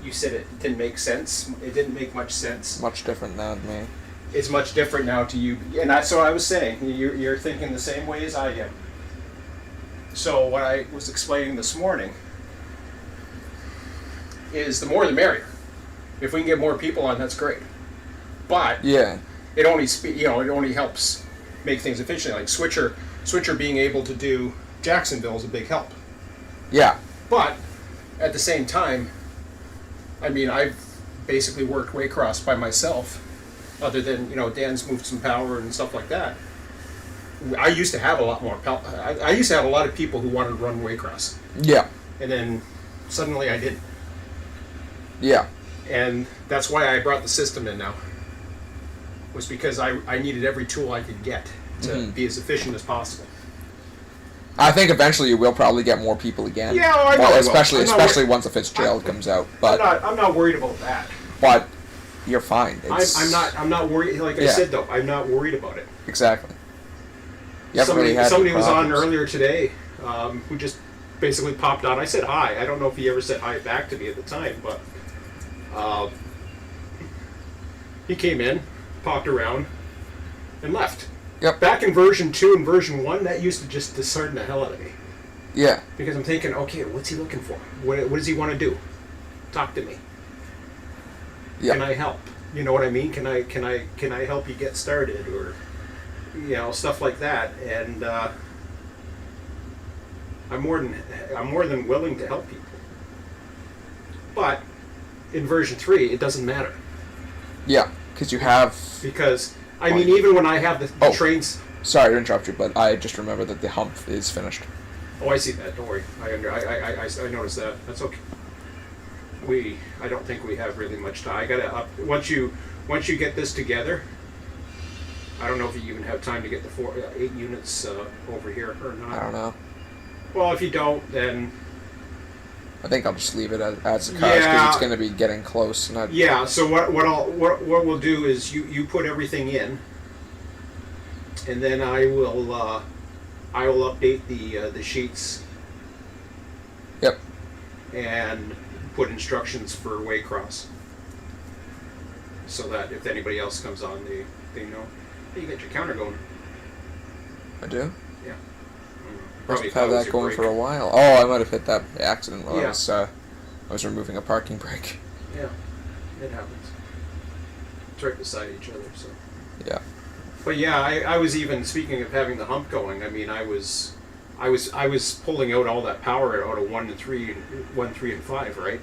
you said it didn't make sense. It didn't make much sense. Much different now than me. It's much different now to you, and that's what I was saying. You're thinking the same way as I am. So what I was explaining this morning is the more the merrier. If we can get more people on, that's great. But Yeah. it only it only helps make things efficient. Like switcher being able to do Jacksonville is a big help. Yeah. But at the same time, I mean, I've basically worked Waycross by myself, other than, Dan's moved some power and stuff like that. I used to have a lot more I used to have a lot of people who wanted to run Waycross. Yeah. And then suddenly I didn't. Yeah. And that's why I brought the system in now. Was because I needed every tool I could get to be as efficient as possible. I think eventually you will probably get more people again. Yeah, I know. Well, I will. especially once the Fitzgerald comes out. But I'm not worried about that. but you're fine. I'm not worried. Like I said though, I'm not worried about it. Exactly. You haven't really had Somebody any was on problems. earlier today, who just basically popped on. I said hi. I don't know if he ever said hi back to me at the time, but he came in, popped around, and left. Yep. Back in version 2 and version 1, that used to just dishearten the hell out of me. Yeah. Because I'm thinking, okay, what's he looking for? What does he want to do? Talk to me. Yeah. Can I help? You know what I mean? Can I help you get started, or stuff like that? And I'm more than willing to help people. But in version 3, it doesn't matter. Yeah. Because you have. Because I mean, even when I have the trains. Sorry to interrupt you, but I just remember that the hump is finished. Oh, I see that. Don't worry. I noticed that. That's okay. I don't think we have really much time. I gotta up once you get this together. I don't know if you even have time to get the 8 units over here or not. I don't know. Well, if you don't, then I think I'll just leave it as the cars because it's going to be getting close. And yeah. So what we'll do is you put everything in, and then I will update the sheets. Yep. And put instructions for Waycross, so that if anybody else comes on, they know. Hey, you got your counter going. I do. Yeah. Must have had that going for a while. Oh, I might have hit that accident while I was removing a parking brake. Yeah, it happens. It's right beside each other, so. Yeah. But yeah, I was even, speaking of having the hump going, I mean, I was pulling out all that power out of 1 and 3, 1, 3, and 5, right?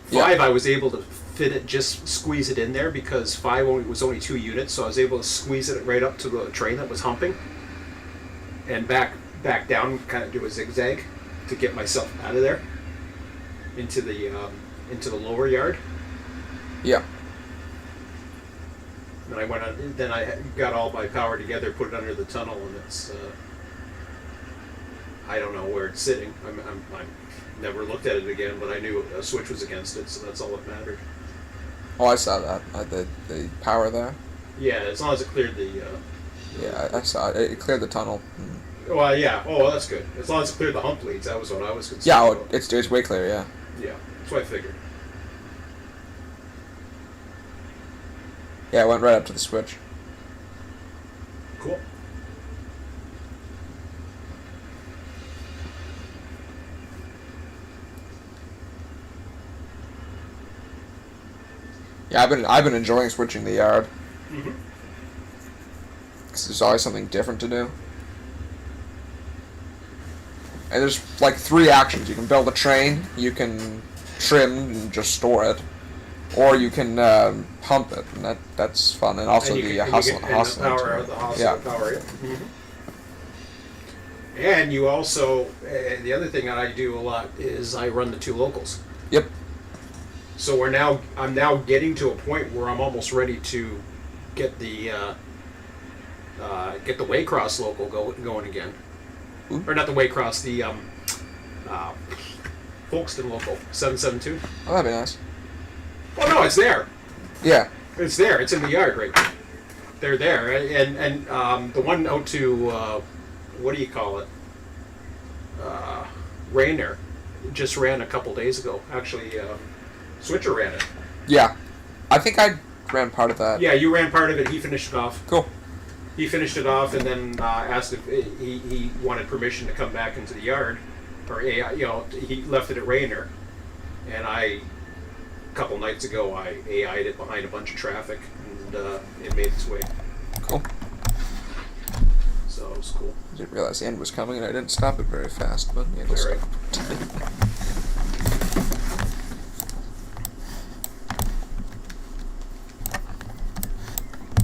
5, Yeah. I was able to fit it, just squeeze it in there, because 5 was only 2 units, so I was able to squeeze it right up to the train that was humping, and back down, kind of do a zigzag to get myself out of there into the lower yard. Yeah. And I went on. Then I got all my power together, put it under the tunnel, and it's. I don't know where it's sitting. I never looked at it again, but I knew a switch was against it, so that's all that mattered. Oh, I saw that. The power there. Yeah, as long as it cleared the. Yeah, I saw it. It cleared the tunnel. Well, yeah. Oh, that's good. As long as it cleared the hump leads, that was what I was concerned Yeah, about. it's way clear. Yeah. Yeah, that's what I figured. Yeah, it went right up to the switch. Cool. Yeah, I've been enjoying switching the yard. Mm-hmm. 'Cause there's always something different to do. And there's like 3 actions. You can build a train, you can trim and just store it, or you can pump it, and that's fun. And also the hustle. The power, the hustle power. Yeah. Mm-hmm. And you also, the other thing that I do a lot is I run the 2 locals. Yep. So I'm now getting to a point where I'm almost ready to get the Waycross local going again. Ooh. Or not the Waycross, the Folkestone local 772. Oh, that'd be nice. Oh no, it's there. Yeah. It's there. It's in the yard right now. They're there, and the one out to what do you call it? Rainer just ran a couple days ago. Actually, Switcher ran it. Yeah. I think I ran part of that. Yeah, you ran part of it. He finished it off. Cool. He finished it off, and then asked if he wanted permission to come back into the yard, or he left it at Rainer, and a couple nights ago I AI'd it behind a bunch of traffic, and it made its way. Cool. So that was cool. I didn't realize the end was coming, and I didn't stop it very fast, but the end was Alright. stopped.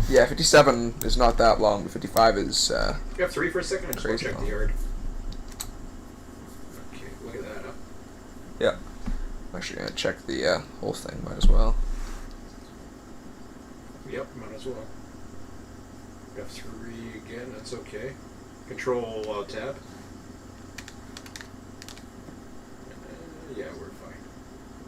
Yeah, 57 is not that long, but 55 is, You have 3 for a second? I just want to Crazy check long. the yard. Okay, look at that. Huh? yeah. I'm actually gonna check the, whole thing, might as well. Yep, might as well. Got 3 again, that's okay. Control tab. Yeah, we're fine.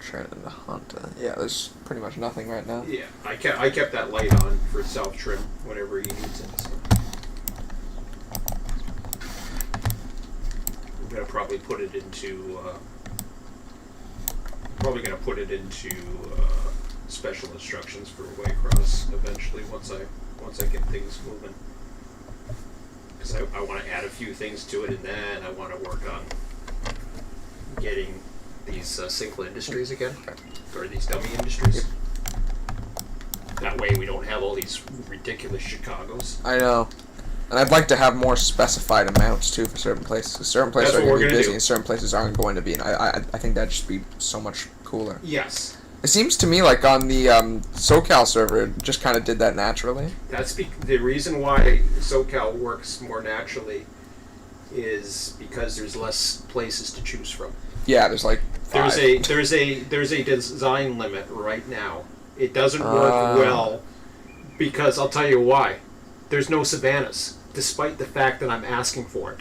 Trying to hunt. Yeah, there's pretty much nothing right now. Yeah, I kept that light on for self trim whenever he needs it. So. I'm gonna probably put it into. Probably gonna put it into special instructions for Waycross eventually once I get things moving. Because I want to add a few things to it, and then I want to work on getting these single industries again, or these dummy industries. That way we don't have all these ridiculous Chicagos. I know. And I'd like to have more specified amounts, too, for certain places. 'Cause certain places That's are what going to we're be gonna busy, do. and certain places aren't going to be. And I think that'd just be so much cooler. Yes, It seems to me like on the SoCal server, it just kind of did that naturally. that's the reason why SoCal works more naturally is because there's less places to choose from. Yeah, there's like 5. There's a design limit right now. It doesn't work well because I'll tell you why. There's no savannas, despite the fact that I'm asking for it.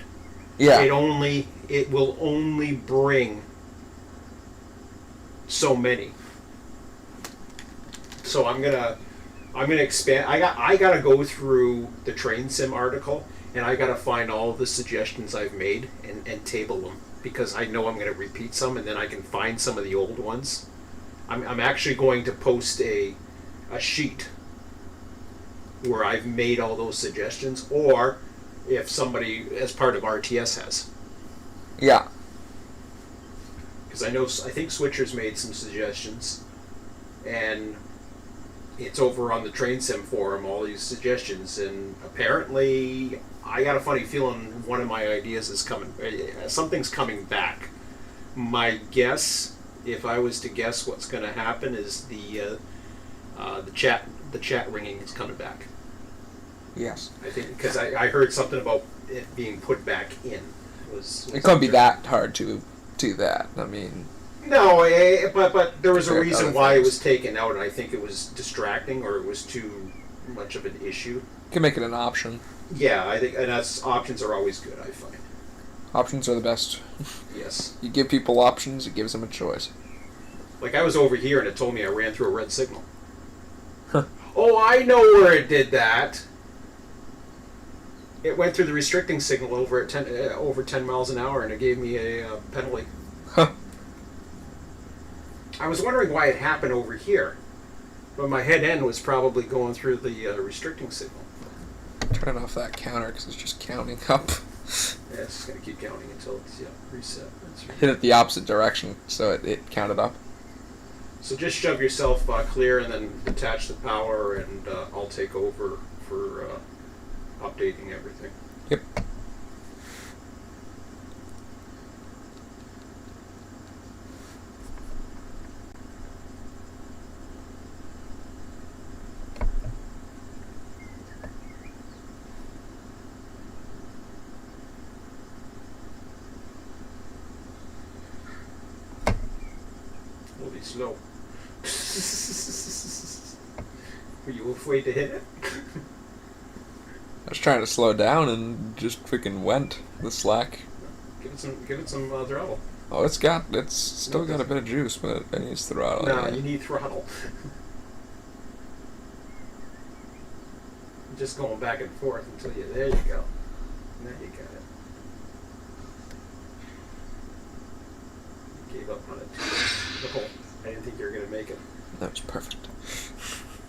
Yeah. It will only bring so many. So I'm gonna expand. I gotta go through the train sim article, and I gotta find all of the suggestions I've made and table them, because I know I'm gonna repeat some, and then I can find some of the old ones. I'm actually going to post a sheet where I've made all those suggestions, or if somebody as part of RTS has. Yeah. Because I think Switcher's made some suggestions, and it's over on the Train Sim forum, all these suggestions, and apparently I got a funny feeling one of my ideas is coming, something's coming back. My guess, if I was to guess what's going to happen, is the chat ringing is coming back. Yes. I think, because I heard something about it being put back in. It couldn't be that hard to do that. I mean... No, but there was a Compared to reason other why it things. was taken out, and I think it was distracting, or it was too much of an issue. You can make it an option. Yeah, I think, and options are always good, I find. Options are the best. Yes. You give people options, it gives them a choice. Like, I was over here, and it told me I ran through a red signal. Huh. Oh, I know where it did that. It went through the restricting signal over 10 miles an hour, and it gave me a penalty. Huh. I was wondering why it happened over here, but my head end was probably going through the restricting signal. Turn off that counter because it's just counting up. Yeah, it's just going to keep counting until it's reset. That's right. Hit it the opposite direction so it counted up. So just shove yourself clear and then detach the power, and I'll take over for updating everything. Yep. We'll be slow. Were you afraid to hit it? I was trying to slow down and just freaking went the slack. Give it some throttle. Oh, it's still got a bit of juice, but it needs throttle. No, yeah. you need throttle. Just going back and forth until there you go. Now you got it. You gave up on it. Nicole, I didn't think you were going to make it. That was perfect.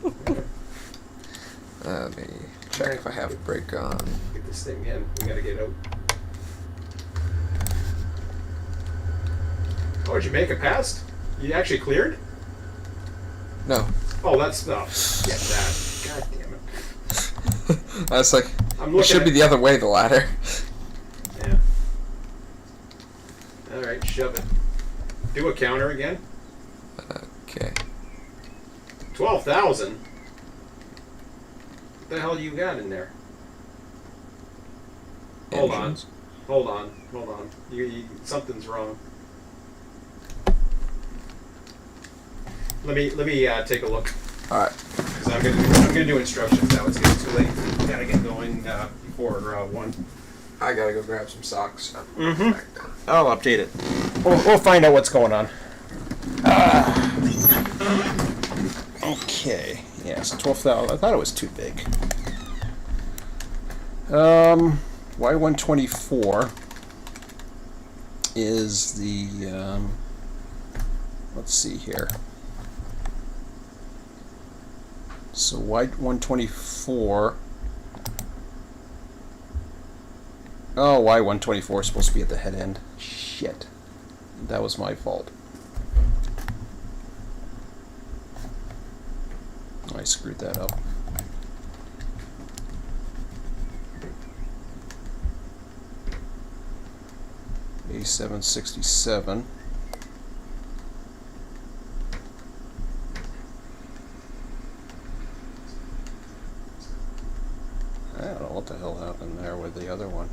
Okay. Let me check if I have a brake on. Get this thing in. We got to get out. Oh, did you make it past? You actually cleared? No. Oh, that's not. Get that. God damn it. I was like, I'm It looking should be at- the other way, the ladder. Yeah. All right, shove it. Do a counter again. Okay. 12,000. What the hell you got in there? Hold Engines. on. Something's wrong. Let me take a look. All right. Because I'm gonna do instructions now. It's getting too late. Gotta get going before 1. I gotta go grab some socks. Mm-hmm. I'll update it. We'll find out what's going on. Okay. Yeah, so 12,000. I thought it was too big. Y124 is the, let's see here. So Y124. Oh, Y124 is supposed to be at the head end. Shit. That was my fault. I screwed that up. A767. I don't know what the hell happened there with the other one.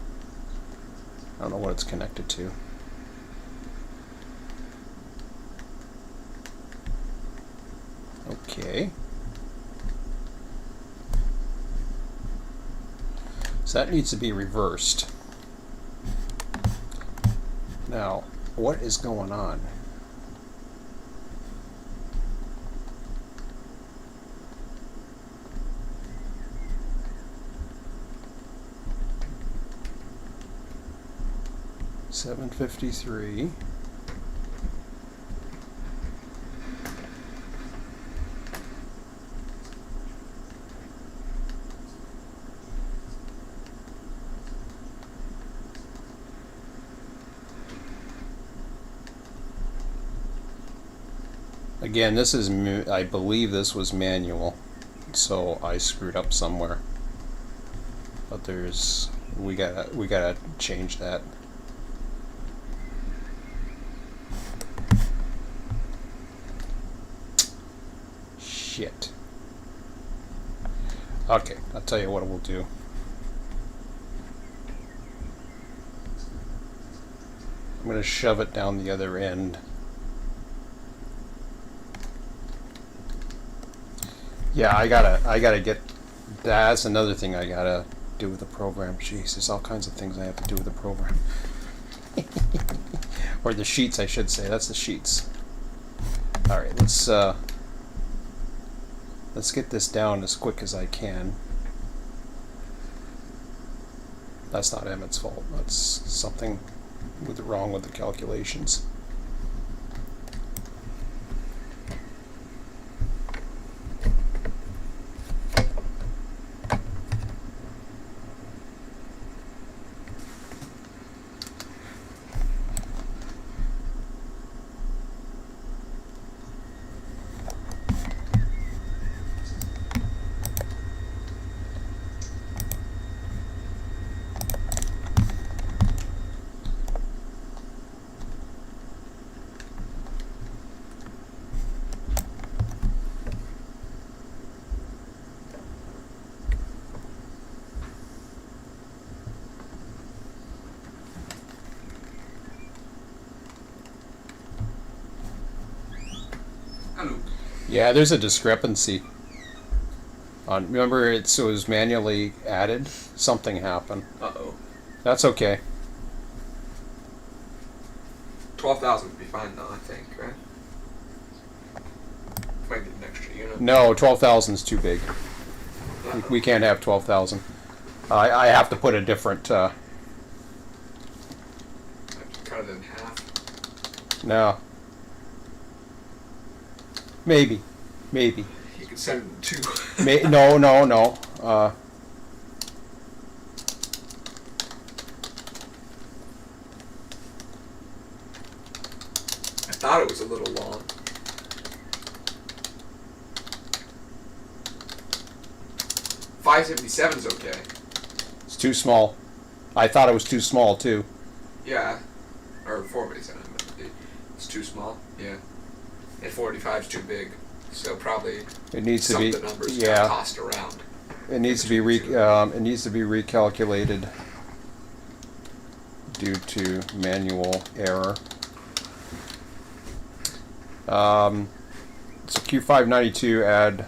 I don't know what it's connected to. Okay. So that needs to be reversed. Now, what is going on? $753. Again, this is, I believe this was manual, so I screwed up somewhere. But we gotta change that. Shit. Okay, I'll tell you what we'll do. I'm gonna shove it down the other end. Yeah, I gotta get. That's another thing I gotta do with the program. Jeez, there's all kinds of things I have to do with the program. Or the sheets, I should say. That's the sheets. All right, let's get this down as quick as I can. That's not Emmett's fault. That's something wrong with the calculations. Yeah, there's a discrepancy. Remember, it was manually added. Something happened. Uh-oh. That's okay. 12,000 would be fine though, I think, right? Might get an extra unit. No, 12,000 is too big. We can't have 12,000. I have to put a different. I have to cut it in half. No. Maybe. You could send it in two. No. I thought it was a little long. $577 is okay. too small. I thought it was too small too. Yeah. Or 487. It's too small. Yeah. And 485 is too big. So probably It needs to some be, of the numbers yeah. got tossed around. It needs to be it needs to be recalculated due to manual error. So Q592 add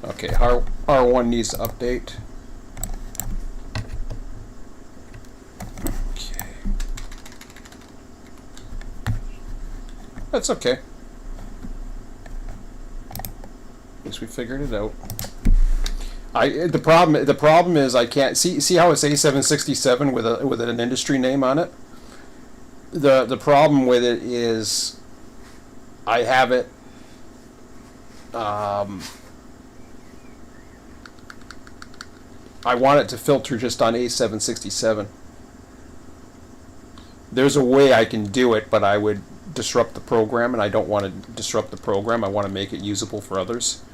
okay, R1 needs to update. Okay. That's okay. At least we figured it out. The problem is I can't see how it's A767 with an industry name on it. The problem with it is I have it I want it to filter just on A767. There's a way I can do it, but I would disrupt the program, and I don't want to disrupt the program. I want to make it usable for others.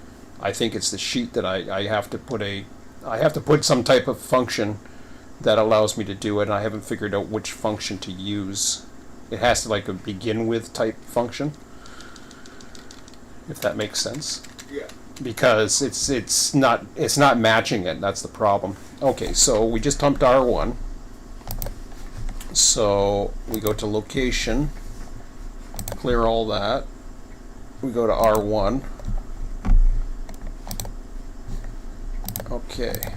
I think it's the sheet that I have to put some type of function that allows me to do it, and I haven't figured out which function to use. It has to like a begin with type function, if that makes sense. Yeah. Because it's not matching it. That's the problem. Okay, so we just humped R1. So we go to location, clear all that. We go to R1. Okay.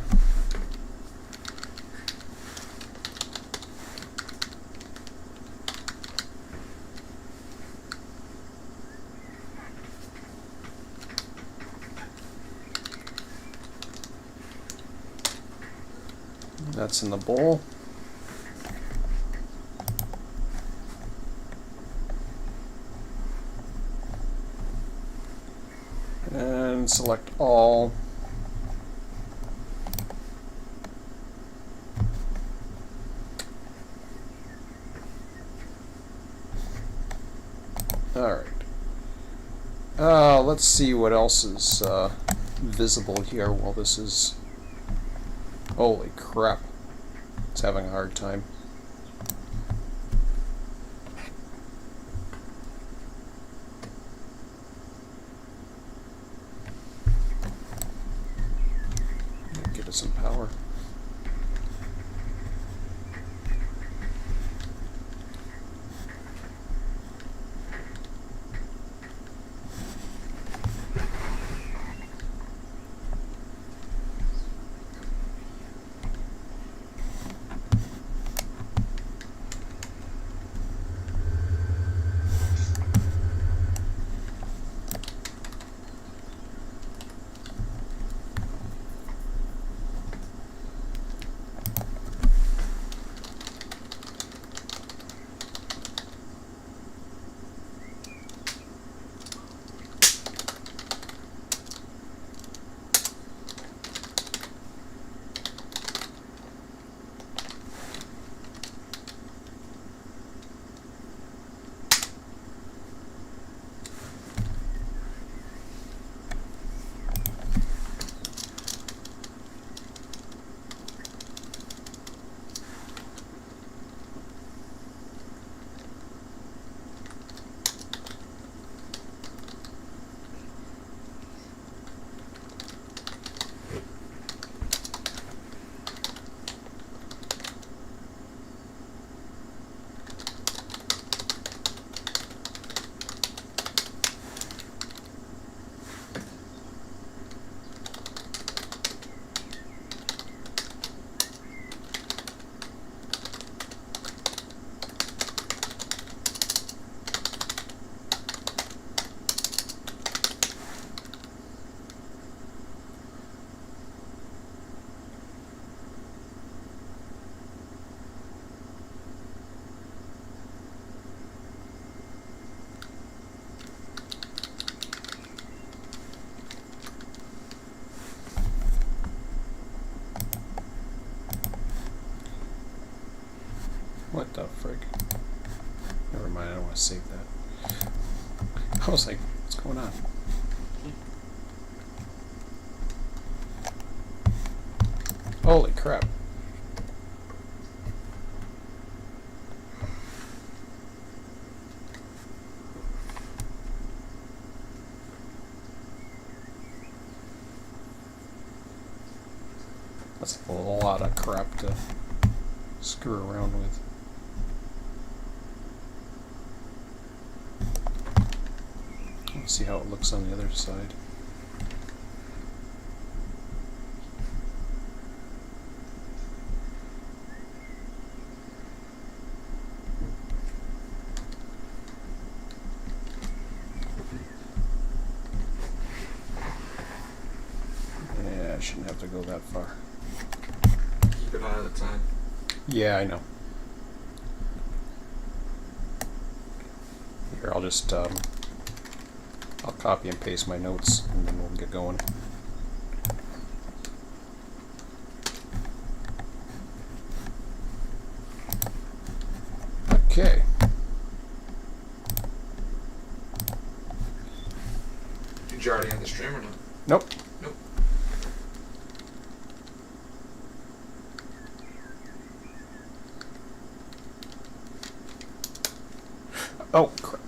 That's in the bowl. And select all. Alright. Let's see what else is visible here while this is... Holy crap. It's having a hard time. Give it some power. the frig? Never mind, I don't want to save that. I was like, what's going on? Holy crap. That's a lot of crap to screw around with. Let's see how it looks on the other side. Yeah, I shouldn't have to go that far. Keep an eye on the time. Yeah, I know. Here, I'll just I'll copy and paste my notes, and then we'll get going. Okay. Did you already end the stream or no? Nope. Nope. Oh, crap.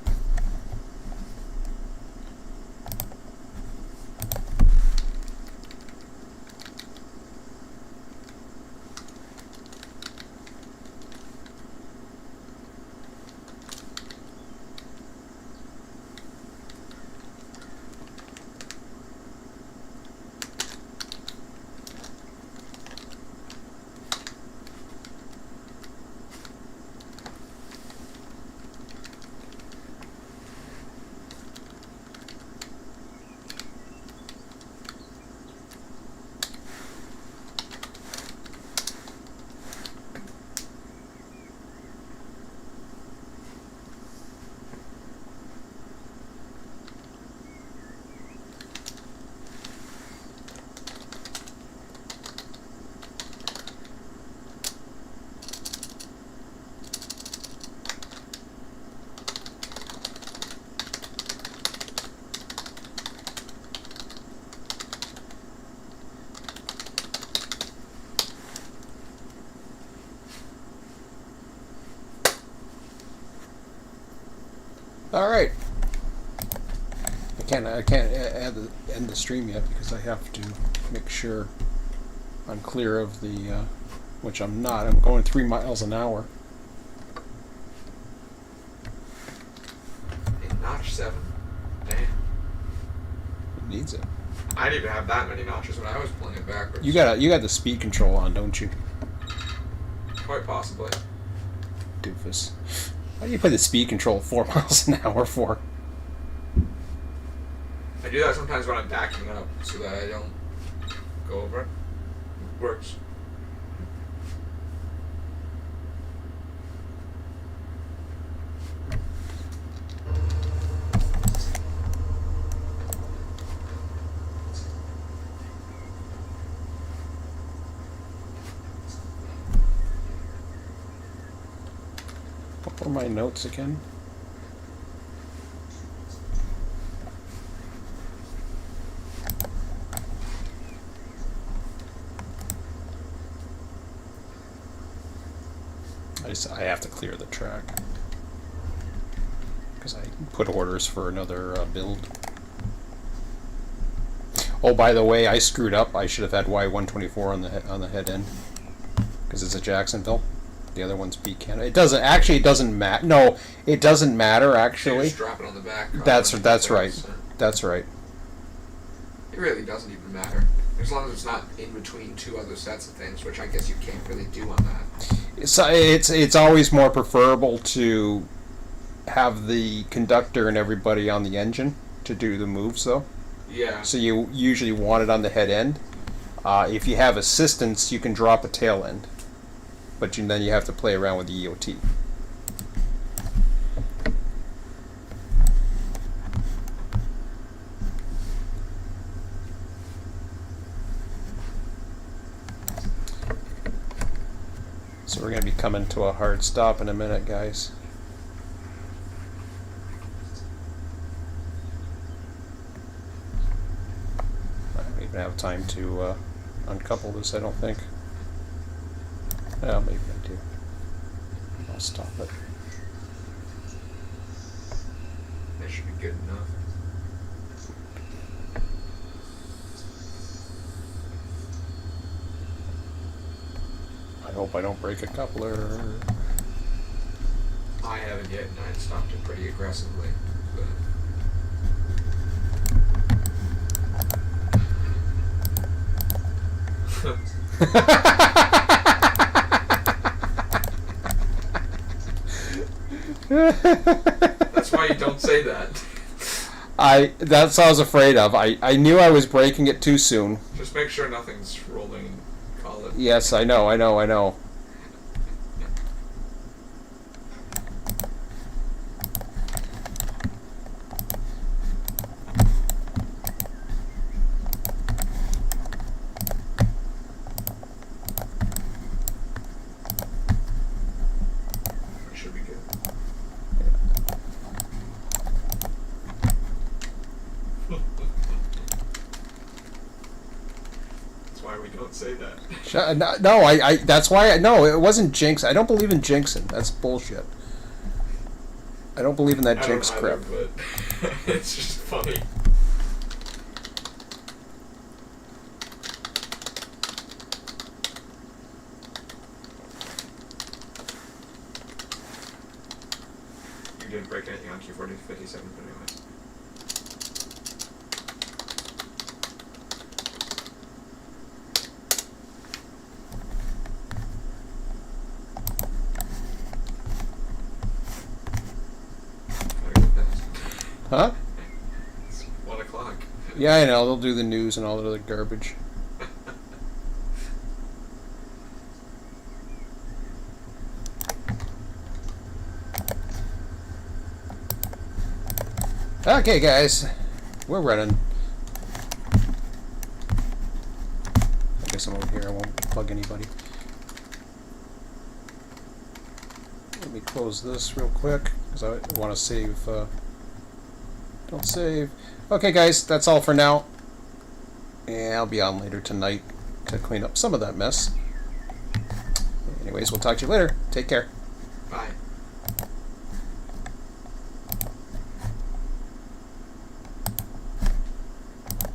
All right. I can't end the stream yet because I have to make sure I'm clear of the, which I'm not. I'm going 3 miles an hour. In notch 7. Damn. It needs it. I didn't even have that many notches when I was playing it backwards. You got the speed control on, don't you? Quite possibly. Doofus. Why do you put the speed control at 4 miles an hour for? I do that sometimes when I'm backing up so that I don't go over it. Works. What were my notes again? I have to clear the track because I put orders for another build. Oh, by the way, I screwed up. I should have had Y124 on the head end because it's a Jacksonville. The other one's Pecan. It doesn't matter. No, it doesn't matter actually. Just drop it on the back. That's right. So That's right. it really doesn't even matter. As long as it's not in between two other sets of things, which I guess you can't really do on that. It's always more preferable to have the conductor and everybody on the engine to do the moves, though. Yeah. So you usually want it on the head end. If you have assistance, you can drop a tail end, but then you have to play around with the EOT. So we're going to be coming to a hard stop in a minute, guys. I don't even have time to uncouple this, I don't think. Well, maybe I do. I'll stop it. That should be good enough. I hope I don't break a coupler. I haven't yet, and I stopped it pretty aggressively. That's why you don't say that. That's what I was afraid of. I knew I was breaking it too soon. Just make sure nothing's rolling and call it. Yes, I know. That should be good. That's why we don't say that. No, I that's why no, it wasn't jinx. I don't believe in jinxing. That's bullshit. I don't believe in that I jinx don't either, crap. but it's just funny. You didn't break anything on Q4057, but anyways. Gotta go fast. Huh? It's 1 o'clock. Yeah, I know. They'll do the news and all that other garbage. Okay, guys. We're running. I guess I'm over here. I won't plug anybody. Let me close this real quick because I want to save. Don't save. Okay, guys. That's all for now. Yeah, I'll be on later tonight to clean up some of that mess. Anyways, we'll talk to you later. Take care. Bye.